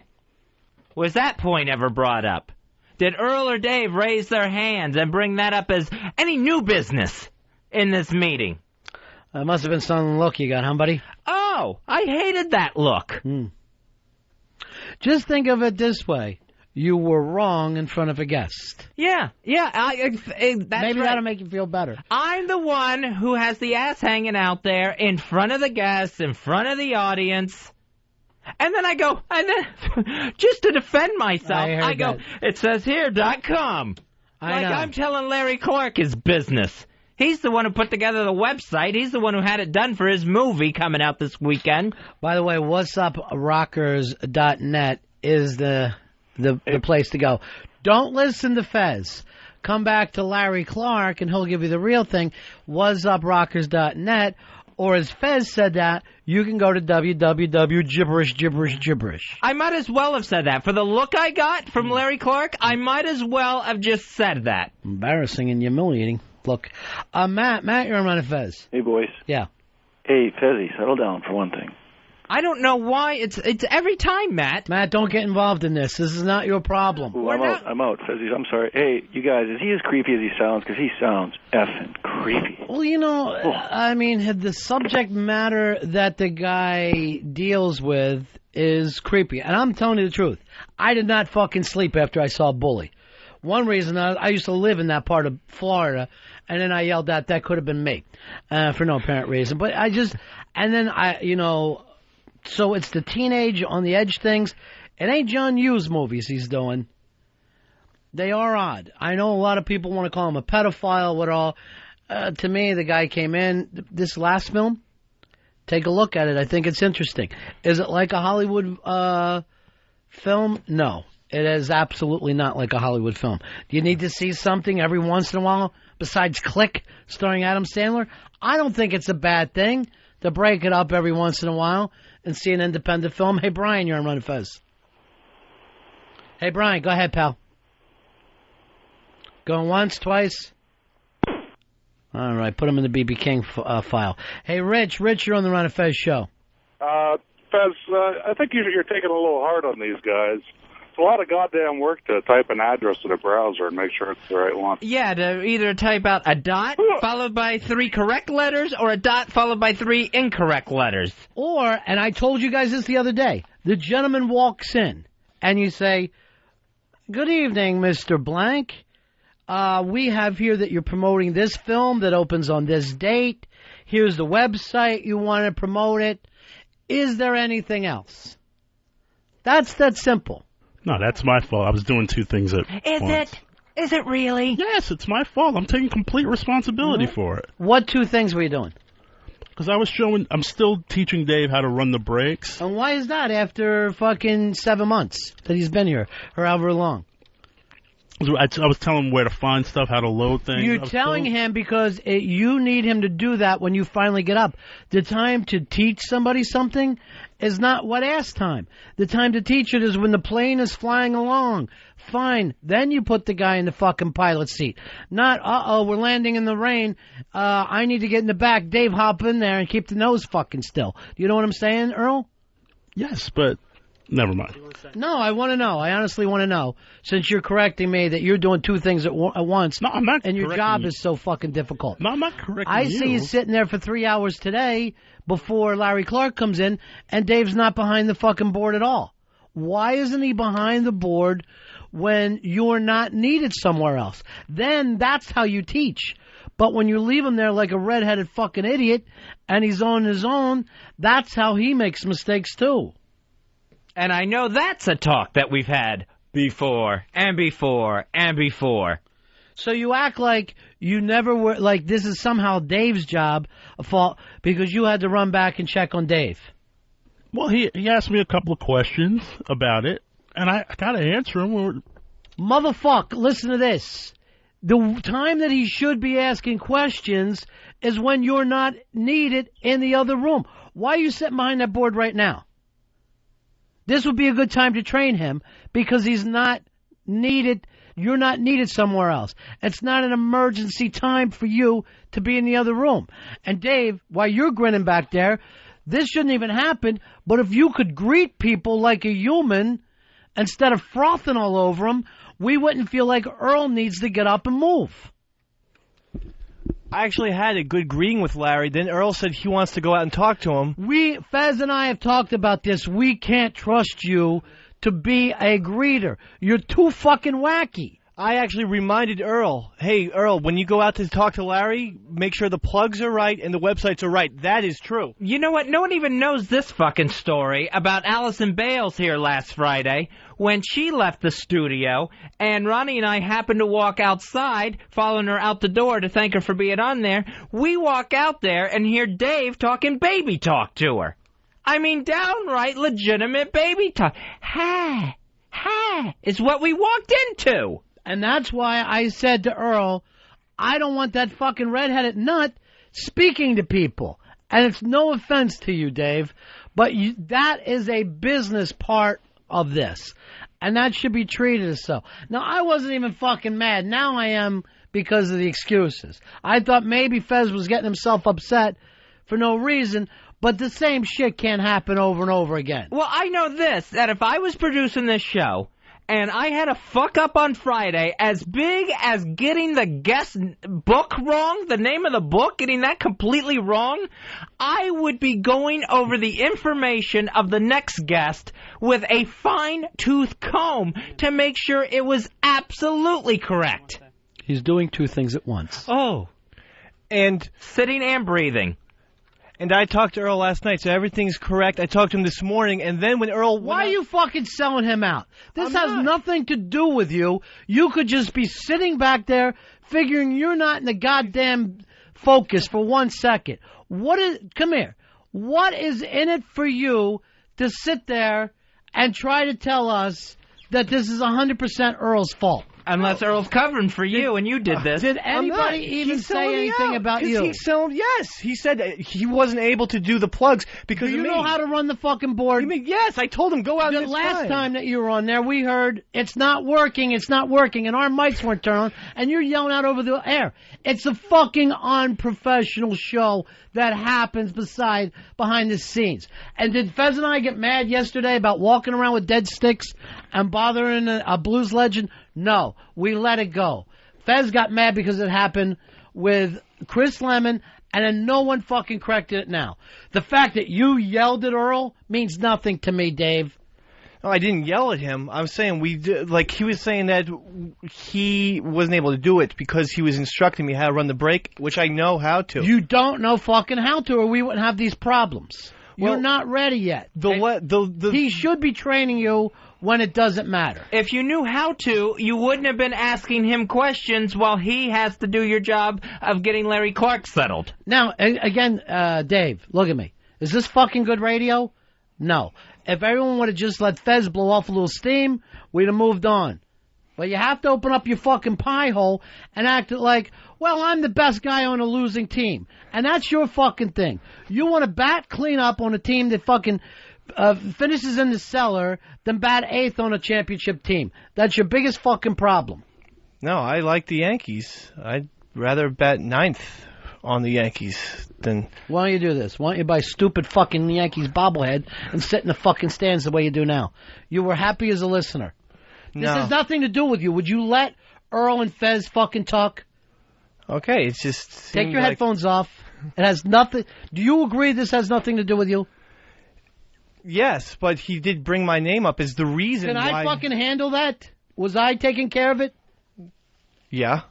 Was that point ever brought up? Did Earl or Dave raise their hands and bring that up as any new business in this meeting? That must have been some look you got, huh, buddy? Oh, I hated that look. Just think of it this way. You were wrong in front of a guest. Yeah. That's Maybe right. that'll make you feel better. I'm the one who has the ass hanging out there in front of the guests, in front of the audience. And then I go, just to defend myself, I go, it says here.com. Like I'm telling Larry Clark his business. He's the one who put together the website. He's the one who had it done for his movie coming out this weekend. By the way, what'suprockers.net is the place to go. Don't listen to Fez. Come back to Larry Clark, and he'll give you the real thing. what'suprockers.net. Or as Fez said that, you can go to www.gibberish. I might as well have said that. For the look I got from Larry Clark, I might as well have just said that. Embarrassing and humiliating. Look, Matt, you're on Ron and Fez. Hey, boys. Yeah. Hey, Fezzy, settle down for one thing. I don't know why. It's every time, Matt. Matt, don't get involved in this. This is not your problem. Ooh, I'm out, Fezzy. I'm sorry. Hey, you guys, is he as creepy as he sounds? Because he sounds effing creepy. Well, I mean, the subject matter that the guy deals with is creepy. And I'm telling you the truth. I did not fucking sleep after I saw Bully. One reason, I used to live in that part of Florida, and then I yelled out that could have been me for no apparent reason. But so it's the teenage on the edge things. It ain't John Hughes movies he's doing. They are odd. I know a lot of people want to call him a pedophile, what all. To me, the guy came in, this last film, take a look at it. I think it's interesting. Is it like a Hollywood film? No. It is absolutely not like a Hollywood film. Do you need to see something every once in a while besides Click starring Adam Sandler? I don't think it's a bad thing to break it up every once in a while and see an independent film. Hey, Brian, you're on Ron and Fez. Hey, Brian, go ahead, pal. Going once, twice? All right, put him in the B.B. King file. Hey, Rich, you're on the Ron and Fez show. Fez, I think you're taking a little hard on these guys. It's a lot of goddamn work to type an address in a browser and make sure it's the right one. Yeah, to either type out a dot followed by 3 correct letters or a dot followed by 3 incorrect letters. Or, and I told you guys this the other day, the gentleman walks in and you say, "Good evening, Mr. Blank. We have here that you're promoting this film that opens on this date. Here's the website you want to promote it. Is there anything else?" That's that simple. No, that's my fault. I was doing 2 things at once. Is it really? Yes, it's my fault. I'm taking complete responsibility for it. What 2 things were you doing? Because I'm still teaching Dave how to run the brakes. And why is that after fucking 7 months that he's been here, or however long? I was telling him where to find stuff, how to load things. You're telling him because you need him to do that when you finally get up. The time to teach somebody something is not wet-ass time. The time to teach it is when the plane is flying along. Fine. Then you put the guy in the fucking pilot seat. Not, we're landing in the rain. I need to get in the back. Dave, hop in there and keep the nose fucking still. Do you know what I'm saying, Earl? Yes, but Never mind. No, I want to know. I honestly want to know, since you're correcting me that you're doing two things at once. No, I'm not. And your job is so fucking difficult. No, I'm not correcting I see you sitting there for 3 hours today before Larry Clark comes in, and Dave's not behind the fucking board at all. Why isn't he behind the board when you're not needed somewhere else? Then that's how you teach. But when you leave him there like a redheaded fucking idiot and he's on his own, that's how he makes mistakes too. And I know that's a talk that we've had before and before and before. So you act like you never were, like this is somehow Dave's job, a fault, because you had to run back and check on Dave. Well, he asked me a couple of questions about it, and I got to answer them. Motherfucker, listen to this. The time that he should be asking questions is when you're not needed in the other room. Why are you sitting behind that board right now? This would be a good time to train him because he's not needed. You're not needed somewhere else. It's not an emergency time for you to be in the other room. And Dave, while you're grinning back there, this shouldn't even happen. But if you could greet people like a human instead of frothing all over them, we wouldn't feel like Earl needs to get up and move. I actually had a good greeting with Larry. Then Earl said he wants to go out and talk to him. Fez and I have talked about this. We can't trust you to be a greeter. You're too fucking wacky. I actually reminded Earl, hey, Earl, when you go out to talk to Larry, make sure the plugs are right and the websites are right. That is true. You know what? No one even knows this fucking story about Allison Bales here last Friday when she left the studio, and Ronnie and I happened to walk outside, following her out the door to thank her for being on there. We walk out there and hear Dave talking baby talk to her. I mean, downright legitimate baby talk. Ha, is what we walked into. And that's why I said to Earl, I don't want that fucking redheaded nut speaking to people. And it's no offense to you, Dave, but that is a business part of this. And that should be treated as so. Now, I wasn't even fucking mad. Now I am because of the excuses. I thought maybe Fez was getting himself upset for no reason, but the same shit can't happen over and over again. Well, I know this, that if I was producing this show, and I had a fuck up on Friday as big as getting the guest book wrong, the name of the book, getting that completely wrong, I would be going over the information of the next guest with a fine-tooth comb to make sure it was absolutely correct. He's doing two things at once. Oh. And sitting and breathing. And I talked to Earl last night, so everything's correct. I talked to him this morning, and then when Earl... Why are you fucking selling him out? This has nothing to do with you. You could just be sitting back there figuring you're not in the goddamn focus for 1 second. Come here. What is in it for you to sit there and try to tell us that this is 100% Earl's fault? Unless Earl's covering for you and you did this. Did anybody even say anything about you? Yes. He said he wasn't able to do the plugs because of me. Do you know how to run the fucking board? Yes, I told him go out. The last time that you were on there, we heard it's not working, and our mics weren't turned on, and you're yelling out over the air. It's a fucking unprofessional show that happens behind the scenes. And did Fez and I get mad yesterday about walking around with dead sticks and bothering a blues legend? No, we let it go. Fez got mad because it happened with Chris Lemon, and then no one fucking corrected it now. The fact that you yelled at Earl means nothing to me, Dave. No, I didn't yell at him. I'm saying he was saying that he wasn't able to do it because he was instructing me how to run the break, which I know how to. You don't know fucking how to, or we wouldn't have these problems. You're not ready yet. He should be training you when it doesn't matter. If you knew how to, you wouldn't have been asking him questions while he has to do your job of getting Larry Clark settled. Now, again, Dave, look at me. Is this fucking good radio? No. If everyone would have just let Fez blow off a little steam, we'd have moved on. But you have to open up your fucking pie hole and act like, well, I'm the best guy on a losing team. And that's your fucking thing. You want to bat clean up on a team that fucking finishes in the cellar than bat eighth on a championship team. That's your biggest fucking problem. No, I like the Yankees. I'd rather bat ninth on the Yankees than... Why don't you do this? Why don't you buy stupid fucking Yankees bobblehead and sit in the fucking stands the way you do now? You were happy as a listener. This has nothing to do with you. Would you let Earl and Fez fucking talk? Okay, it's just... Take your headphones off. It has nothing... Do you agree this has nothing to do with you? Yes, but he did bring my name up as the reason Can why... I fucking handle that? Was I taking care of it? Yeah.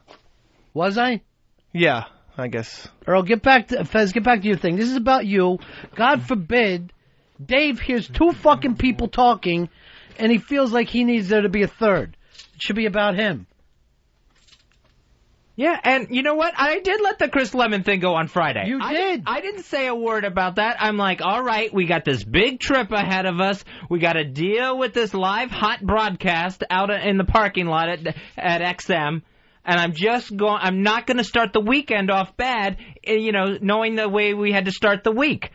Was I? Yeah, I guess. Earl, Fez, get back to your thing. This is about you. God forbid Dave hears two fucking people talking and he feels like he needs there to be a third. It should be about him. Yeah, and you know what? I did let the Chris Lemon thing go on Friday. You did? I didn't say a word about that. I'm like, all right, we got this big trip ahead of us. We got to deal with this live hot broadcast out in the parking lot at XM. And I'm not going to start the weekend off bad, knowing the way we had to start the week.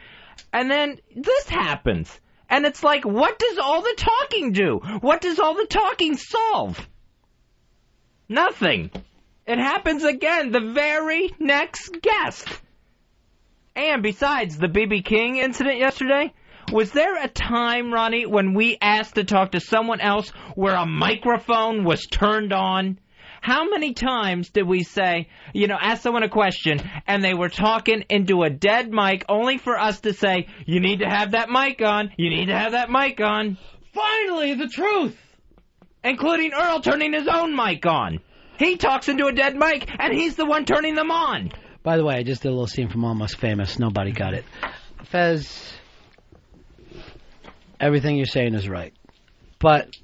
And then this happens. And it's like, what does all the talking do? What does all the talking solve? Nothing. It happens again, the very next guest. And besides the B.B. King incident yesterday, was there a time, Ronnie, when we asked to talk to someone else where a microphone was turned on? How many times did we say, ask someone a question, and they were talking into a dead mic only for us to say, you need to have that mic on, you need to have that mic on. Finally, the truth! Including Earl turning his own mic on. He talks into a dead mic, and he's the one turning them on. By the way, I just did a little scene from Almost Famous. Nobody got it. Fez, everything you're saying is right. But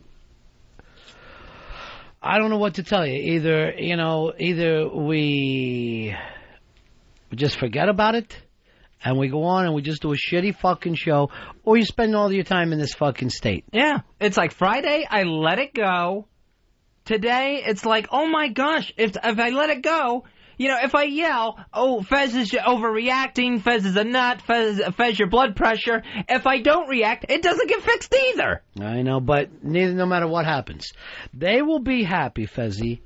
I don't know what to tell you. Either we just forget about it, and we go on and we just do a shitty fucking show, or you spend all your time in this fucking state. Yeah. It's like Friday, I let it go. Today, it's like, oh my gosh, if I let it go, if I yell, oh, Fez is overreacting, Fez is a nut, Fez your blood pressure, if I don't react, it doesn't get fixed either. I know, but no matter what happens, they will be happy, Fezzy,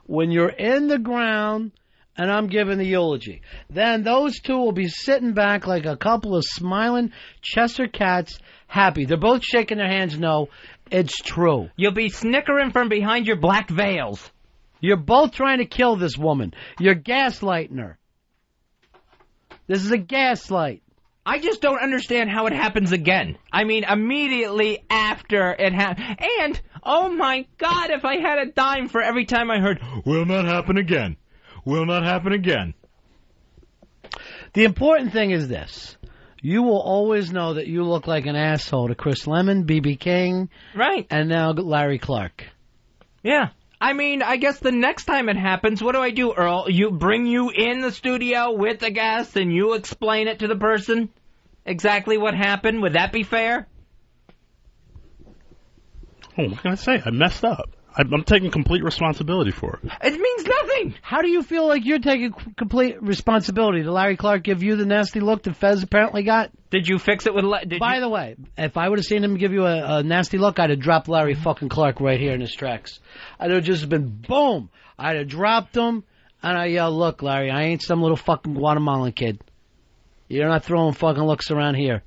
when you're in the ground and I'm giving the eulogy. Then those two will be sitting back like a couple of smiling Chester cats, happy. They're both shaking their hands, no. It's true. You'll be snickering from behind your black veils. You're both trying to kill this woman. You're gaslighting her. This is a gaslight. I just don't understand how it happens again. I mean, immediately after it happened. And, oh my God, if I had a dime for every time I heard, will not happen again. Will not happen again. The important thing is this. You will always know that you look like an asshole to Chris Lemon, B.B. King, right, and now Larry Clark. Yeah. I mean, I guess the next time it happens, what do, Earl? Bring you in the studio with the guest and you explain it to the person? Exactly what happened? Would that be fair? Oh, what can I say? I messed up. I'm taking complete responsibility for it. It means nothing. How do you feel like you're taking complete responsibility? Did Larry Clark give you the nasty look that Fez apparently got? Did you fix it with... By the way, if I would have seen him give you a nasty look, I'd have dropped Larry fucking Clark right here in his tracks. I'd have just been, boom! I'd have dropped him, and I yelled, look, Larry, I ain't some little fucking Guatemalan kid. You're not throwing fucking looks around here.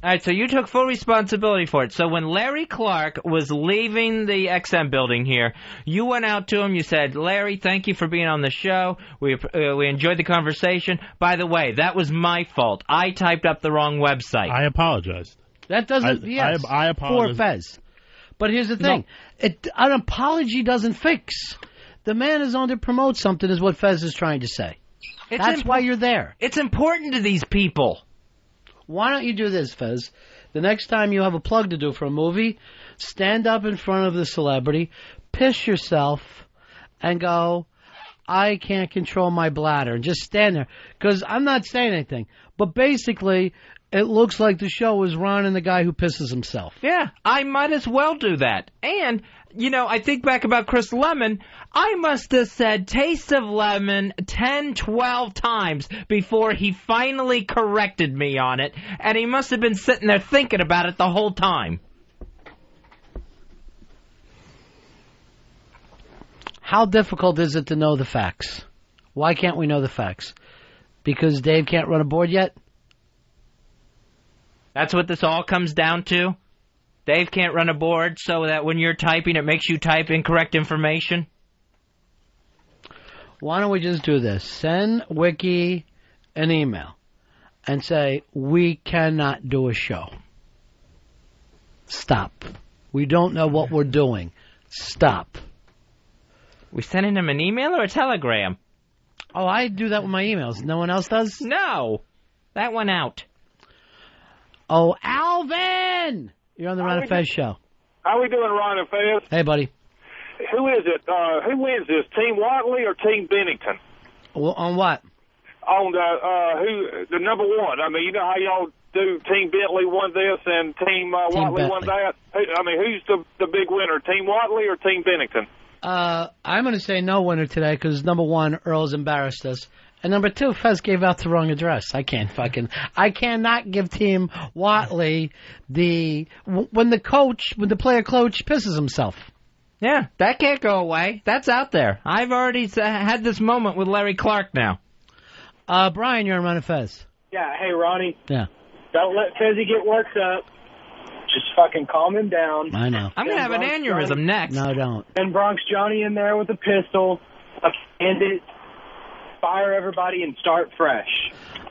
All right, so you took full responsibility for it. So when Larry Clark was leaving the XM building here, you went out to him, you said, Larry, thank you for being on the show. We enjoyed the conversation. By the way, that was my fault. I typed up the wrong website. I apologized. That doesn't, yes, I apologize. For Fez. But here's the thing. No. An apology doesn't fix. The man is on to promote something is what Fez is trying to say. That's why you're there. It's important to these people. Why don't you do this, Fez? The next time you have a plug to do for a movie, stand up in front of the celebrity, piss yourself, and go, I can't control my bladder. And just stand there. Because I'm not saying anything. But basically, it looks like the show is Ron and the guy who pisses himself. Yeah, I might as well do that. And, I think back about Chris Lemon. I must have said taste of lemon 10, 12 times before he finally corrected me on it. And he must have been sitting there thinking about it the whole time. How difficult is it to know the facts? Why can't we know the facts? Because Dave can't run a board yet? That's what this all comes down to? Dave can't run a board so that when you're typing, it makes you type incorrect information? Why don't we just do this? Send Wiki an email and say, we cannot do a show. Stop. We don't know what we're doing. Stop. We sending him an email or a telegram? Oh, I do that with my emails. No one else does? No. That went out. Oh, Alvin! You're on the Ron and Fez show. How we doing, Ron and Fez? Hey, buddy. Who is it? Who wins this, Team Watley or Team Bennington? Well, on what? On the number one. I mean, you know how y'all do Team Bentley won this and Team Watley won that? I mean, who's the big winner, Team Watley or Team Bennington? I'm going to say no winner today because, number one, Earl's embarrassed us. And number two, Fez gave out the wrong address. I cannot give Team Watley when the player coach pisses himself. Yeah, that can't go away. That's out there. I've already had this moment with Larry Clark now. Brian, you're on Ron and Fez. Yeah, hey, Ronnie. Yeah. Don't let Fezzy get worked up. Just fucking calm him down. I know. I'm going to have an aneurysm next. No, don't. And Bronx Johnny in there with a pistol. End it. Fire everybody and start fresh.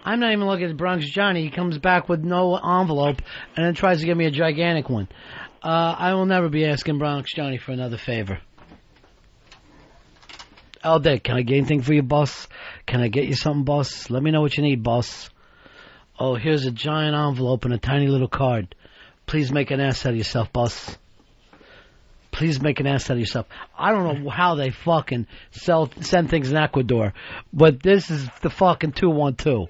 I'm not even looking at Bronx Johnny. He comes back with no envelope and then tries to give me a gigantic one. I will never be asking Bronx Johnny for another favor. All day, can I get anything for you, boss? Can I get you something, boss? Let me know what you need, boss. Oh, here's a giant envelope and a tiny little card. Please make an ass out of yourself, boss. Please make an ass out of yourself. I don't know how they fucking send things in Ecuador, but this is the fucking 212.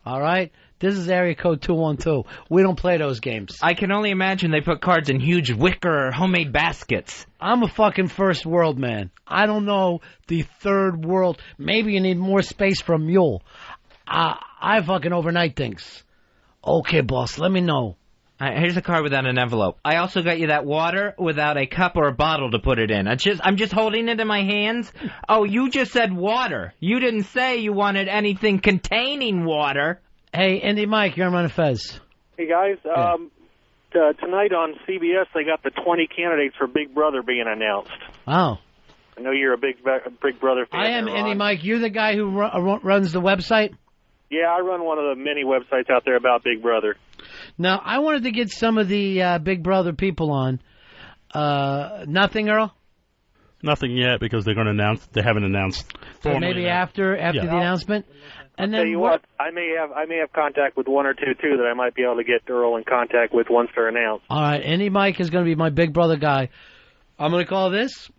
All right? This is area code 212. We don't play those games. I can only imagine they put cards in huge wicker or homemade baskets. I'm a fucking first world man. I don't know the third world. Maybe you need more space for a mule. I fucking overnight things. Okay, boss, let me know. Here's a card without an envelope. I also got you that water without a cup or a bottle to put it in. I'm just holding it in my hands. Oh, you just said water. You didn't say you wanted anything containing water. Hey, Indy Mike, you're on Ron and Fez. Hey, guys. Tonight on CBS, they got the 20 candidates for Big Brother being announced. Oh. I know you're a Big Brother fan. I am, Indy Mike. You're the guy who runs the website? Yeah, I run one of the many websites out there about Big Brother. Now, I wanted to get some of the Big Brother people on. Nothing, Earl? Nothing yet because they're going to announce. They haven't announced. So maybe after the announcement. And then I'll tell you what, I may have contact with one or two too that I might be able to get Earl in contact with once they're announced. All right, Indy Mike is going to be my Big Brother guy. I'm going to call this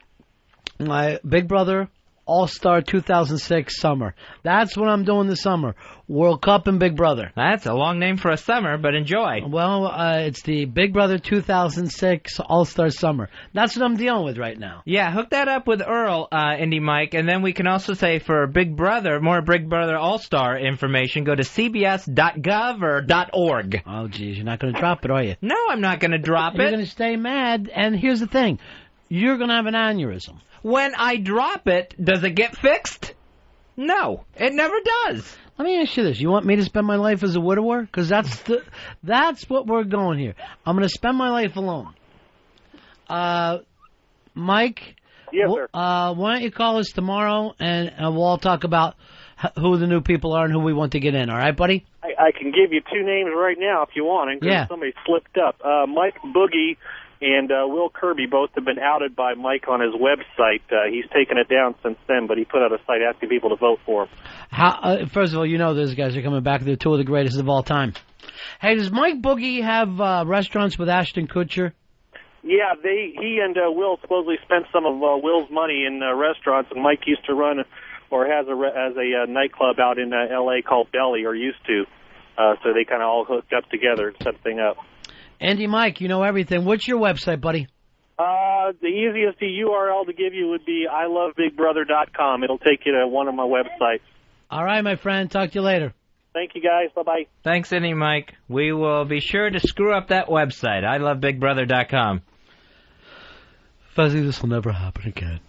my Big Brother All-Star 2006 Summer. That's what I'm doing this summer. World Cup and Big Brother. That's a long name for a summer, but enjoy. Well, it's the Big Brother 2006 All-Star Summer. That's what I'm dealing with right now. Yeah, hook that up with Earl, Indy Mike, and then we can also say for Big Brother, more Big Brother All-Star information, go to cbs.gov or .org. Oh, geez, you're not going to drop it, are you? No, I'm not going to drop it. You're going to stay mad, and here's the thing. You're going to have an aneurysm. When I drop it, does it get fixed? No, it never does. Let me ask you this. You want me to spend my life as a widower? Because that's what we're going here. I'm going to spend my life alone. Mike? Yes, sir. Why don't you call us tomorrow, and we'll all talk about who the new people are and who we want to get in. All right, buddy? I can give you two names right now if you want, in case somebody slipped up. Mike Boogie and Will Kirby both have been outed by Mike on his website. He's taken it down since then, but he put out a site asking people to vote for him. First of all, you know those guys are coming back. They're two of the greatest of all time. Hey, does Mike Boogie have restaurants with Ashton Kutcher? Yeah, he and Will supposedly spent some of Will's money in restaurants, and Mike used to run or has a nightclub out in L.A. called Belly, or used to. So they kind of all hooked up together and set the thing up. Andy Mike, you know everything. What's your website, buddy? The easiest URL to give you would be ilovebigbrother.com. It'll take you to one of my websites. All right, my friend. Talk to you later. Thank you, guys. Bye-bye. Thanks, Andy Mike. We will be sure to screw up that website, ilovebigbrother.com. Fuzzy, this will never happen again.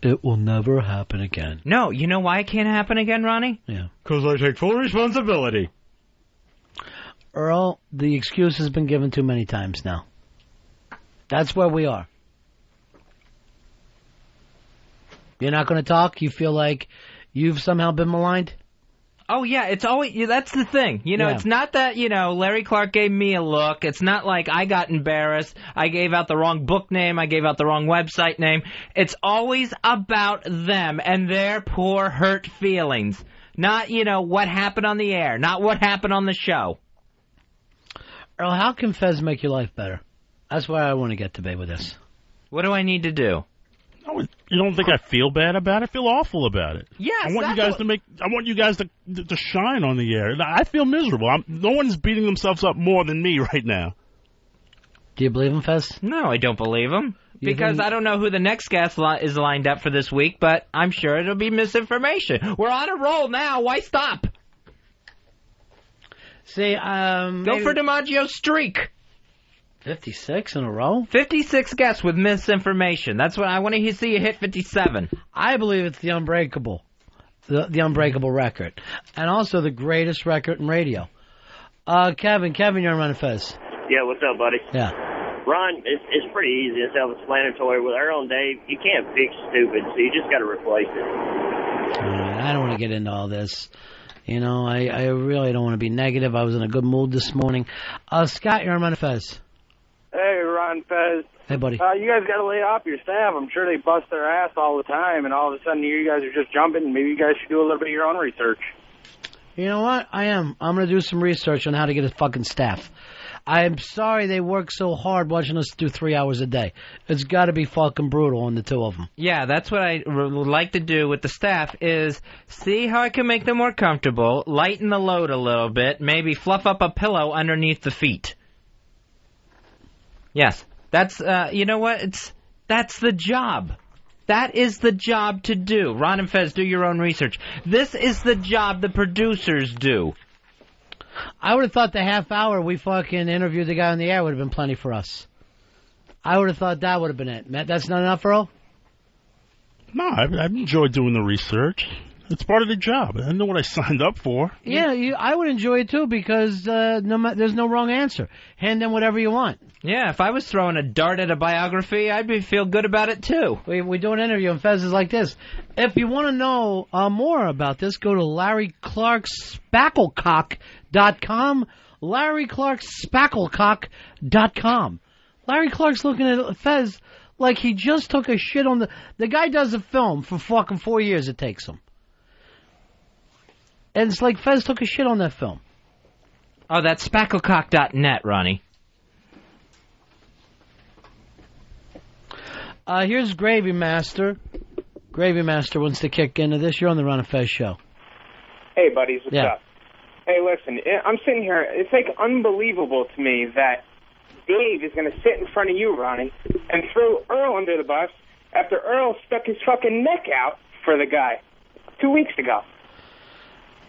It will never happen again. No, you know why it can't happen again, Ronnie? Yeah. Because I take full responsibility. Earl, the excuse has been given too many times now. That's where we are. You're not going to talk? You feel like you've somehow been maligned? Oh, yeah, it's always, that's the thing. You know, Yeah. It's not that, Larry Clark gave me a look. It's not like I got embarrassed. I gave out the wrong book name. I gave out the wrong website name. It's always about them and their poor hurt feelings. Not, what happened on the air. Not what happened on the show. Earl, how can Fez make your life better? That's where I want to get to be with this. What do I need to do? You don't think I feel bad about it? I feel awful about it. Yes, I want you guys to shine on the air. I feel miserable. No one's beating themselves up more than me right now. Do you believe him, Fez? No, I don't believe him. Because I don't know who the next guest is lined up for this week, but I'm sure it'll be misinformation. We're on a roll now. Why stop? See, Go for DiMaggio's streak. 56 in a row? 56 guests with misinformation. That's what I want to see you hit 57. I believe it's the unbreakable. The unbreakable record. And also the greatest record in radio. Kevin, you're on Ron and Fez. Yeah, what's up, buddy? Yeah. Ron, it's pretty easy and self-explanatory. With Earl and Dave, you can't fix stupid, so you just got to replace it. I don't want to get into all this. I really don't want to be negative. I was in a good mood this morning. Scott, you're on Ron and Fez. Hey, Ron, Fez. Hey, buddy. You guys got to lay off your staff. I'm sure they bust their ass all the time, and all of a sudden you guys are just jumping. Maybe you guys should do a little bit of your own research. You know what? I am. I'm going to do some research on how to get a fucking staff. I'm sorry they work so hard watching us do 3 hours a day. It's got to be fucking brutal on the two of them. Yeah, that's what I would like to do with the staff is see how I can make them more comfortable, lighten the load a little bit, maybe fluff up a pillow underneath the feet. Yes, that's, you know what, that's the job. That is the job to do. Ron and Fez, do your own research. This is the job the producers do. I would have thought the half hour we fucking interviewed the guy on the air would have been plenty for us. I would have thought that would have been it. Matt, that's not enough, Earl? No, I've enjoyed doing the research. It's part of the job. I know what I signed up for. Yeah, I would enjoy it too because there's no wrong answer. Hand them whatever you want. Yeah, if I was throwing a dart at a biography, I'd feel good about it too. We do an interview and Fez is like this. If you want to know more about this, go to LarryClarkSpacklecock.com. LarryClarkSpacklecock.com. Larry Clark's looking at Fez like he just took a shit on the guy does a film for fucking 4 years it takes him. And it's like Fez took a shit on that film. Oh, that's spacklecock.net, Ronnie. Here's Gravy Master. Gravy Master wants to kick into this. You're on the Ron and Fez show. Hey, buddies, what's Yeah. up? Hey, listen, I'm sitting here. It's like unbelievable to me that Dave is going to sit in front of you, Ronnie, and throw Earl under the bus after Earl stuck his fucking neck out for the guy 2 weeks ago.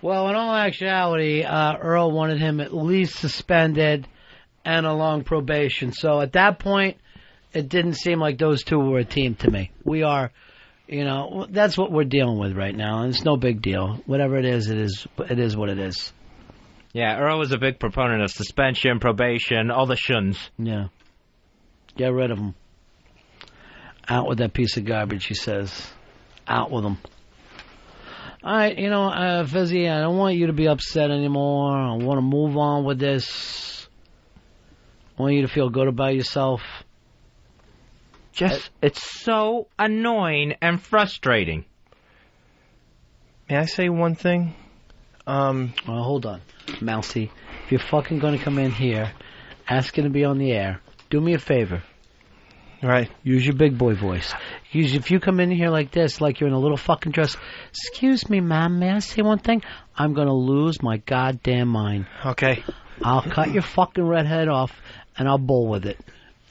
Well, in all actuality, Earl wanted him at least suspended and a long probation. So at that point, it didn't seem like those two were a team to me. We are, that's what we're dealing with right now, and it's no big deal. Whatever it is what it is. Yeah, Earl was a big proponent of suspension, probation, all the shuns. Yeah. Get rid of him. Out with that piece of garbage, he says. Out with him. All right, Fezzy, I don't want you to be upset anymore. I want to move on with this. I want you to feel good about yourself. It's so annoying and frustrating. May I say one thing? Well, hold on, Mousy. If you're fucking going to come in here, asking to be on the air, do me a favor. Right. Use your big boy voice. If you come in here like this, like you're in a little fucking dress, excuse me, ma'am, may I say one thing? I'm going to lose my goddamn mind. Okay. I'll cut your fucking red head off, and I'll bull with it.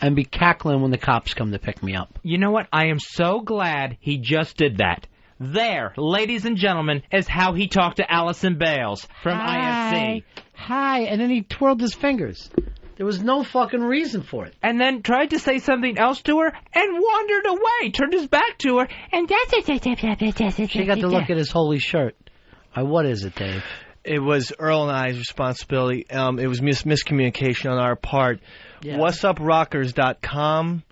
And be cackling when the cops come to pick me up. You know what? I am so glad he just did that. There, ladies and gentlemen, is how he talked to Allison Bales from IFC. Hi. And then he twirled his fingers. There was no fucking reason for it. And then tried to say something else to her and wandered away, turned his back to her, and She got to look at his holy shirt. What is it, Dave? It was Earl and I's responsibility. It was miscommunication on our part. Yeah. What'sUpRockers.com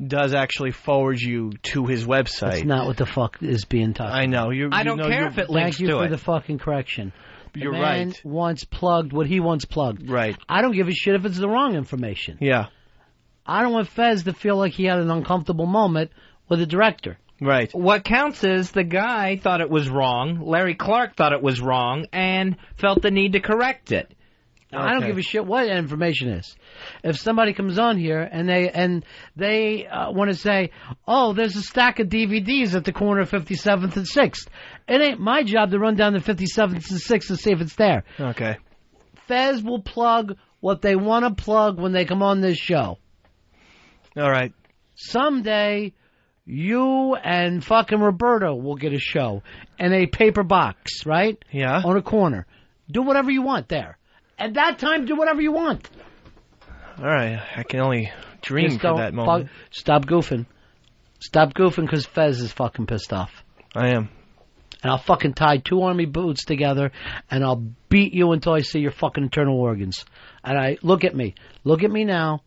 does actually forward you to his website. That's not what the fuck is being talked about. I know. I don't care if it links to it. Thank you for the fucking correction. You're the man wants plugged what he wants plugged. Right. I don't give a shit if it's the wrong information. Yeah. I don't want Fez to feel like he had an uncomfortable moment with the director. Right. What counts is the guy thought it was wrong, Larry Clark thought it was wrong, and felt the need to correct it. Okay. I don't give a shit what that information is. If somebody comes on here and they want to say, oh, there's a stack of DVDs at the corner of 57th and 6th, it ain't my job to run down to 57th and 6th and see if it's there. Okay. Fez will plug what they want to plug when they come on this show. All right. Someday, you and fucking Roberto will get a show in a paper box, right? Yeah. On a corner. Do whatever you want there. At that time, do whatever you want. All right. I can only dream for that moment. Stop goofing. Stop goofing because Fez is fucking pissed off. I am. And I'll fucking tie 2 army boots together and I'll beat you until I see your fucking internal organs. And look at me. Look at me now.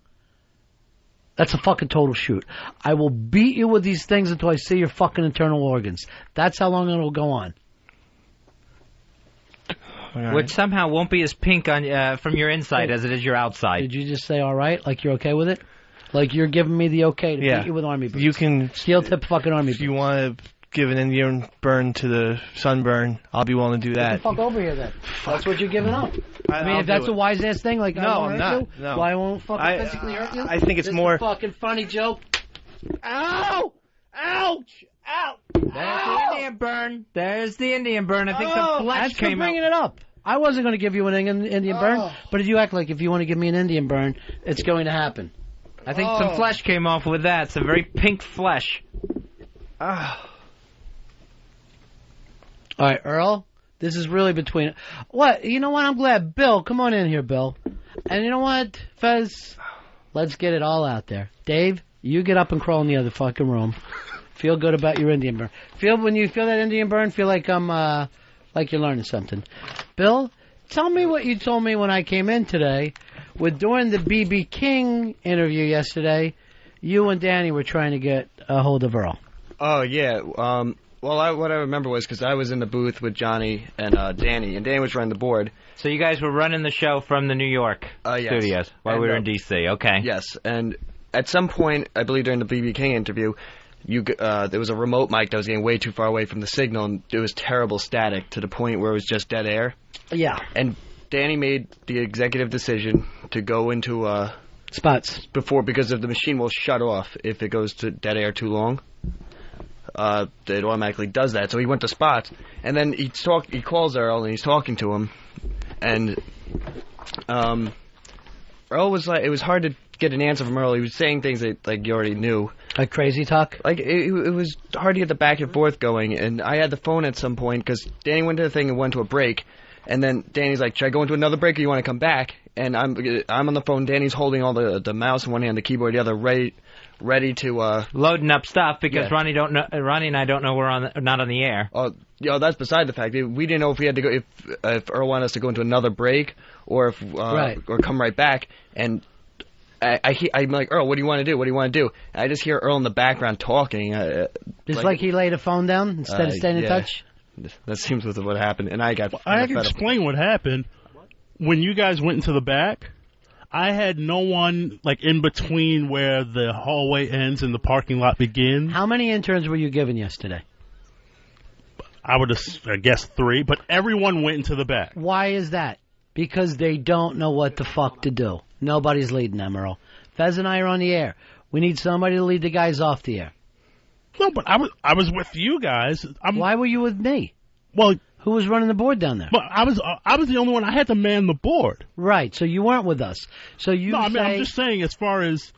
That's a fucking total shoot. I will beat you with these things until I see your fucking internal organs. That's how long it'll go on. Right. Which somehow won't be as pink on from your inside as it is your outside. Did you just say all right? Like you're okay with it? Like you're giving me the okay to beat you with army boots? You can steel-tip fucking army boots. If you want to give an Indian burn to the sunburn, I'll be willing to do that. Get the fuck over here then. That's what you're giving up. I mean, if that's a wise ass thing, like no, I won't I'm hurt not. you, No. why won't fucking physically hurt you? I think it's this more is a fucking funny joke. Ow! Ouch! Ow! There's the Indian burn. There's the Indian burn. I think the flesh came out. Bringing it up. I wasn't going to give you an Indian burn, but if you act like if you want to give me an Indian burn, it's going to happen. I think some flesh came off with that. Some very pink flesh. All right, Earl, this is really between... What? You know what? I'm glad. Bill, come on in here, Bill. And you know what, Fez? Let's get it all out there. Dave, you get up and crawl in the other fucking room. Feel good about your Indian burn. When you feel that Indian burn, feel like like you're learning something. Bill, tell me what you told me when I came in today. During the B.B. King interview yesterday, you and Danny were trying to get a hold of Earl. Oh, yeah. Well, what I remember was because I was in the booth with Johnny and Danny, and Danny was running the board. So you guys were running the show from the New York studios while we were in D.C., okay. Yes, and at some point, I believe during the B.B. King interview, there was a remote mic that was getting way too far away from the signal, and it was terrible static to the point where it was just dead air. Yeah. And Danny made the executive decision to go into spots because the machine will shut off if it goes to dead air too long. It automatically does that. So he went to spots, and then he calls Earl, and he's talking to him, and Earl was like, it was hard to get an answer from Earl. He was saying things that like you already knew. Like crazy talk? Like, it was hard to get the back and forth going, and I had the phone at some point, because Danny went to the thing and went to a break, and then Danny's like, should I go into another break, or you want to come back? And I'm on the phone, Danny's holding all the mouse in one hand, the keyboard in the other, ready to... loading up stuff, because Ronnie and I don't know we're not on the air. Oh, that's beside the fact. We didn't know if we had to go, if Earl wanted us to go into another break, or if or come right back, and... I'm like, Earl, what do you want to do? What do you want to do? And I just hear Earl in the background talking. Just like he laid a phone down instead of staying in touch? That seems what happened. And I got... I can explain what happened. When you guys went into the back, I had no one like in between where the hallway ends and the parking lot begins. How many interns were you given yesterday? I would have guessed 3, but everyone went into the back. Why is that? Because they don't know what the fuck to do. Nobody's leading them, Earl. Fez and I are on the air. We need somebody to lead the guys off the air. No, but I was with you guys. Why were you with me? Well, who was running the board down there? But I was the only one. I had to man the board. Right. So you weren't with us. So you. No, I mean, I'm just saying, as far as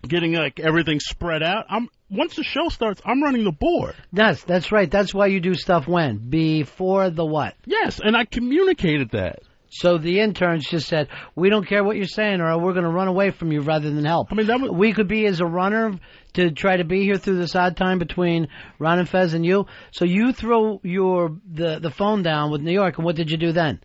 getting like everything spread out. Once the show starts, I'm running the board. That's right. That's why you do stuff when? Before the what? Yes, and I communicated that. So the interns just said, we don't care what you're saying, or we're going to run away from you rather than help. I mean, we could be as a runner to try to be here through this odd time between Ron and Fez and you. So you throw the phone down with New York, and what did you do then?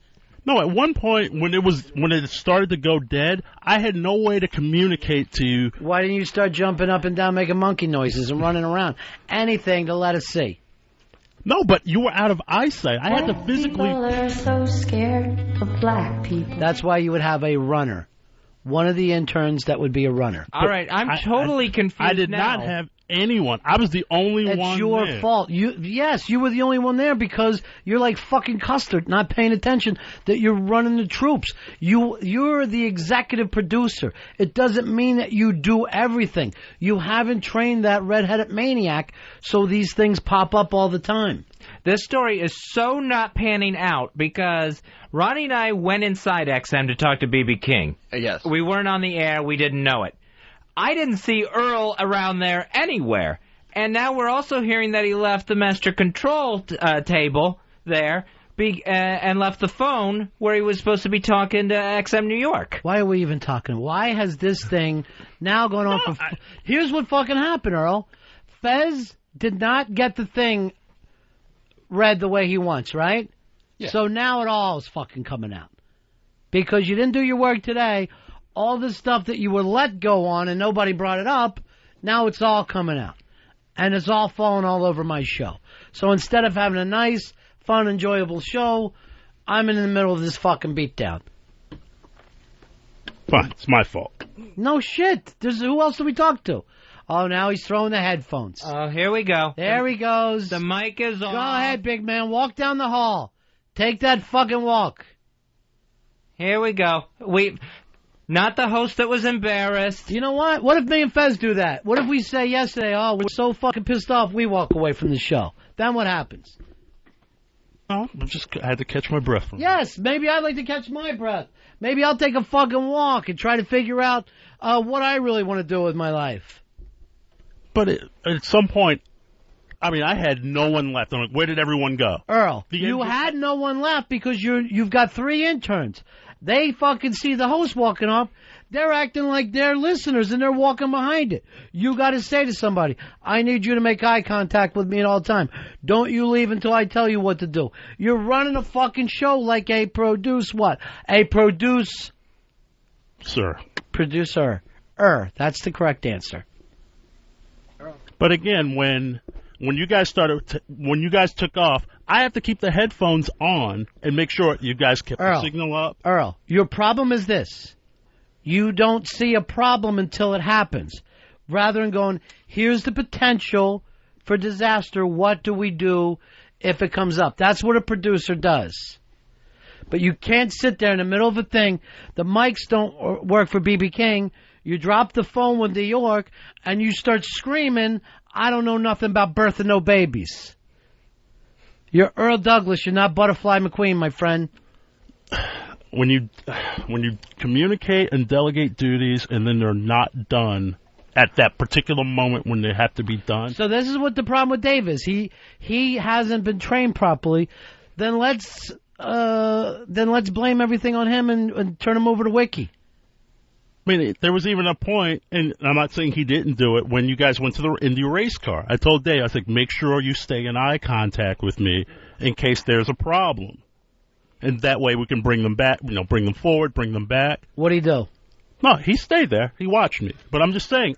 No, at one point when it started to go dead, I had no way to communicate to you. Why didn't you start jumping up and down, making monkey noises and running around? Anything to let us see. No, but you were out of eyesight. I had to physically. People are so scared of black people. That's why you would have a runner. One of the interns that would be a runner. All right, I'm totally confused. I did not have anyone. I was the only one there. It's your fault. Yes, you were the only one there because you're like fucking Custard, not paying attention that you're running the troops. You're the executive producer. It doesn't mean that you do everything. You haven't trained that redheaded maniac, so these things pop up all the time. This story is so not panning out because Ronnie and I went inside XM to talk to B.B. King. Yes. We weren't on the air. We didn't know it. I didn't see Earl around there anywhere. And now we're also hearing that he left the master control table there and left the phone where he was supposed to be talking to XM New York. Why are we even talking? Why has this thing now gone on for... Here's what fucking happened, Earl. Fez did not get the thing read the way he wants, right? Yeah. So now it all is fucking coming out. Because you didn't do your work today, all the stuff that you were let go on and nobody brought it up, now it's all coming out. And it's all falling all over my show. So instead of having a nice, fun, enjoyable show, I'm in the middle of this fucking beatdown. Fine, it's my fault. No shit. Who else do we talk to? Oh, now he's throwing the headphones. Oh, here we go. There he goes. The mic is on. Go ahead, big man. Walk down the hall. Take that fucking walk. Here we go. Not the host that was embarrassed. You know what? What if me and Fez do that? What if we say yesterday, oh, we're so fucking pissed off we walk away from the show? Then what happens? Oh, I had to catch my breath. Yes, maybe I'd like to catch my breath. Maybe I'll take a fucking walk and try to figure out what I really want to do with my life. But at some point, I mean, I had no one left. I'm like, where did everyone go? Earl, you had no one left because you've got 3 interns. They fucking see the host walking off. They're acting like they're listeners and they're walking behind it. You got to say to somebody, I need you to make eye contact with me at all time. Don't you leave until I tell you what to do. You're running a fucking show like a Producer. That's the correct answer. But again, when you guys took off, I have to keep the headphones on and make sure you guys kept the signal up. Earl, your problem is this. You don't see a problem until it happens. Rather than going, here's the potential for disaster, what do we do if it comes up? That's what a producer does. But you can't sit there in the middle of a thing. The mics don't work for B.B. King. You drop the phone with New York, and you start screaming, I don't know nothing about birthing no babies. You're Earl Douglas. You're not Butterfly McQueen, my friend. When you communicate and delegate duties, and then they're not done at that particular moment when they have to be done. So this is what the problem with Dave is. He hasn't been trained properly. Then let's blame everything on him and turn him over to Wiki. I mean, there was even a point, and I'm not saying he didn't do it, when you guys went in the race car. I told Dave, I was like, make sure you stay in eye contact with me in case there's a problem. And that way we can bring them back, bring them forward, bring them back. What'd he do? No, he stayed there. He watched me. But I'm just saying,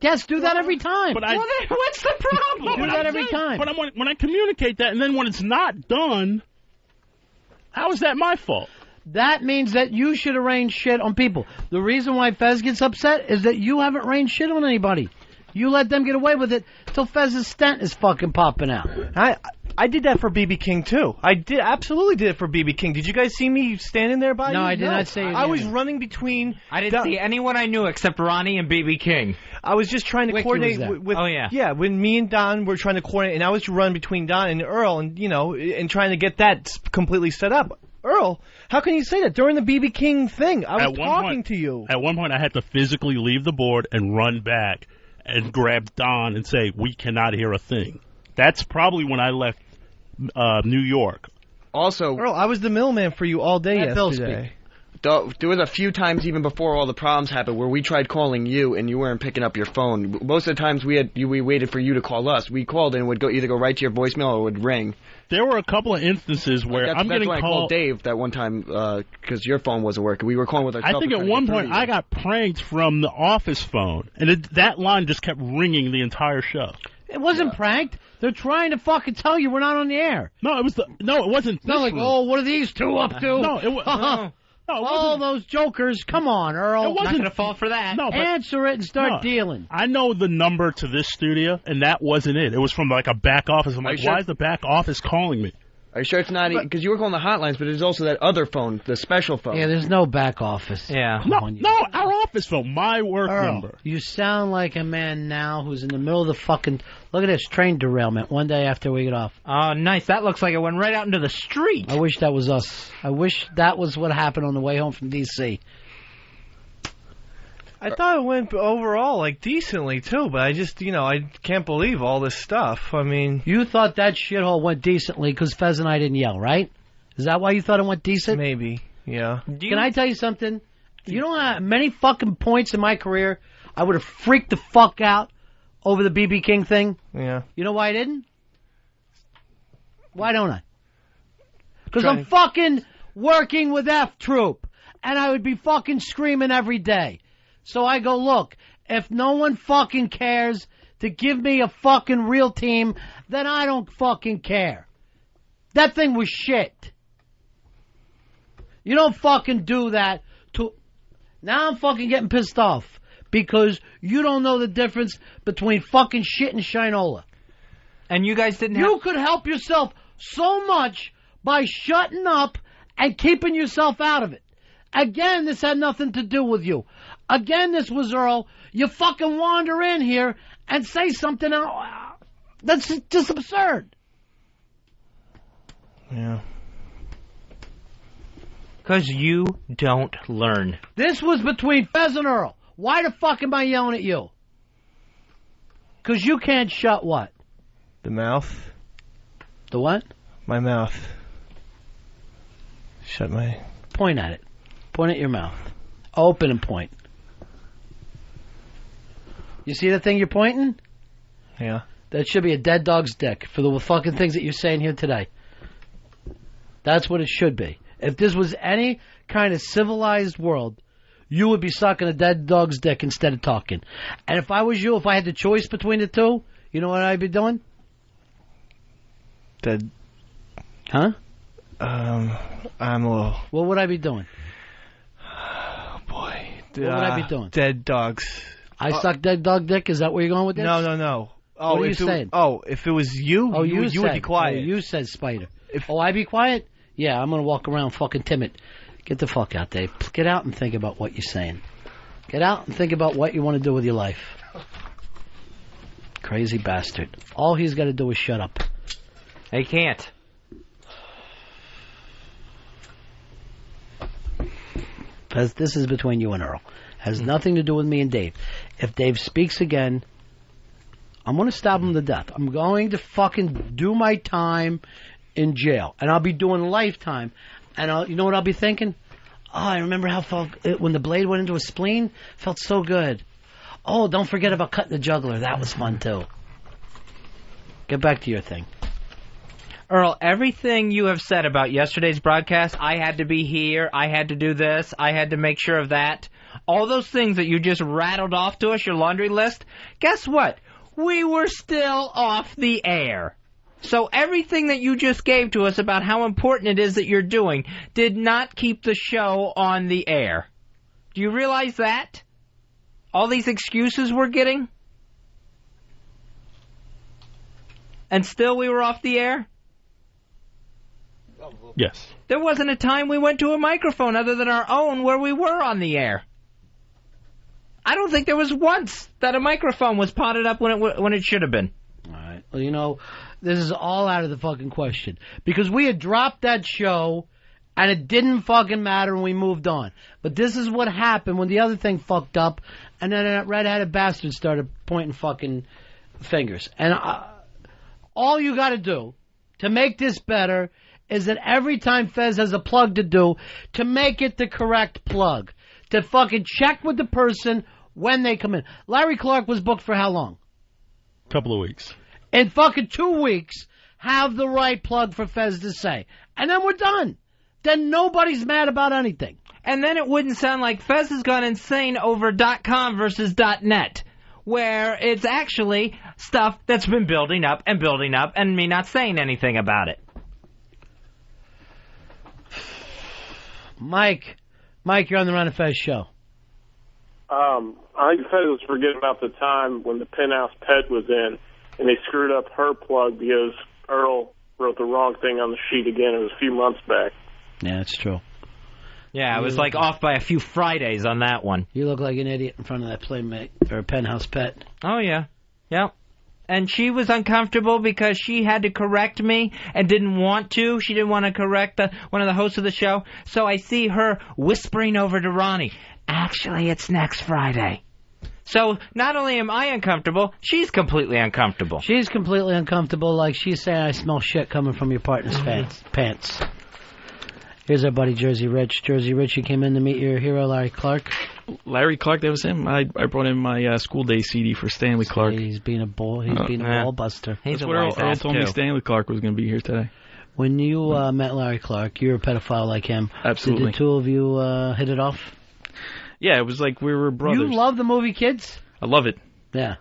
Yes, do that every time. But what's the problem? Do that every time. But when I communicate that, and then when it's not done, how is that my fault? That means that you should arrange shit on people. The reason why Fez gets upset is that you haven't arranged shit on anybody. You let them get away with it till Fez's stent is fucking popping out. I did that for B.B. King, too. I absolutely did it for B.B. King. Did you guys see me standing there by you? No, I did not see you. I was running between... I didn't see anyone I knew except Ronnie and B.B. King. I was just trying to coordinate with... Oh, yeah. Yeah, when me and Don were trying to coordinate, and I was running between Don and Earl, and trying to get that completely set up. Earl, how can you say that? During the B.B. King thing, I was talking to you. At one point, I had to physically leave the board and run back and grab Don and say, we cannot hear a thing. That's probably when I left New York. Also, Earl, I was the middleman for you all day yesterday. There was a few times even before all the problems happened where we tried calling you and you weren't picking up your phone. Most of the times we waited for you to call us. We called and it would either go right to your voicemail or it would ring. There were a couple of instances where that's when I called Dave that one time because your phone wasn't working. We were calling with ourselves. I think at one point I got pranked from the office phone, and that line just kept ringing the entire show. It wasn't pranked. They're trying to fucking tell you we're not on the air. No, it wasn't. Not like, oh, what are these two up to? No, it was. All those jokers, come on, Earl. I'm not going to fall for that. No, answer it and start dealing. I know the number to this studio, and that wasn't it. It was from like a back office. I'm like, why is the back office calling me? Are you sure it's not? Because you were calling the hotlines, but there's also that other phone, the special phone. Yeah, there's no back office. Yeah. No, our office phone, my work number. You sound like a man now who's in the middle of the fucking... Look at this, train derailment one day after we get off. Oh, nice. That looks like it went right out into the street. I wish that was us. I wish that was what happened on the way home from D.C. I thought it went overall, like, decently, too, but I just, I can't believe all this stuff. I mean... You thought that shithole went decently because Fez and I didn't yell, right? Is that why you thought it went decent? Maybe, yeah. Can I tell you something? You know how many fucking points in my career I would have freaked the fuck out over the B.B. King thing? Yeah. You know why I didn't? Why don't I? Because I'm fucking working with F Troop, and I would be fucking screaming every day. So I go, look, if no one fucking cares to give me a fucking real team, then I don't fucking care. That thing was shit. You don't fucking do that to... Now I'm fucking getting pissed off because you don't know the difference between fucking shit and Shinola. And you guys didn't You could help yourself so much by shutting up and keeping yourself out of it. Again, this had nothing to do with you. Again, this was Earl. You fucking wander in here and say something else. That's just absurd. Yeah. Because you don't learn. This was between Fez and Earl. Why the fuck am I yelling at you? Because you can't shut what? The mouth. The what? My mouth. Shut my... Point at it. Point at your mouth. Open and point. You see the thing you're pointing? Yeah. That should be a dead dog's dick for the fucking things that you're saying here today. That's what it should be. If this was any kind of civilized world, you would be sucking a dead dog's dick instead of talking. And if I was you, if I had the choice between the two, you know what I'd be doing? Dead. Huh? I'm a little... What would I be doing? Oh, boy. What would I be doing? Dead dogs. I suck dead dog dick? Is that where you're going with this? No. Oh, what are you saying? If it was you, you would be quiet. Oh, you said Spider. I be quiet? Yeah, I'm going to walk around fucking timid. Get the fuck out, Dave. Get out and think about what you're saying. Get out and think about what you want to do with your life. Crazy bastard. All he's got to do is shut up. He can't. Because this is between you and Earl. Has nothing to do with me and Dave. If Dave speaks again, I'm going to stab him to death. I'm going to fucking do my time in jail. And I'll be doing lifetime. And you know what I'll be thinking? Oh, I remember how when the blade went into his spleen, felt so good. Oh, don't forget about cutting the jugular. That was fun, too. Get back to your thing. Earl, everything you have said about yesterday's broadcast, I had to be here, I had to do this, I had to make sure of that, all those things that you just rattled off to us, your laundry list, guess what? We were still off the air. So everything that you just gave to us about how important it is that you're doing did not keep the show on the air. Do you realize that? All these excuses we're getting? And still we were off the air? Yes. There wasn't a time we went to a microphone other than our own where we were on the air. I don't think there was once that a microphone was potted up when it should have been. All right. Well, you know, this is all out of the fucking question. Because we had dropped that show, and it didn't fucking matter, and we moved on. But this is what happened when the other thing fucked up, and then that red-headed bastard started pointing fucking fingers. And all you got to do to make this better is that every time Fez has a plug to do, to make it the correct plug. To fucking check with the person when they come in. Larry Clark was booked for how long? Couple of weeks. In fucking 2 weeks, have the right plug for Fez to say. And then we're done. Then nobody's mad about anything. And then it wouldn't sound like Fez has gone insane over .com versus .net, where it's actually stuff that's been building up and me not saying anything about it. Mike, you're on the Ron and Fez show. I think Fez was forgetting about the time when the Penthouse Pet was in, and they screwed up her plug because Earl wrote the wrong thing on the sheet again. It was a few months back. Yeah, that's true. Yeah, I was like off by a few Fridays on that one. You look like an idiot in front of that Playmate or Penthouse Pet. Oh, yeah. Yep. And she was uncomfortable because she had to correct me and didn't want to. She didn't want to correct one of the hosts of the show. So I see her whispering over to Ronnie, actually, it's next Friday. So not only am I uncomfortable, she's completely uncomfortable. She's completely uncomfortable, like she's saying, I smell shit coming from your partner's pants. Here's our buddy Jersey Rich. Jersey Rich, you came in to meet your hero, Larry Clark. Larry Clark, that was him. I brought in my school day CD for Stanley Clark. He's being a bull. He's being a ball buster. That's what Earl told me Stanley Clark was going to be here today. When you met Larry Clark, you were a pedophile like him. Absolutely. Did the two of you hit it off? Yeah, it was like we were brothers. You love the movie Kids? I love it. Yeah.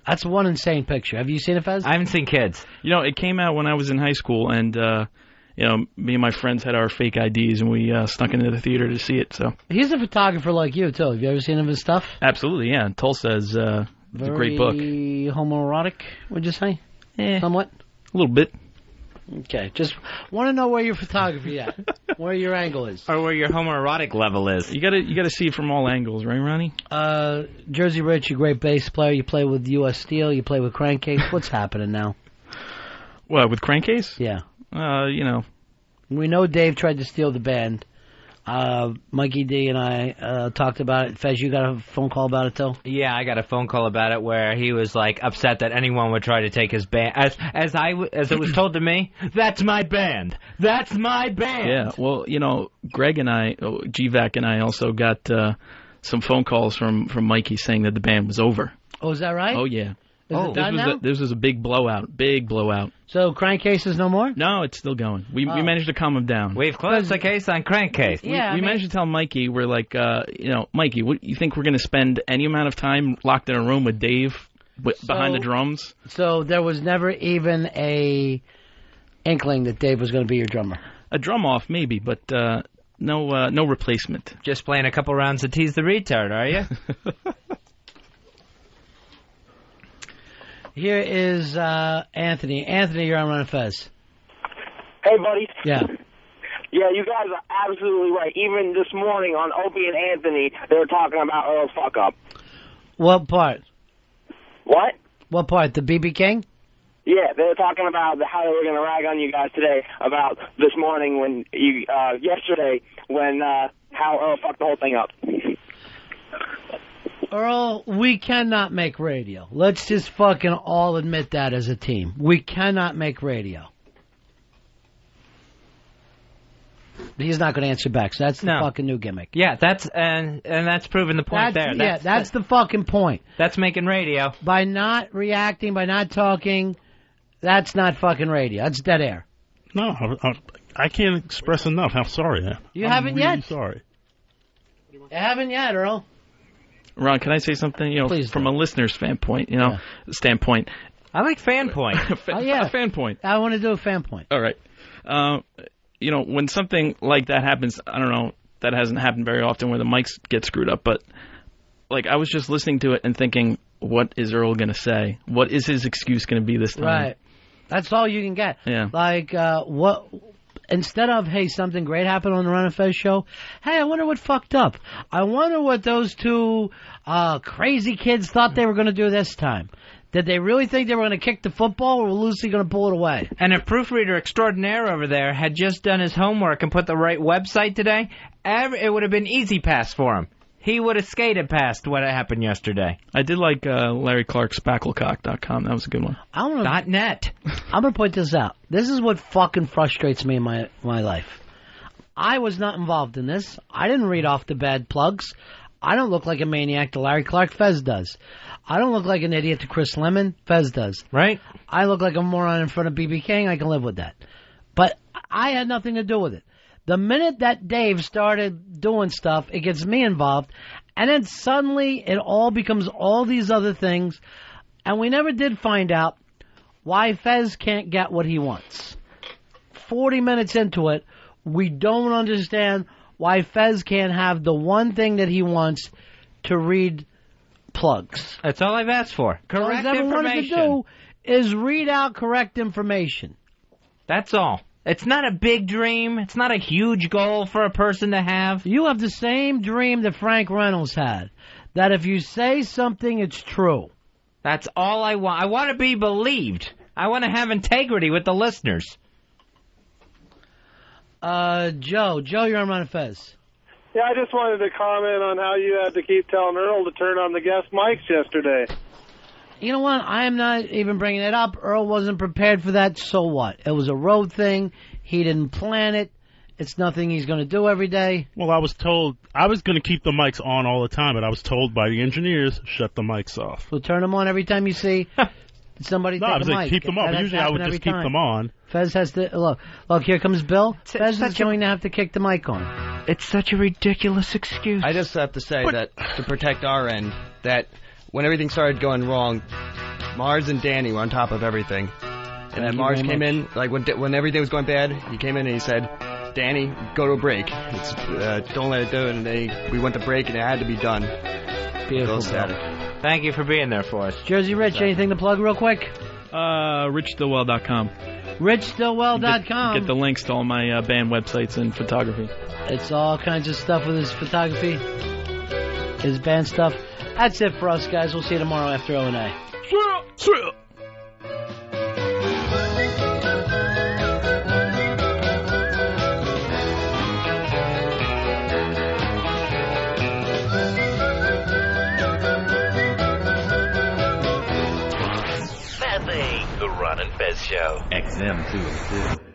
That's one insane picture. Have you seen it, Fez? I haven't seen Kids. You know, it came out when I was in high school, and you know, me and my friends had our fake IDs, and we snuck into the theater to see it. So he's a photographer like you, too. Have you ever seen his stuff? Absolutely, yeah. Tulsa is a great book. Very homoerotic, would you say? Somewhat? A little bit. Okay, just want to know where your photography at, where your angle is, or where your homoerotic level is. You gotta see it from all angles, right, Ronnie? Jersey Rich, you're a great bass player. You play with U.S. Steel. You play with Crankcase. What's happening now? What, with Crankcase? Yeah. You know. We know Dave tried to steal the band. Mikey D and I talked about it. Fez, you got a phone call about it, too? Yeah, I got a phone call about it where he was, like, upset that anyone would try to take his band. As it was told to me, that's my band. That's my band. Yeah, well, you know, Greg and I, GVAC and I also got some phone calls from Mikey saying that the band was over. Oh, is that right? Oh, yeah. Is it done now? This was a big blowout. So Crankcase is no more? No, it's still going. We managed to calm him down. We've closed the case on Crankcase. Yeah, we managed to tell Mikey, we're like, you know, Mikey, you think we're going to spend any amount of time locked in a room with Dave behind the drums? So there was never even a inkling that Dave was going to be your drummer? A drum off, maybe, but no replacement. Just playing a couple rounds of Tease the Retard, are you? Here is Anthony. Anthony, you're on Ron and Fez. Hey, buddy. Yeah. Yeah, you guys are absolutely right. Even this morning on Opie and Anthony, they were talking about Earl's fuck-up. What part? What? What part? The BB King? Yeah, they were talking about how they were going to rag on you guys today about this morning when yesterday when how Earl fucked the whole thing up. Earl, we cannot make radio. Let's just fucking all admit that as a team. We cannot make radio. He's not going to answer back, so that's the fucking new gimmick. Yeah, that's and that's proving the point there. That's the fucking point. That's making radio. By not reacting, by not talking, that's not fucking radio. That's dead air. No, I can't express enough how sorry I am. You haven't really yet? Sorry. You haven't yet, Earl. Ron, can I say something? You know, Please from a listener's standpoint, standpoint. I like fan point. Oh, yeah. A fan point. I want to do a fan point. All right. You know, when something like that happens, I don't know, that hasn't happened very often where the mics get screwed up, but, like, I was just listening to it and thinking, what is Earl going to say? What is his excuse going to be this time? Right. That's all you can get. Yeah. Like, instead of, hey, something great happened on the Ron and Fez show, hey, I wonder what fucked up. I wonder what those two crazy kids thought they were going to do this time. Did they really think they were going to kick the football, or were Lucy going to pull it away? And if proofreader extraordinaire over there had just done his homework and put the right website today, it would have been easy pass for him. he would have skated past what happened yesterday. I did like Larry Clark's spacklecock.com. That was a good one. .net. I'm going to point this out. This is what fucking frustrates me in my life. I was not involved in this. I didn't read off the bad plugs. I don't look like a maniac to Larry Clark. Fez does. I don't look like an idiot to Chris Lemon. Fez does. Right? I look like a moron in front of B.B. King. I can live with that. But I had nothing to do with it. The minute that Dave started doing stuff, it gets me involved. And then suddenly it all becomes all these other things. And we never did find out why Fez can't get what he wants. 40 minutes into it, we don't understand why Fez can't have the one thing that he wants to read plugs. That's all I've asked for. Correct all I've ever wanted to do is read out correct information. That's all. It's not a big dream. It's not a huge goal for a person to have. You have the same dream that Frank Reynolds had, that if you say something, it's true. That's all I want. I want to be believed. I want to have integrity with the listeners. Joe, you're on Ron and Fez. Yeah, I just wanted to comment on how you had to keep telling Earl to turn on the guest mics yesterday. You know what? I am not even bringing it up. Earl wasn't prepared for that, so what? It was a road thing. He didn't plan it. It's nothing he's going to do every day. Well, I was told I was going to keep the mics on all the time, but I was told by the engineers, shut the mics off. So turn them on every time you see somebody take a mic. No, I was like, keep them on. Usually I would just keep them on. Fez has to... Look, here comes Bill. Fez is going to have to kick the mic on. It's such a ridiculous excuse. I just have to say that to protect our end, that when everything started going wrong, Mars and Danny were on top of everything. And then Mars came in, like when everything was going bad, he came in and he said, Danny, go to a break. It's, don't let it do it. And we went to break and it had to be done. Beautiful. Thank you for being there for us. Jersey Rich, anything to plug real quick? RichStillwell.com. RichStillwell.com. Get the links to all my band websites and photography. It's all kinds of stuff with his photography, his band stuff. That's it for us, guys. We'll see you tomorrow after O&A. The Ron and Fez Show. XM202.